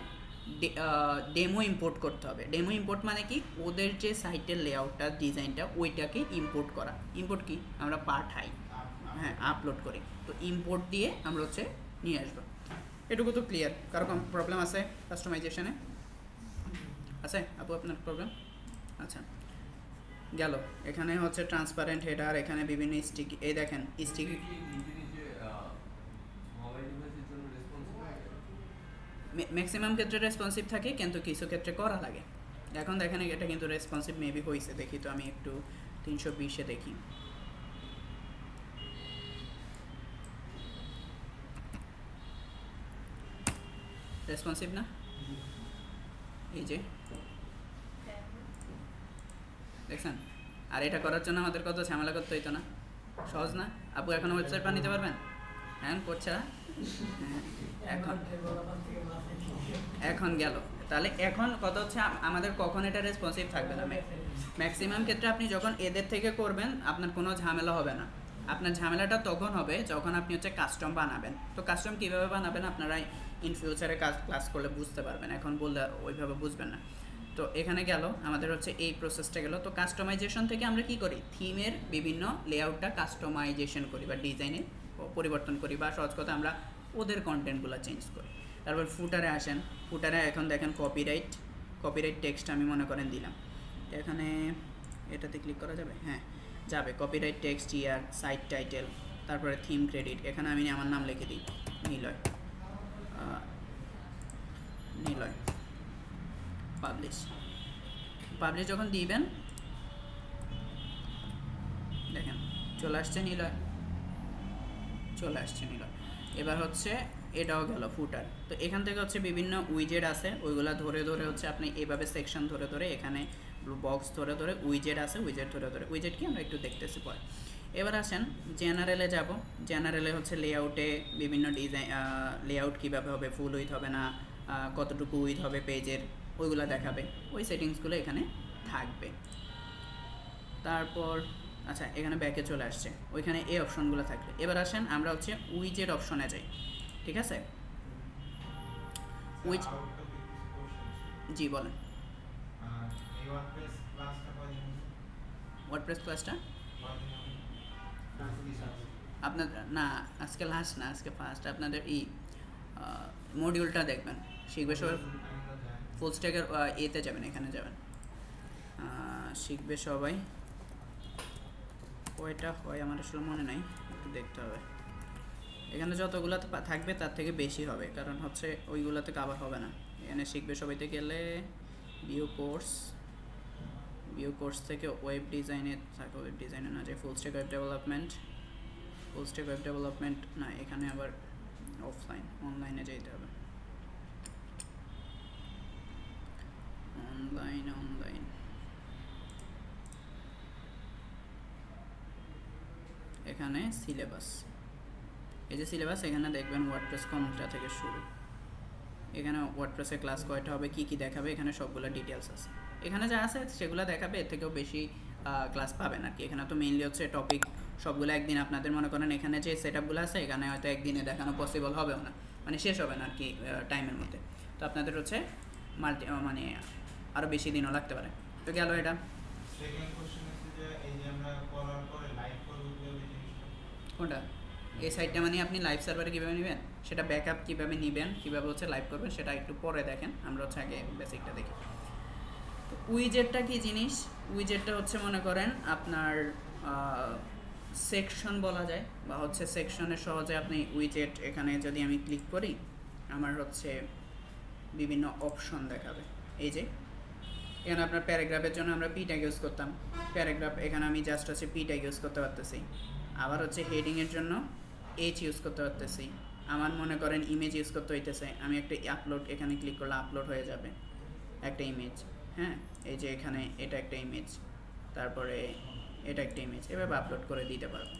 Speaker 1: ডেমো ইম্পোর্ট করতে হবে। ডেমো ইম্পোর্ট মানে কি, ওদের যে সাইটের লেআউটটা, ডিজাইনটা, ওইটাকে ইম্পোর্ট করা। ইম্পোর্ট কি, আমরা পাঠাই, হ্যাঁ আপলোড করি। তো ইম্পোর্ট দিয়ে আমরা হচ্ছে নিয়ে আসবো। এটুকু তো ক্লিয়ার? কারো প্রবলেম আছে কাস্টমাইজেশনে? আছে আপু আপনার প্রবলেম? আচ্ছা, গেল। এখানে হচ্ছে ট্রান্সপারেন্ট হেডার, এখানে বিভিন্ন স্টিক, এই দেখেন স্টিক, ম্যাক্সিমাম ক্ষেত্রে রেসপন্সিভ থাকে, কিন্তু কিছু ক্ষেত্রে করা লাগে। এখন দেখেন এটা কিন্তু রেসপন্সিভ মেবি হয়েছে, দেখি তো আমি একটু 320-এ দেখি। রেসপন্সিভ না? এই যে দেখছেন? আর এটা করার জন্য আমাদের কত ঝামেলা করতে হইতো না? সহজ না? আপু এখন ওয়েবসাইট বানাতে পারবেন? হ্যাঁ করছে না? এখন এখন গেল। তাহলে এখন কথা হচ্ছে আমাদের কখন এটা রেসপন্সিভ থাকবে না। ম্যাক্সিমাম ক্ষেত্রে আপনি যখন এদের থেকে করবেন আপনার কোনো ঝামেলা হবে না। আপনার ঝামেলাটা তখন হবে যখন আপনি হচ্ছে কাস্টম বানাবেন। তো কাস্টম কীভাবে বানাবেন আপনারা ইন ফিউচারে ক্লাস করলে বুঝতে পারবেন, এখন বললে ওইভাবে বুঝবেন না। তো এখানে গেল আমাদের হচ্ছে এই প্রসেসটা গেল। তো কাস্টমাইজেশন থেকে আমরা কি করি, থিমের বিভিন্ন লেআউটটা কাস্টমাইজেশন করি বা ডিজাইনে পরিবর্তন করি, বা সহজ কথা আমরা ওদের কন্টেন্টগুলো চেঞ্জ করি। তারপর ফুটারে আসেন, ফুটারে এখন দেখেন কপিরাইট টেক্সট আমি মনে করেন দিলাম, এখানে এটাতে ক্লিক করা যাবে, হ্যাঁ যাবে। কপিরাইট টেক্সট, ইয়ার, সাইট টাইটেল, তারপরে থিম ক্রেডিট, এখানে আমি আমার নাম লিখে দিই নিলয়, পাবলিশ যখন দিবেন দেখেন চলে আসছে নিলয়। এবার হচ্ছে এটাও গেল ফুটার। তো এখান থেকে হচ্ছে বিভিন্ন উইজেট আছে, ওইগুলা ধরে ধরে হচ্ছে আপনি এইভাবে সেকশন ধরে ধরে, এখানে বক্স ধরে ধরে উইজেট আছে, উইজেট ধরে ধরে, উইজেট কি আমরা একটু দেখতেছি পরে। এবার আসেন জেনারেলে যাব। জেনারেলে হচ্ছে লেআউটে বিভিন্ন ডিজাইন, লেআউট কীভাবে হবে, ফুল উইথ হবে না, কতটুকু উইথ হবে পেজের, ওইগুলো দেখাবে, ওই সেটিংসগুলো এখানে থাকবে। তারপর আচ্ছা এখানে ব্যাকে চলে আসছে, ওইখানে এই অপশনগুলো থাকবে। এবার আসেন আমরা হচ্ছে উইজেট অপশনে যাই, ঠিক আছে? উইজ, জি বলেন। ওয়ার্ডপ্রেস ক্লাসটা আপনার না, আজকে লাস্ট না, আজকে ফার্স্ট। আপনাদের এই মডিউলটা দেখবেন, শিখবে সবাই। ফুল স্ট্যাকের এতে যাবেন, এখানে যাবেন, শিখবে সবাই। কয়টা হয় আমার আসলে মনে নাই, একটু দেখতে হবে। এখানে যতগুলো থাকবে তার থেকে বেশি হবে, কারণ হচ্ছে ওইগুলোতে কভার হবে না। এখানে শিখবে সবাইতে গেলে ভিউ কোর্স থেকে ওয়েব ডিজাইনে থাকে, ওয়েব ডিজাইনে না যে ফুল স্ট্যাক ওয়েব ডেভেলপমেন্ট না, এখানে আবার অনলাইনে যেতে হবে। অনলাইন এখানে সিলেবাস, এই যে সিলেবাস, এখানে দেখবেন ওয়ার্ডপ্রেস কোনটা থেকে শুরু, এখানে ওয়ার্ডপ্রেসের ক্লাস কয়টা হবে, কি কি দেখাবে, এখানে সবগুলো ডিটেলস আছে। এখানে যা আছে সেগুলো দেখাবে, এর থেকেও বেশি ক্লাস পাবেন আর কি। এখানে তো মেইনলি হচ্ছে টপিক সবগুলো একদিন, আপনাদের মনে করেন এখানে যে সেট আপগুলো আছে এখানে হয়তো একদিনে দেখানো পসিবল হবেও না, মানে শেষ হবে না আর কি টাইমের মধ্যে। তো আপনাদের হচ্ছে মানে আরও বেশি দিনও লাগতে পারে। তো গেল এটা। কোনটা? এই সাইটটা মানে আপনি লাইভ সার্ভারে কীভাবে নেবেন, সেটা ব্যাকআপ কীভাবে নেবেন, কীভাবে হচ্ছে লাইভ করবেন, সেটা একটু পরে দেখেন। আমরা হচ্ছে আগে বেসিকটা দেখি। তো উইজেটটা কি জিনিস? উইজেটটা হচ্ছে মনে করেন আপনার সেকশন বলা যায়, বা হচ্ছে সেকশনের সহজে আপনি উইজেট, এখানে যদি আমি ক্লিক করি আমার হচ্ছে বিভিন্ন অপশন দেখাবে। এই যে এখানে আপনার প্যারাগ্রাফের জন্য আমরা পি ট্যাগ ইউজ করতাম, প্যারাগ্রাফ এখানে আমি জাস্ট হচ্ছে পি ট্যাগ ইউজ করতে পারতেছি। আবার হচ্ছে হেডিংয়ের জন্য এইচ ইউজ করতে পারতেছি। আমার মনে করেন ইমেজ ইউজ করতে হইতেছে, আমি একটা আপলোড এখানে ক্লিক করলে আপলোড হয়ে যাবে একটা ইমেজ। হ্যাঁ, এই যে এখানে এটা একটা ইমেজ, তারপরে এটা একটা ইমেজ, এভাবে আপলোড করে দিতে পারবো।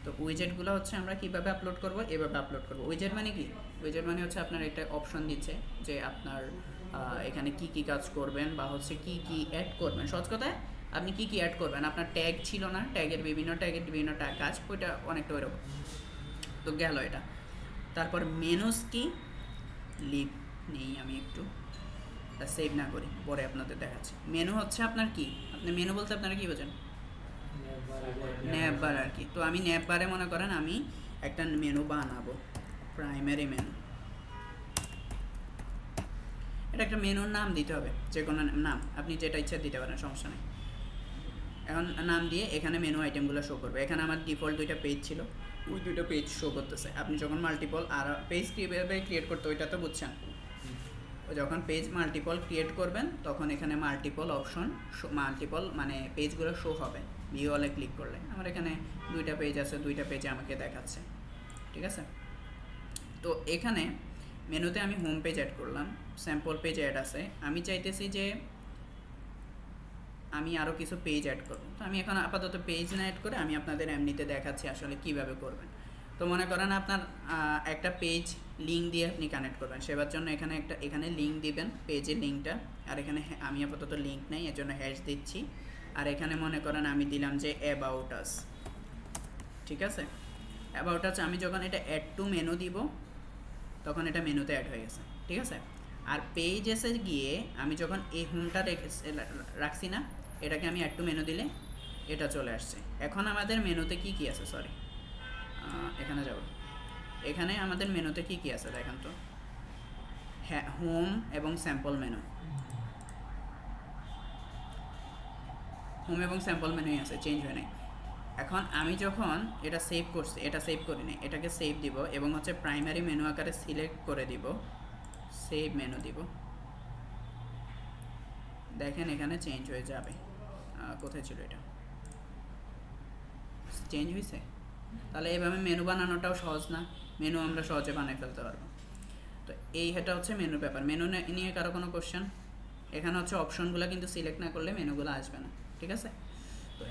Speaker 1: তো উইজেটগুলো হচ্ছে আমরা কীভাবে আপলোড করব, এভাবে আপলোড করব। উইজেট মানে কি? উইজেট মানে হচ্ছে আপনার একটা অপশন দিচ্ছে যে আপনার এখানে কি কি কাজ করবেন, বা হচ্ছে কি কি অ্যাড করবেন। সহজ কথায় আপনি কি কি অ্যাড করবেন। আপনার ট্যাগ ছিল না, ট্যাগের বিভিন্ন কাজ, ওইটা অনেকটা ওইরকম। তো গেল এটা। তারপর মেনুস কি, লিভ নেই, আমি একটু সেভ না করি, পরে আপনাদের দেখাচ্ছি। মেনু হচ্ছে আপনার কি, আপনি মেনু বলতে আপনারা কি বোঝেন? ন্যাব বার আর কি। তো আমি ন্যাব বারে মনে করেন আমি একটা মেনু বানাবো, প্রাইমারি মেনু। এটা একটা মেনুর নাম দিতে হবে, যে কোনো নাম আপনি যেটা ইচ্ছা দিতে পারেন, সমস্যা নেই। এখন নাম দিয়ে এখানে মেনু আইটেমগুলো শো করবে। এখানে আমার ডিফল্ট 2টা পেজ ছিল, ওই 2টা পেজ শো করতেছে। আপনি যখন মাল্টিপল আর পেজ কীভাবে ক্রিয়েট করতে, ওইটা তো বুঝছেন। যখন পেজ মাল্টিপল ক্রিয়েট করবেন তখন এখানে মাল্টিপল অপশন, মাল্টিপল মানে পেজগুলো শো হবে। ভিউ অলে ক্লিক করলে আমার এখানে 2টা পেজ আছে, 2টা পেজে আমাকে দেখাচ্ছে, ঠিক আছে। তো এখানে মেনুতে আমি হোম পেজ অ্যাড করলাম, স্যাম্পল পেজ অ্যাড আছে। আমি চাইতেছি যে আমি আরও কিছু পেজ অ্যাড করব। তো আমি এখন আপাতত পেজ না অ্যাড করে আমি আপনাদের এমনিতে দেখাচ্ছি আসলে কিভাবে করবেন। তো মনে করেন আপনার একটা পেজ লিঙ্ক দিয়ে আপনি কানেক্ট করবেন, সেবার জন্য এখানে লিঙ্ক দিবেন, পেজের লিঙ্কটা। আর এখানে আমি আপাতত লিঙ্ক নেই, এর জন্য হ্যাশ দিচ্ছি। আর এখানে মনে করেন আমি দিলাম যে অ্যাবাউট আস, ঠিক আছে। অ্যাবাউট আস আমি যখন এটা অ্যাড টু মেনু দিব তখন এটা মেনুতে অ্যাড হয়ে গেছে, ঠিক আছে। আর পেজ এসে গিয়ে আমি যখন এই হোমটা রাখছি না, এটাকে আমি অ্যাড টু মেনু দিলে এটা চলে আসছে। এখন আমাদের মেনুতে কি কি আছে, সরি এখানে যাব। এখানে আমাদের মেনুতে কি কি আছে দেখেন তো। হ্যাঁ, হোম এবং স্যাম্পল মেনু, হোম এবং স্যাম্পল মেনুই আছে, চেঞ্জ হয় নাই। এখন আমি যখন এটা সেভ করছি, এটা সেভ করি নাই, এটাকে সেভ দিব এবং হচ্ছে প্রাইমারি মেনু আকারে সিলেক্ট করে দিব, সেভ মেনু দিব। দেখেন এখানে চেঞ্জ হয়ে যাবে। কোথায় ছিল এটা, চেঞ্জ হয়েছে। তাহলে এইভাবে মেনু বানানোটাও সহজ না, মেনু আমরা সহজে বানিয়ে ফেলতে পারবো। তো এটা হচ্ছে মেনুর ব্যাপার। মেনু নিয়ে কারো কোনো কোশ্চেন? এখানে হচ্ছে অপশনগুলো কিন্তু সিলেক্ট না করলে মেনুগুলো আসবে না, ঠিক আছে। তো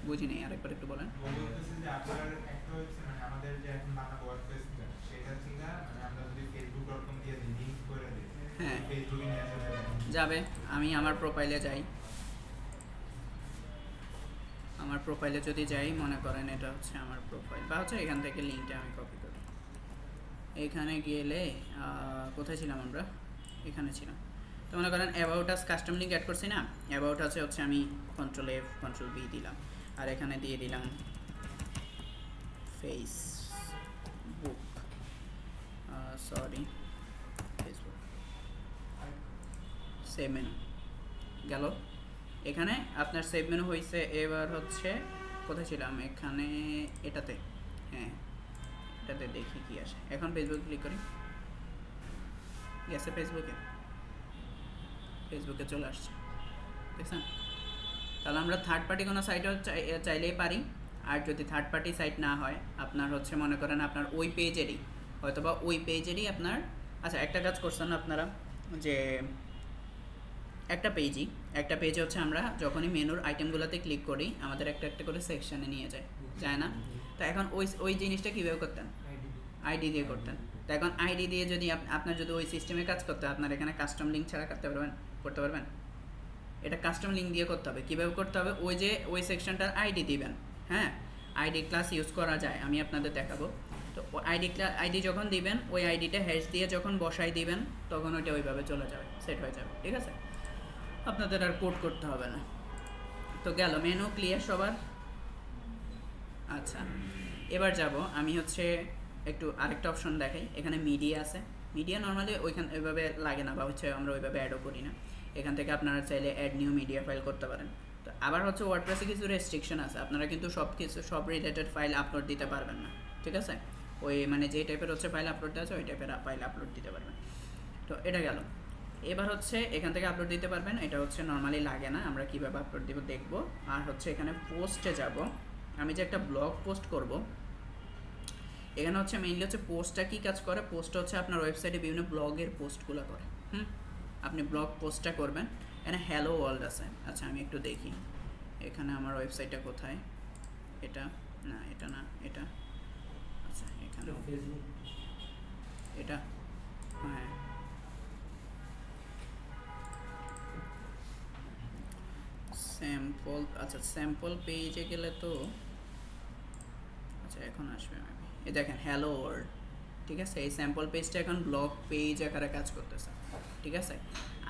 Speaker 1: বুঝি নেই, আরেকবার একটু বলেন।
Speaker 2: বলতেছে যে আপনার একটা হচ্ছে মানে আমাদের যে এখন বানাবো ওয়ার্ডপ্রেসটা, সেটা থেকে মানে আমরা যদি facebook.com দিয়ে লিংক করে দিই,
Speaker 1: হ্যাঁ,
Speaker 2: ফেসবুকে নিয়ে আসা
Speaker 1: যাবে। আমি আমার প্রোফাইলে যাই, আমার প্রোফাইলে যদি যাই, মনে করেন এটা হচ্ছে আমার প্রোফাইল, বা হচ্ছে এখান থেকে লিঙ্কটা আমি কপি করি। এখানে গেলে কোথায় ছিলাম আমরা, এখানে ছিলাম। তো মনে করেন about us custom link add করছি না, অ্যাবাউট আসে হচ্ছে আমি Ctrl+F Ctrl+B দিলাম, আর এখানে দিয়ে দিলাম Facebook, sorry Facebook, save menu গেল। এখানে আপনার সেভ মেনু হয়েছে। এবার হচ্ছে কোথায় ছিলাম, এখানে এটাতে, হ্যাঁ এটাতে দেখি কি আসে। এখন ফেসবুক ক্লিক করি, গেছে ফেসবুকে চলে আসছে, দেখছেন। তাহলে আমরা থার্ড পার্টি কোনো সাইটও চাইলেই পারি। আর যদি থার্ড পার্টি সাইট না হয়, আপনার হচ্ছে মনে করেন আপনার ওই পেজেরই, হয়তোবা ওই পেজেরই আপনার, আচ্ছা একটা কাজ করছেন আপনারা, যে একটা পেজে হচ্ছে আমরা যখনই মেনুর আইটেমগুলোতে ক্লিক করি আমাদের একটা একটা করে সেকশানে নিয়ে যায় না। তো এখন ওই জিনিসটা কীভাবে করতেন, আইডি দিয়ে করতেন। তো এখন আইডি দিয়ে যদি আপনার যদি ওই সিস্টেমে কাজ করতে হয়, আপনার এখানে কাস্টম লিঙ্ক ছাড়া করতে পারবেন। এটা কাস্টম লিঙ্ক দিয়ে করতে হবে। কীভাবে করতে হবে, ওই সেকশনটার আইডি দিবেন। হ্যাঁ, আইডি ক্লাস ইউজ করা যায়, আমি আপনাদের দেখাবো। তো আইডি যখন দিবেন, ওই আইডিটা হ্যাশ দিয়ে যখন বসাই দিবেন, তখন ওইটা ওইভাবে চলে যাবে, সেট হয়ে যাবে, ঠিক আছে। আপনাদের আর কোড করতে হবে না। তো গেল মেনু ক্লিয়ার সবার? আচ্ছা, এবার যাব আমি হচ্ছে একটু আরেকটা অপশন দেখাই। এখানে মিডিয়া আছে। মিডিয়া নর্মালি ওইখানে ওইভাবে লাগে না, বা হচ্ছে আমরা ওইভাবে অ্যাডও করি না। এখান থেকে আপনারা চাইলে অ্যাড নিউ মিডিয়া ফাইল করতে পারেন। তো আবার হচ্ছে ওয়ার্ডপ্রেসে কিছু রেস্ট্রিকশন আছে, আপনারা কিন্তু সব রিলেটেড ফাইল আপলোড দিতে পারবেন না, ঠিক আছে? ওই মানে যে টাইপের হচ্ছে ফাইল আপলোড দেওয়া আছে ওই টাইপের ফাইল আপলোড দিতে পারবেন। তো এটা গেল। এবার হচ্ছে এখান থেকে আপলোড দিতে পারবেন, এটা হচ্ছে নর্মালি লাগে না, আমরা কীভাবে আপলোড দিব দেখব। আর হচ্ছে এখানে পোস্টে যাব, আমি যে একটা ব্লগ পোস্ট করব, এখানে হচ্ছে মেইনলি হচ্ছে পোস্টটা কী কাজ করে। পোস্টটা হচ্ছে আপনার ওয়েবসাইটে বিভিন্ন ব্লগের পোস্টগুলো করে। আপনি ব্লগ পোস্টটা করবেন। এখানে হ্যালো ওয়ার্ল্ড আছে। আচ্ছা আমি একটু দেখি এখানে আমার ওয়েবসাইটটা কোথায়। এটা না, এটা না, এটা আচ্ছা এখানে এটা, হ্যাঁ স্যাম্পল। আচ্ছা স্যাম্পল পেজে গেলে তো আচ্ছা এখন আসবে এই দেখেন হ্যালো ওয়ার্ল্ড, ঠিক আছে? এই স্যাম্পল পেজটা এখন ব্লগ পেজ আকারে কাজ করতেছে, ঠিক আছে?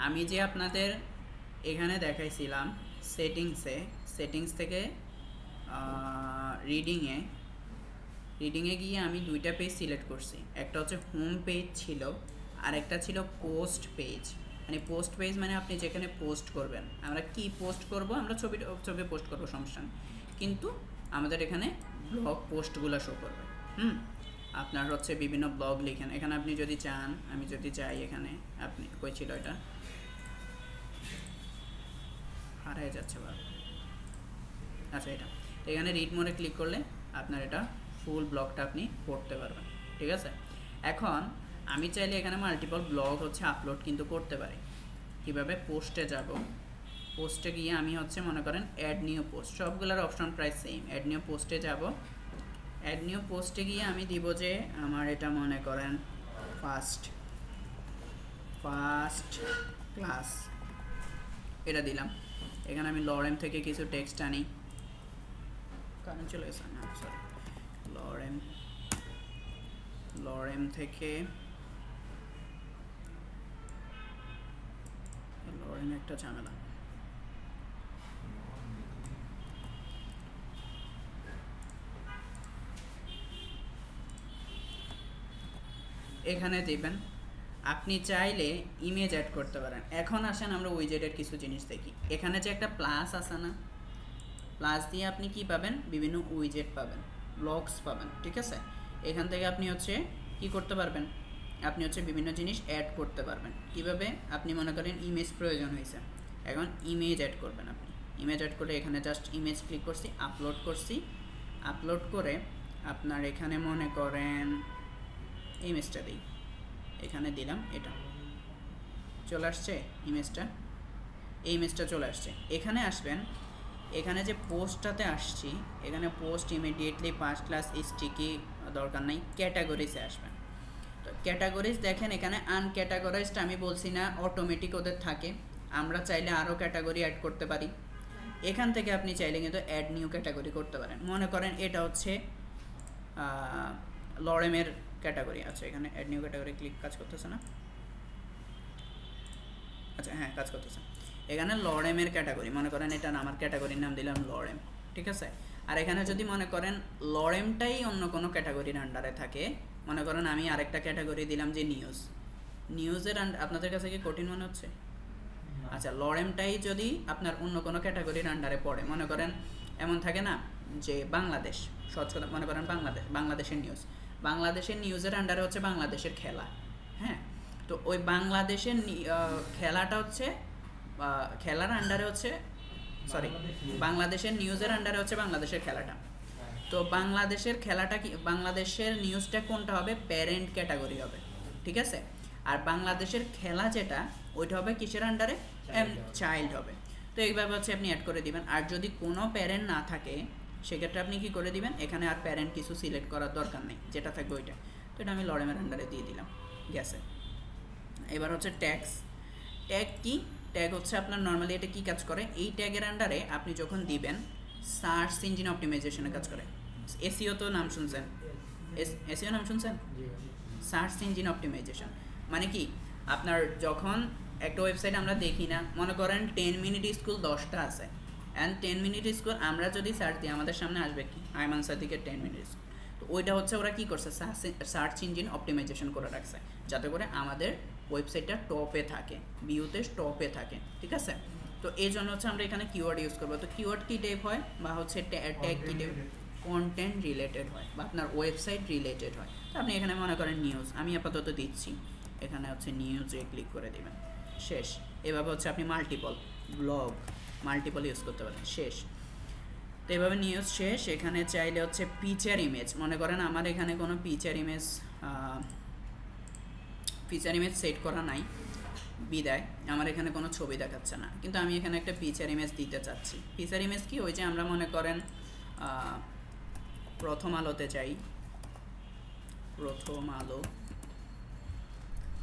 Speaker 1: আমি যে আপনাদের এখানে দেখাইছিলাম সেটিংস থেকে রিডিংয়ে গিয়ে আমি দুইটা পেজ সিলেক্ট করছি। একটা হচ্ছে হোম পেজ ছিল, আর একটা ছিল পোস্ট পেজ। মানে পোস্ট পেজ মানে আপনি যেখানে পোস্ট করবেন, আমরা কি পোস্ট করব, আমরা ছবি পোস্ট করবো সমস্যা নেই, কিন্তু আমাদের এখানে ব্লগ পোস্টগুলো শো করবে। আপনার হচ্ছে বিভিন্ন ব্লগ লিখেন এখানে, আপনি যদি চান, আমি যদি যাই এখানে, আপনি কই ছিল এটা, হারিয়ে যাচ্ছে বার। আচ্ছা এটা, এখানে রিড মোডে ক্লিক করলে আপনার এটা ফুল ব্লগটা আপনি পড়তে পারবেন, ঠিক আছে? এখন আমি চাইলে এখানে মাল্টিপল ব্লগ হচ্ছে আপলোড কিন্তু করতে পারি। কীভাবে? পোস্টে যাব, পোস্টে গিয়ে আমি হচ্ছে মনে করেন অ্যাড নিউ পোস্ট, সবগুলোর অপশন প্রায় সেম। অ্যাড নিউ পোস্টে যাব, অ্যাড নিউ পোস্টে গিয়ে আমি দিব যে আমার এটা মনে করেন ফার্স্ট ক্লাস, এটা দিলাম। এখানে আমি লরেম থেকে কিছু টেক্সট আনি, কারণ চলে গেছে না, সরি, লরেম থেকে লরেম একটা ঝামেলা। এখানে দিবেন। আপনি চাইলে ইমেজ অ্যাড করতে পারেন। এখন আসেন আমরা উইজেটের কিছু জিনিস দেখি। এখানে যে একটা প্লাস আছে না, প্লাস দিয়ে আপনি কি পাবেন? বিভিন্ন উইজেট পাবেন, ব্লগস পাবেন, ঠিক আছে? এখান থেকে আপনি হচ্ছে কি করতে পারবেন, আপনি হচ্ছে বিভিন্ন জিনিস অ্যাড করতে পারবেন। কিভাবে? আপনি মনে করেন ইমেজ প্রয়োজন হয়েছে, এখন ইমেজ অ্যাড করবেন। আপনি ইমেজ অ্যাড করে এখানে জাস্ট ইমেজ ক্লিক করছি, আপলোড করে আপনার এখানে মনে করেন ইমেজটা দিই, এখানে দিলাম, এটা চলে আসছে ইমেজটা, এই ইমেজটা চলে আসছে। এখানে আসবেন, এখানে যে পোস্টটাতে আসছি, এখানে পোস্ট ইমিডিয়েটলি 5 ক্লাস স্টিকি দরকার নাই, ক্যাটাগরিজে আসবেন। তো ক্যাটাগরিজ দেখেন এখানে আনক্যাটাগরাইজড আমি বলছি না, অটোমেটিক ওদের থাকে। আমরা চাইলে আরও ক্যাটাগরি অ্যাড করতে পারি। এখান থেকে আপনি চাইলে কিন্তু অ্যাড নিউ ক্যাটাগরি করতে পারেন। মনে করেন এটা হচ্ছে লরেমের ক্যাটাগরি আছে, এখানে অ্যাড নিউ ক্যাটাগরি ক্লিক, কাজ করতেছে না? আচ্ছা হ্যাঁ কাজ করতেছে। এখানে লরেমের ক্যাটাগরি, মনে করেন এটা আমার ক্যাটাগরির নাম দিলাম লরেম, ঠিক আছে? আর এখানে যদি মনে করেন লরেমটাই অন্য কোনো ক্যাটাগরির আন্ডারে থাকে, মনে করেন আমি আরেকটা ক্যাটাগরি দিলাম যে নিউজের আপনাদের কাছে কি কঠিন মনে হচ্ছে? আচ্ছা লরেমটাই যদি আপনার অন্য কোনো ক্যাটাগরির আন্ডারে পড়ে, মনে করেন এমন থাকে না যে বাংলাদেশ, সহজ কথা মনে করেন বাংলাদেশের নিউজের আন্ডারে হচ্ছে বাংলাদেশের খেলা, হ্যাঁ? তো ওই বাংলাদেশের খেলাটা হচ্ছে খেলার আন্ডারে হচ্ছে, সরি, বাংলাদেশের নিউজের আন্ডারে হচ্ছে বাংলাদেশের খেলাটা। তো বাংলাদেশের খেলাটা কি, বাংলাদেশের নিউজটা কোনটা হবে? প্যারেন্ট ক্যাটাগরি হবে, ঠিক আছে? আর বাংলাদেশের খেলা যেটা, ওইটা হবে কিসের আন্ডারে? চাইল্ড হবে। তো এইভাবে হচ্ছে আপনি অ্যাড করে দিবেন। আর যদি কোনো প্যারেন্ট না থাকে সেক্ষেত্রে আপনি কি করে দিবেন, এখানে আর প্যারেন্ট কিছু সিলেক্ট করার দরকার নেই, যেটা থাকবে ওইটা। তো এটা আমি লরেমের আন্ডারে দিয়ে দিলাম, গেছে। এবার হচ্ছে ট্যাগ কি? ট্যাগ হচ্ছে আপনার নর্মালি এটা কি কাজ করে, এই ট্যাগের আন্ডারে আপনি যখন দিবেন সার্চ ইঞ্জিন অপটিমাইজেশনে কাজ করে। এসইও তো নাম শুনছেন, এসইও নাম শুনছেন? সার্চ ইঞ্জিন অপটিমাইজেশন মানে কি, আপনার যখন একটা ওয়েবসাইট আমরা দেখি না, মনে করেন 10 মিনিট স্কুল 10টা আছে, অ্যান্ড 10 মিনিট স্কোর আমরা যদি সার্চ দিই আমাদের সামনে আসবে কি আইমান সাদিকের 10 মিনিট স্কোর। তো ওইটা হচ্ছে ওরা কী করছে, সার্চ ইঞ্জিন অপটিমাইজেশন করে রাখছে যাতে করে আমাদের ওয়েবসাইটটা টপে থাকে, ভিউতে টপে থাকে, ঠিক আছে। তো এই জন্য হচ্ছে আমরা এখানে কিওয়ার্ড ইউজ করবো। তো কিওয়ার্ড কী টাইপ হয় বা হচ্ছে ট্যাগ কী টাইপ, কন্টেন্ট রিলেটেড হয় বা আপনার ওয়েবসাইট রিলেটেড হয়। তো আপনি এখানে মনে করেন নিউজ, আমি আপাতত দিচ্ছি, এখানে হচ্ছে নিউজে ক্লিক করে দেবেন, শেষ। এভাবে হচ্ছে আপনি মাল্টিপল ব্লগ মাল্টিপল ইউজ করতে পারেন, শেষ। তো এভাবে নিউজ শেষ। এখানে চাইলে হচ্ছে পিকচার ইমেজ, মনে করেন আমার এখানে কোনো পিকচার ইমেজ সেট করা নাই বিদায় আমার এখানে কোনো ছবি দেখাচ্ছে না, কিন্তু আমি এখানে একটা পিকচার ইমেজ দিতে চাচ্ছি। পিকচার ইমেজ কি, ওই যে আমরা মনে করেন প্রথম আলোতে যাই,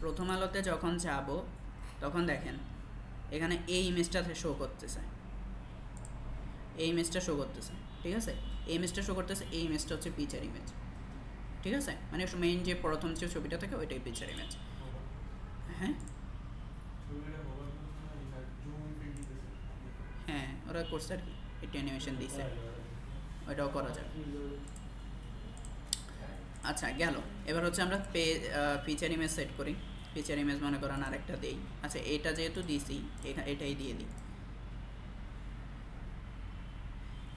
Speaker 1: প্রথম আলোতে যখন যাব তখন দেখেন এখানে এই ইমেজটা শো করতেছে, এই ইমেজটা শো করতেছে, ঠিক আছে। এই ইমেজটা শো করতেছে, এই ইমেজটা হচ্ছে পিকচার ইমেজ, ঠিক আছে। মানে মেইন যে প্রথম যে ছবিটা থাকে ওইটাই পিকচার ইমেজ। হ্যাঁ হ্যাঁ ওরা করছে আর কি, এটা অ্যানিমেশন দিয়েছে, ওইটাও করা যাবে। আচ্ছা গেল। এবার হচ্ছে আমরা ফিচার ইমেজ সেট করি। ফিচার ইমেজ মনে করেন আরেকটা দেই। আচ্ছা এটা যেহেতু দিছি এটাই দিয়ে দিই।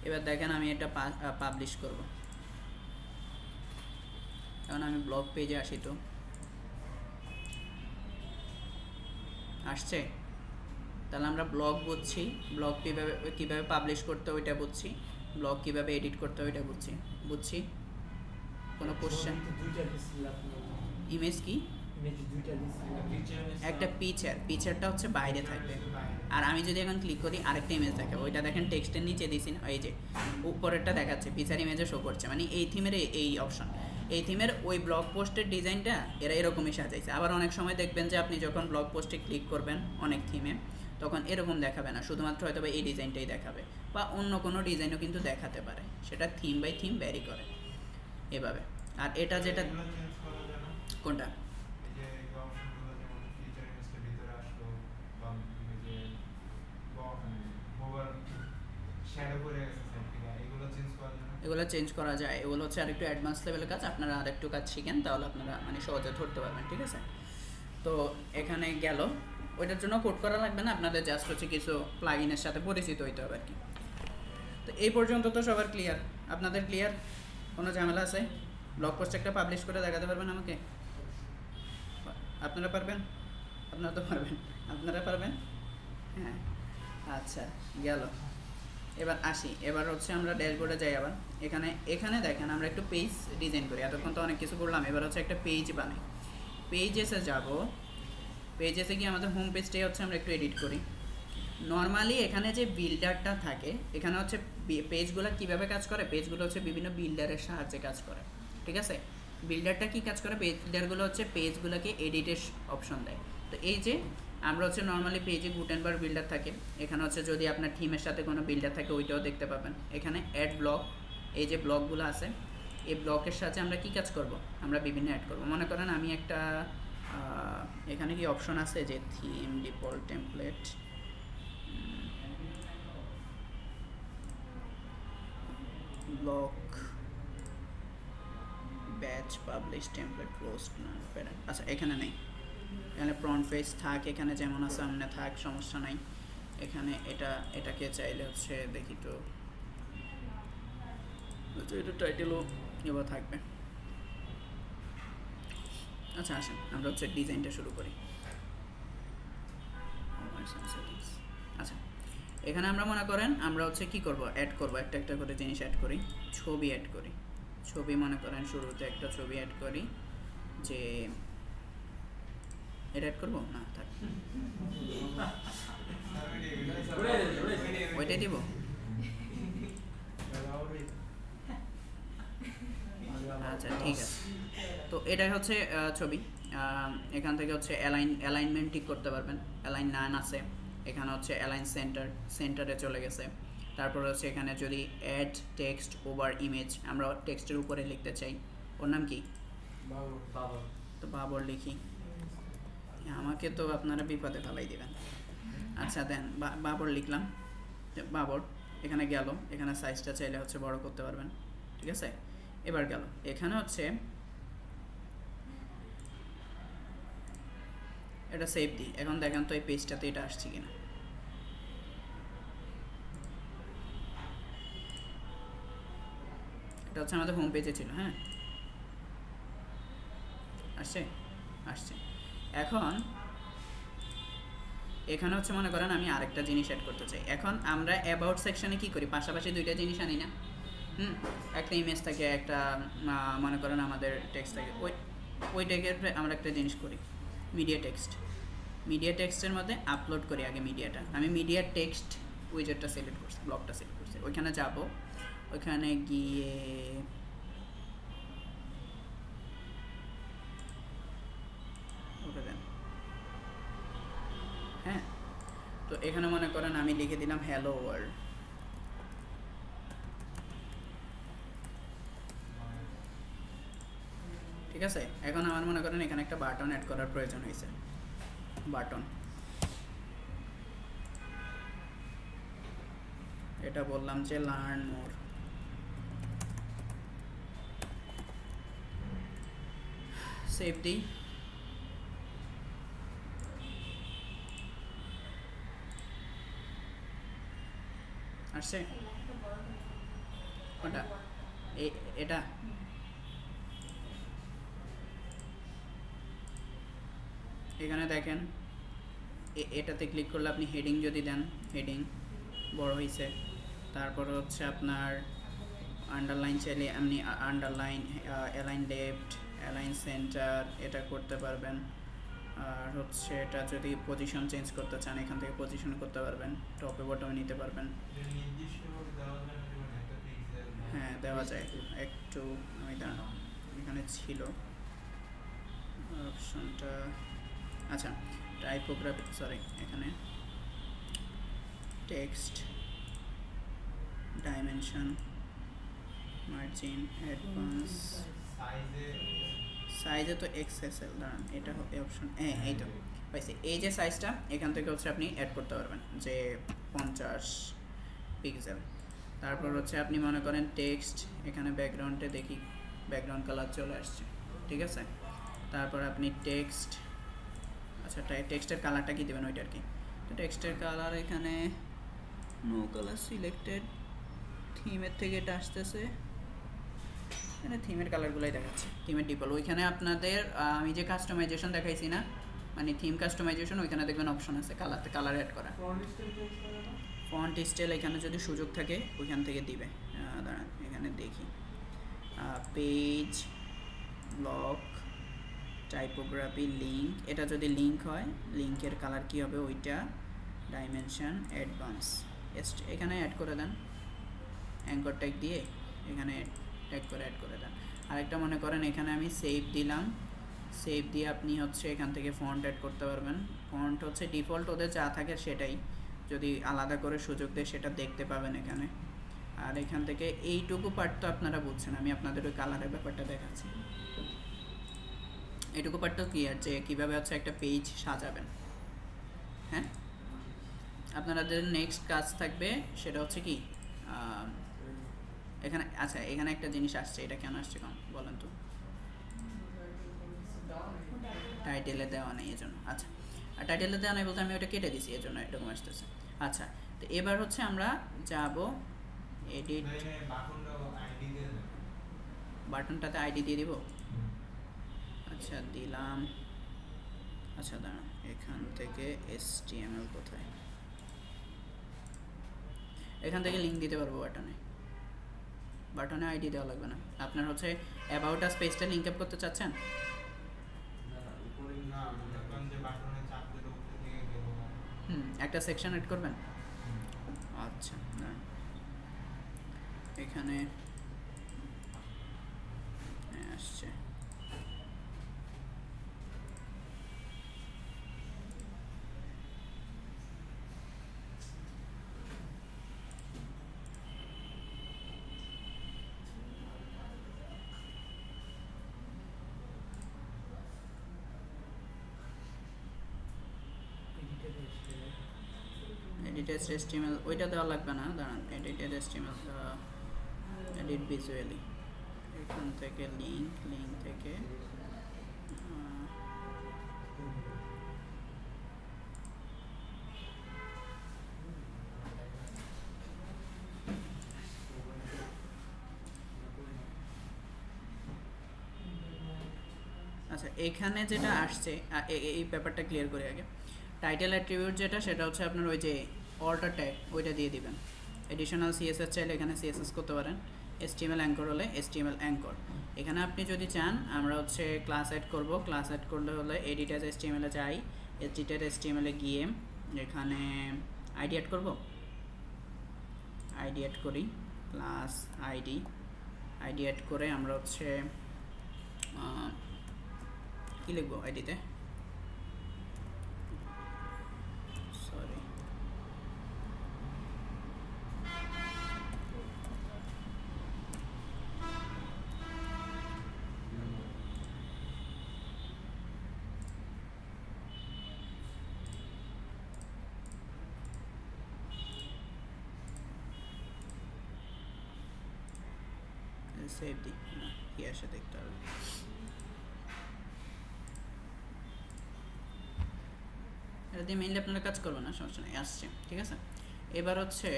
Speaker 1: এবার দেখেন আমি এটা পাবলিশ করব। এখন আমি ব্লগ পেজে আসি, তো আসছে, তাহলে আমরা ব্লগ বুঝছি, ব্লগ কীভাবে পাবলিশ করতে ওইটা বুঝছি, ব্লগ কীভাবে এডিট করতে ওইটা বুঝছি। কোনো কোশ্চেন? ইমেজ কি, একটা পিকচারটা হচ্ছে বাইরে থাকবে, আর আমি যদি এখন ক্লিক করি আরেকটা ইমেজ দেখাবো, ওইটা দেখেন টেক্সটের নিচে দিছি না, এই যে উপরেরটা দেখাচ্ছে পিকচার ইমেজে শো করছে, মানে এই থিমের এই অপশন, এই থিমের ওই ব্লগ পোস্টের ডিজাইনটা এরা এরকমই সাজাইছে। আবার অনেক সময় দেখবেন যে আপনি যখন ব্লগ পোস্টে ক্লিক করবেন অনেক থিমে, তখন এরকম দেখাবে না, শুধুমাত্র হয়তো এই ডিজাইনটাই দেখাবে, বা অন্য কোনো ডিজাইনও কিন্তু দেখাতে পারে, সেটা থিম বাই থিম ভ্যারি করে এভাবে। আর এটা যেটা কোনটা, এগুলো চেঞ্জ করা যায়, এগুলো হচ্ছে আরেকটু অ্যাডভান্স লেভেলের কাজ, আপনারা আরেকটু কাজ শিখেন তাহলে আপনারা মানে সহজে ধরতে পারবেন, ঠিক আছে। তো এখানে গেল, ওইটার জন্য কোড করা লাগবে না, আপনাদের জাস্ট হচ্ছে কিছু প্লাগইনের সাথে পরিচিত হইতে হবে আর কি। তো এই পর্যন্ত তো সবার ক্লিয়ার, আপনাদের ক্লিয়ার? কোনো ঝামেলা আছে? ব্লগ পোস্ট একটা পাবলিশ করে দেখাতে পারবেন আমাকে? আপনারা পারবেন? আপনারা তো পারবেন, আপনারা পারবেন, হ্যাঁ। আচ্ছা গেল। এবার আসি, এবার হচ্ছে আমরা ড্যাশবোর্ডে যাই। আবার এখানে দেখেন আমরা একটু পেজ ডিজাইন করি, এতক্ষণ তো অনেক কিছু করলাম, এবার হচ্ছে একটা পেজ বানাই। পেজেসে যাব, পেজেসে গিয়ে আমাদের হোম পেজটাই হচ্ছে আমরা একটু এডিট করি। নর্মালি এখানে যে বিল্ডারটা থাকে, এখানে হচ্ছে পেজগুলো কীভাবে কাজ করে, পেজগুলো হচ্ছে বিভিন্ন বিল্ডারের সাহায্যে কাজ করে, ঠিক আছে। বিল্ডারটা কী কাজ করে, বিল্ডারগুলো হচ্ছে পেজগুলোকে এডিটের অপশন দেয়। তো এই যে আমরা হচ্ছে নর্মালি পেজে গুটেনবার্গ বিল্ডার থাকে, এখানে হচ্ছে যদি আপনার থিমের সাথে কোনো বিল্ডার থাকে ওইটাও দেখতে পাবেন। এখানে অ্যাড ব্লক, এই যে ব্লকগুলো আছে, এই ব্লকের সাথে আমরা কি কাজ করব, আমরা বিভিন্ন অ্যাড করব। মনে করেন আমি একটা এখানে কি অপশন আছে যে theme default template, block batch publish template close না প্যারেন্ট, আচ্ছা এখানে নেই, এখানে ফ্রন্ট পেজ থাক, এখানে যেমন আছে সামনে থাক, সমস্যা নাই। এখানে এটাকে চাইলে হচ্ছে দেখি তো, এটা টাইটেলও এবার থাকবে। আচ্ছা আসেন আমরা হচ্ছে ডিজাইনটা শুরু করি। আচ্ছা এখানে আমরা মনে করেন আমরা হচ্ছে কি করব, অ্যাড করব, একটা একটা করে জিনিস অ্যাড করি। ছবি অ্যাড করি, ছবি মনে করেন শুরুতে একটা ছবি অ্যাড করি, যে এটা অ্যাড করবো না থাক, ওইটাই দিব। আচ্ছা ঠিক আছে, তো এটা হচ্ছে ছবি। এখান থেকে হচ্ছে অ্যালাইনমেন্ট ঠিক করতে পারবেন, অ্যালাইন নান আছে, এখানে হচ্ছে অ্যালাইন সেন্টারে চলে গেছে। তারপর হচ্ছে এখানে যদি অ্যাড টেক্সট ওভার ইমেজ, আমরা টেক্সটের উপরে লিখতে চাই, ওর নাম কি, তো বাবর লিখি, আমাকে তো আপনারা বিপদে ফেলাই দেবেন। আচ্ছা দেন বাবর লিখলাম, বাবর এখানে গেল, এখানে সাইজটা চাইলে হচ্ছে বড় করতে পারবেন, ঠিক আছে। এবার গেল এখানে হচ্ছে এটা সেভ দিই। এখন দেখেন তো এই পেজটাতে এটা আসছে কিনা। এটা হচ্ছে আমাদের হোম পেজে ছিল, হ্যাঁ আসছে, আসছে। এখন এখানে হচ্ছে মনে করেন আমি আরেকটা জিনিস অ্যাড করতে চাই। এখন আমরা অ্যাবাউট সেকশনে কি করি, পাশাপাশি দুইটা জিনিস আনি না? একটা ইমেজ থাকে, একটা মনে করেন আমাদের টেক্সট থাকে, ওই ট্যাগের আমরা একটা জিনিস করি মিডিয়া টেক্সট। মিডিয়া টেক্সটের মধ্যে আপলোড করি আগে মিডিয়াটা। আমি মিডিয়া টেক্সট উইজেটটা সিলেক্ট করছি, ব্লকটা সিলেক্ট করছি, ওইখানে যাব, ওইখানে গিয়ে ওটা দেন, হ্যাঁ। তো এখানে মনে করেন আমি লিখে দিলাম হ্যালো ওয়ার্ল্ড, ঠিক আছে। এখন আমার মনে করেন এখানে একটা বাটন অ্যাড করার প্রয়োজন হয়েছে, বাটন, এটা বললাম যে লার্ন মোর, সেভ দিই। আসছে কোনটা? এটা এখানে দেখেন এটাতে ক্লিক করলে আপনি হেডিং যদি দেন, হেডিং বড় হয়েছে। তারপর হচ্ছে আপনার আন্ডারলাইন চাইলে আপনি underline, align left, align centre এটা করতে পারবেন। আর হচ্ছে এটা যদি পজিশন চেঞ্জ করতে চান এখান থেকে পজিশন করতে পারবেন, টপে বটমে নিতে পারবেন। হ্যাঁ দেওয়া যায়, একটু আমি দাঁড়ানো এখানে ছিল অপশনটা, আচ্ছা টাইপোগ্রাফি, সরি এখানে টেক্সট, ডাইমেনশন, মার্জিন, অ্যাডভান্স, সাইজে তো এক্সএসএল, দাঁড়ান এটা এই অপশন, হ্যাঁ এই তো পাইছি। এই যে সাইজটা এখান থেকে হচ্ছে আপনি অ্যাড করতে পারবেন যে 50 পিক্সেল। তারপর হচ্ছে আপনি মনে করেন টেক্সট, এখানে ব্যাকগ্রাউন্ডে দেখি ব্যাকগ্রাউন্ড কালার চলে আসছে, ঠিক আছে। তারপর আপনি টেক্সট, আচ্ছা টেক্সটের কালারটা কি দেবেন ওইটার কি, তো টেক্সটের কালার এখানে নো কালার সিলেক্টেড, থিমের থেকে এটা আসতেছে, এখানে থিমের কালারগুলোই দেখাচ্ছে, থিমের ডিফল্ট। ওইখানে আপনাদের আমি যে কাস্টমাইজেশন দেখাইছি না, মানে থিম কাস্টমাইজেশন, ওইখানে দেখবেন অপশন আছে কালার অ্যাড করা, ফন্ট স্টাইল এখানে যদি সুযোগ থাকে ওইখান থেকে দিবে। দাঁড়ান এখানে দেখি, পেজ, ব্লক, টাইপোগ্রাফি, লিঙ্ক, এটা যদি লিঙ্ক হয় লিঙ্কের কালার কি হবে ওইটা, ডাইমেনশন, অ্যাডভান্স, এখানে অ্যাড করে দেন, অ্যাঙ্কর ট্যাগ দিয়ে এখানে ট্যাগ করে অ্যাড করে দেন। আরেকটা মনে করেন এখানে আমি সেভ দিলাম, সেভ দিয়ে আপনি হচ্ছে এখান থেকে ফন্ট অ্যাড করতে পারবেন। ফন্ট হচ্ছে ডিফল্ট ওদের যা থাকে সেটাই, যদি আলাদা করে সুযোগ দেয় সেটা দেখতে পাবেন এখানে। আর এখান থেকে এইটুকু পার্ট তো আপনারা বুঝছেন, আমি আপনাদের ওই কালারের ব্যাপারটা দেখাচ্ছি। এইটুকু পার্ট তো ক্লিয়ার যে কীভাবে হচ্ছে একটা পেজ সাজাবেন, হ্যাঁ। আপনাদের নেক্সট কাজ থাকবে সেটা হচ্ছে কি, এখানে আচ্ছা এখানে একটা জিনিস আসছে, এটা কেন আসছে কম বলেন তো, টাইটেলে দেওয়া নেই এজন্য, আচ্ছা আর টাইটেলে দেওয়া নেই বলতে আমি ওটা কেটে দিছি এজন্য এরকম আসতেছে। আচ্ছা তো এবার হচ্ছে আমরা যাব এডিট, বাটনটাতে আইডি দিয়ে দিব, আচ্ছা দিলাম, আচ্ছা দাঁড়ান এখান থেকে HTML কোথায়, এখান থেকে লিঙ্ক দিতে পারবো বাটনে, বাটনে আইডি দেওয়া লাগবে না। আপনার হচ্ছে অ্যাবাউট আস পেজটা লিঙ্ক আপ করতে চাচ্ছেন, একটা সেকশন এড করবেন, আচ্ছা না এখানে আসছে, এডিটেড HTML ওইটা দেওয়া লাগবে না, দাঁড়ান। এডিটেড HTML এডিট ভিজুয়ালি, এখান থেকে লিঙ্ক থেকে আচ্ছা, এখানে যেটা আসছে এই ব্যাপারটা ক্লিয়ার করে আগে। টাইটেল অ্যাট্রিবিউট যেটা, সেটা হচ্ছে আপনার ওই যে অল্টার ট্যাগ, ওইটা দিয়ে দিবেন। এডিশনাল CSS চাইলে এখানে CSS করতে পারেন। HTML অ্যাঙ্কর হলে HTML অ্যাঙ্কর। এখানে আপনি যদি চান আমরা হচ্ছে ক্লাস অ্যাড করব, ক্লাস অ্যাড করলে হলে এডিট অ্যাজ HTML এ যাই, এডিটেড HTML এ গিয়ে এখানে আইডি অ্যাড করব, আইডি অ্যাড করি, ক্লাস আইডি অ্যাড করে আমরা হচ্ছে কি লিখবো আইডিতে, সরি সেভ দিই না, কি আসে দেখতে হবে। এটা দিয়ে মেইনলি আপনারা কাজ করবেন না, সমস্যা নেই, আসছে ঠিক আছে। এবার হচ্ছে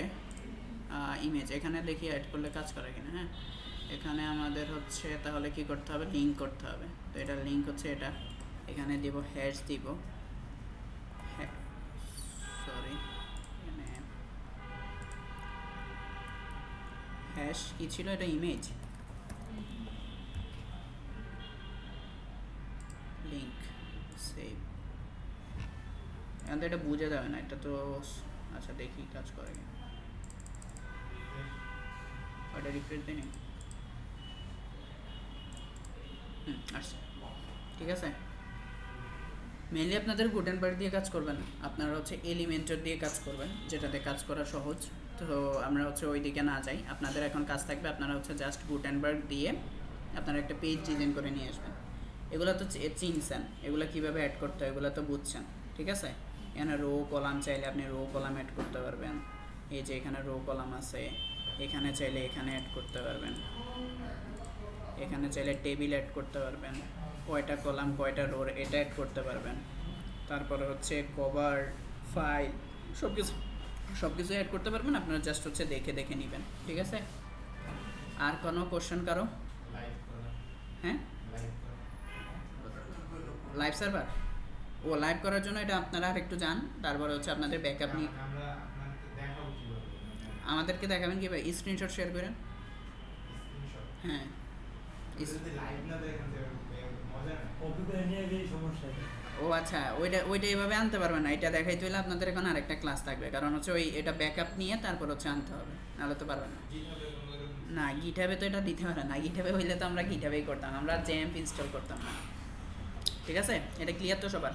Speaker 1: ইমেজ, এখানে দেখি অ্যাড করলে কাজ করে কিনা। হ্যাঁ, এখানে আমাদের হচ্ছে তাহলে কি করতে হবে, লিঙ্ক করতে হবে। তো এটা লিঙ্ক হচ্ছে এটা, এখানে দিব হ্যাশ দিব, সরি এখানে হ্যাশ কি ছিল, এটা ইমেজ লিঙ্ক সেভ। এখন তো এটা বুঝে যাবে না, এটা তো আচ্ছা দেখি কাজ করে কিনা। ওটা রিফ্রেশ দিই নি, আসছে ঠিক আছে। মেনলি আপনাদের গুটেনবার্গ দিয়ে কাজ করবেন না, আপনারা হচ্ছে এলিমেন্টর দিয়ে কাজ করবেন, যেটাতে কাজ করা সহজ। তো আমরা হচ্ছে ওই দিকে না যাই, আপনাদের এখন কাজ থাকবে আপনারা হচ্ছে জাস্ট গুটেনবার্গ দিয়ে আপনারা একটা পেজ ডিজাইন করে নিয়ে আসবেন। এগুলো তো চিনছেন, এগুলো কীভাবে অ্যাড করতে হয় এগুলো তো বুঝছেন ঠিক আছে। এখানে রো কলাম চাইলে আপনি রো কলাম অ্যাড করতে পারবেন, এই যে এখানে রো কলাম আছে, এখানে চাইলে এখানে অ্যাড করতে পারবেন, এখানে চাইলে টেবিল অ্যাড করতে পারবেন, কয়টা কলাম কয়টা রোর এটা অ্যাড করতে পারবেন। তারপরে হচ্ছে কভার ফাইল সব কিছু অ্যাড করতে পারবেন, আপনারা জাস্ট হচ্ছে দেখে দেখে নেবেন ঠিক আছে। আর কোনো কোশ্চেন কারো? হ্যাঁ, লাইভ সার্ভার, ও লাইভ করার জন্য এটা আপনারা আর একটু যান, তারপরে হচ্ছে আপনাদের ব্যাকআপ নিয়ে আমাদেরকে দেখাবেন কীভাবে, স্ক্রিনশট শেয়ার করেন। হ্যাঁ, ও আচ্ছা, ওইটা এইভাবে আনতে পারবেন না, এটা দেখাইতে হলে আপনাদের এখন আরেকটা ক্লাস থাকবে, কারণ হচ্ছে ওই এটা ব্যাকআপ নিয়ে তারপর হচ্ছে আনতে হবে, নাহলে তো পারবেন না। না গিটহাবে তো এটা দিতে পারে না, গিটহাবে হইলে তো আমরা গিটহাবেই করতাম, আমরা জ্যাম্প ইনস্টল করতাম না ঠিক আছে। এটা ক্লিয়ার তো সবার?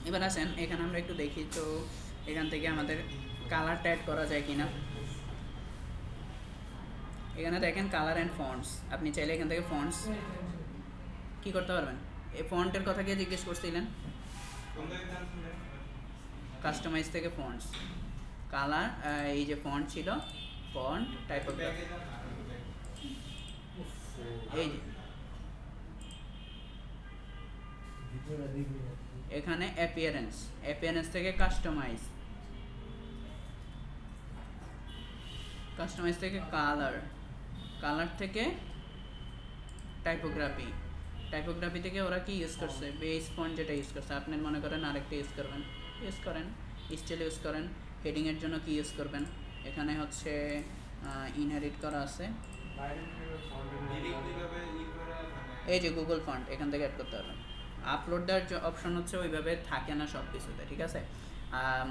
Speaker 1: এবার আসেন এখানে আমরা একটু দেখি তো এখান থেকে আমাদের কালারটা অ্যাড করা যায় কিনা। এখানে দেখেন কালার অ্যান্ড ফন্টস, আপনি চাইলে এখান থেকে ফন্টস কি করতে পারবেন। এই ফন্টের কথা কে জিজ্ঞেস করছিলেন? কাস্টমাইজ থেকে ফন্টস, কালার, এই যে ফন্ট ছিল ফন্ট টাইপোগ্রাফি, এই যে এখানে অ্যাপিয়ারেন্স থেকে কাস্টমাইজ থেকে কালার থেকে টাইপোগ্রাফি থেকে ওরা কি ইউজ করছে, বেস ফন্ট যেটা ইউজ করছে, আপনি মনে করেন আরেকটা ইউজ করেন স্টাইল ইউজ করেন। হেডিংয়ের জন্য কি ইউজ করবেন, এখানে হচ্ছে ইনহেরিট করা আছে, এই যে গুগল ফন্ট, এখান থেকে অ্যাড করতে পারবেন। আপলোড দেওয়ার অপশন হচ্ছে ওইভাবে থাকে না সব কিছুতে ঠিক আছে।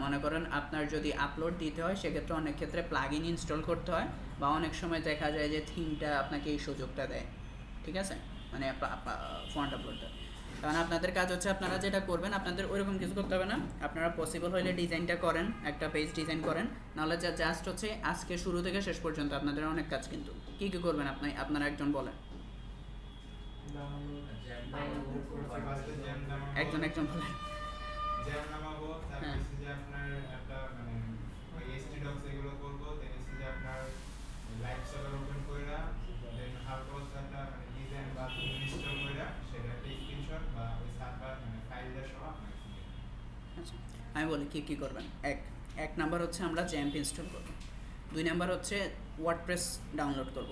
Speaker 1: মনে করেন আপনার যদি আপলোড দিতে হয় সেক্ষেত্রে অনেক ক্ষেত্রে প্লাগইন ইনস্টল করতে হয়, বা অনেক সময় দেখা যায় যে থিমটা আপনাকে এই সুযোগটা দেয় ঠিক আছে, মানে ফন্ট আপলোড দেয়। কারণ আপনাদের কাজ হচ্ছে আপনারা যেটা করবেন, আপনাদের ওইরকম কিছু করতে হবে না, আপনারা পসিবল হলে ডিজাইনটা করেন, একটা পেজ ডিজাইন করেন, নাহলে জাস্ট হচ্ছে আজকে শুরু থেকে শেষ পর্যন্ত আপনাদের অনেক কাজ। কিন্তু কী কী করবেন আপনারা একজন বলেন, একজন বলেন।
Speaker 2: জ্যাম নামাবো, তারপর যে আপনার একটা মানে স্ক্রিনশট বা ওই সার্ভার মানে ফাইলটা সহ আপনাকে send করতে হবে।
Speaker 1: আচ্ছা, আমি বলি কী কী করবেন। এক নাম্বার হচ্ছে আমরা জ্যাম্প ইনস্টল করব। 2 নাম্বার হচ্ছে ওয়ার্ডপ্রেস ডাউনলোড করব।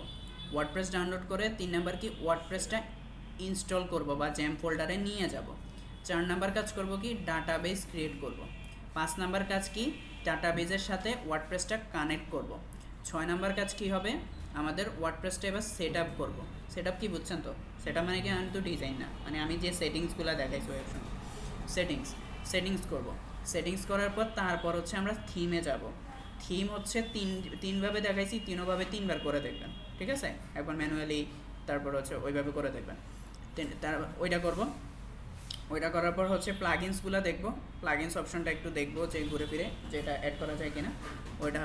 Speaker 1: ওয়ার্ডপ্রেস ডাউনলোড করে 3 নাম্বার কি ওয়ার্ডপ্রেসটা ইনস্টল করব বা জ্যাম্প ফোল্ডারে নিয়ে যাব। 4 নাম্বার কাজ করব কি ডাটাবেস ক্রিয়েট করব। 5 নাম্বার কাজ কি ডাটাবেজের সাথে ওয়ার্ডপ্রেসটা কানেক্ট করব। 6 নাম্বার কাজ কি হবে আমাদের ওয়ার্ডপ্রেসটা এবার সেট আপ করবো। সেট আপ কি বুঝছেন তো? সেটা মানে কি আমি তো ডিজাইন না, মানে আমি যে সেটিংসগুলো দেখাইছি ওই অপশন সেটিংস করব। সেটিংস করার পর তারপর হচ্ছে আমরা থিমে যাব। থিম হচ্ছে তিনভাবে দেখাইছি, তিনোভাবে 3বার করে দেখবেন, ঠিক আছে? একবার ম্যানুয়ালি, তারপর হচ্ছে ওইভাবে করে দেখবেন। ওইটা করব। ওইটা করার পর হচ্ছে প্লাগইনসগুলো দেখব। প্লাগইনস অপশনটা একটু দেখবো যে ঘুরে ফিরে যেটা অ্যাড করা যায় কিনা। ওইটা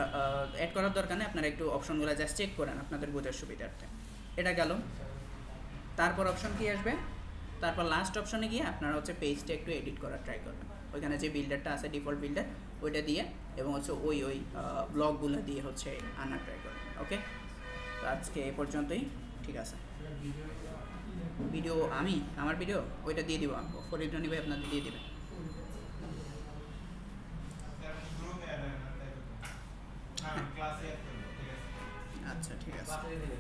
Speaker 1: অ্যাড করার দরকার নেই, আপনারা একটু অপশনগুলো জাস্ট চেক করেন আপনাদের বোঝার সুবিধার্থে। এটা গেল। তারপর অপশন কি আসবে? তারপর লাস্ট অপশনে গিয়ে আপনারা হচ্ছে পেজটা একটু এডিট করার ট্রাই করবেন। ওইখানে যে বিল্ডারটা আছে ডিফল্ট বিল্ডার ওইটা দিয়ে এবং হচ্ছে ওই ব্লগগুলো দিয়ে হচ্ছে আনার ট্রাই করবেন। ওকে, তো আজকে এ পর্যন্তই, ঠিক আছে। ভিডিও আমার ভিডিও ওইটা দিয়ে দিব, ফরিদ রনি ভাই আপনাদের দিয়ে দেবে।
Speaker 2: স্যার গ্রুপে অ্যাড হয় না তাই তো। হ্যাঁ ক্লাসে অ্যাড করব, ঠিক আছে।
Speaker 1: আচ্ছা, ঠিক আছে।
Speaker 3: বাসায় দিলে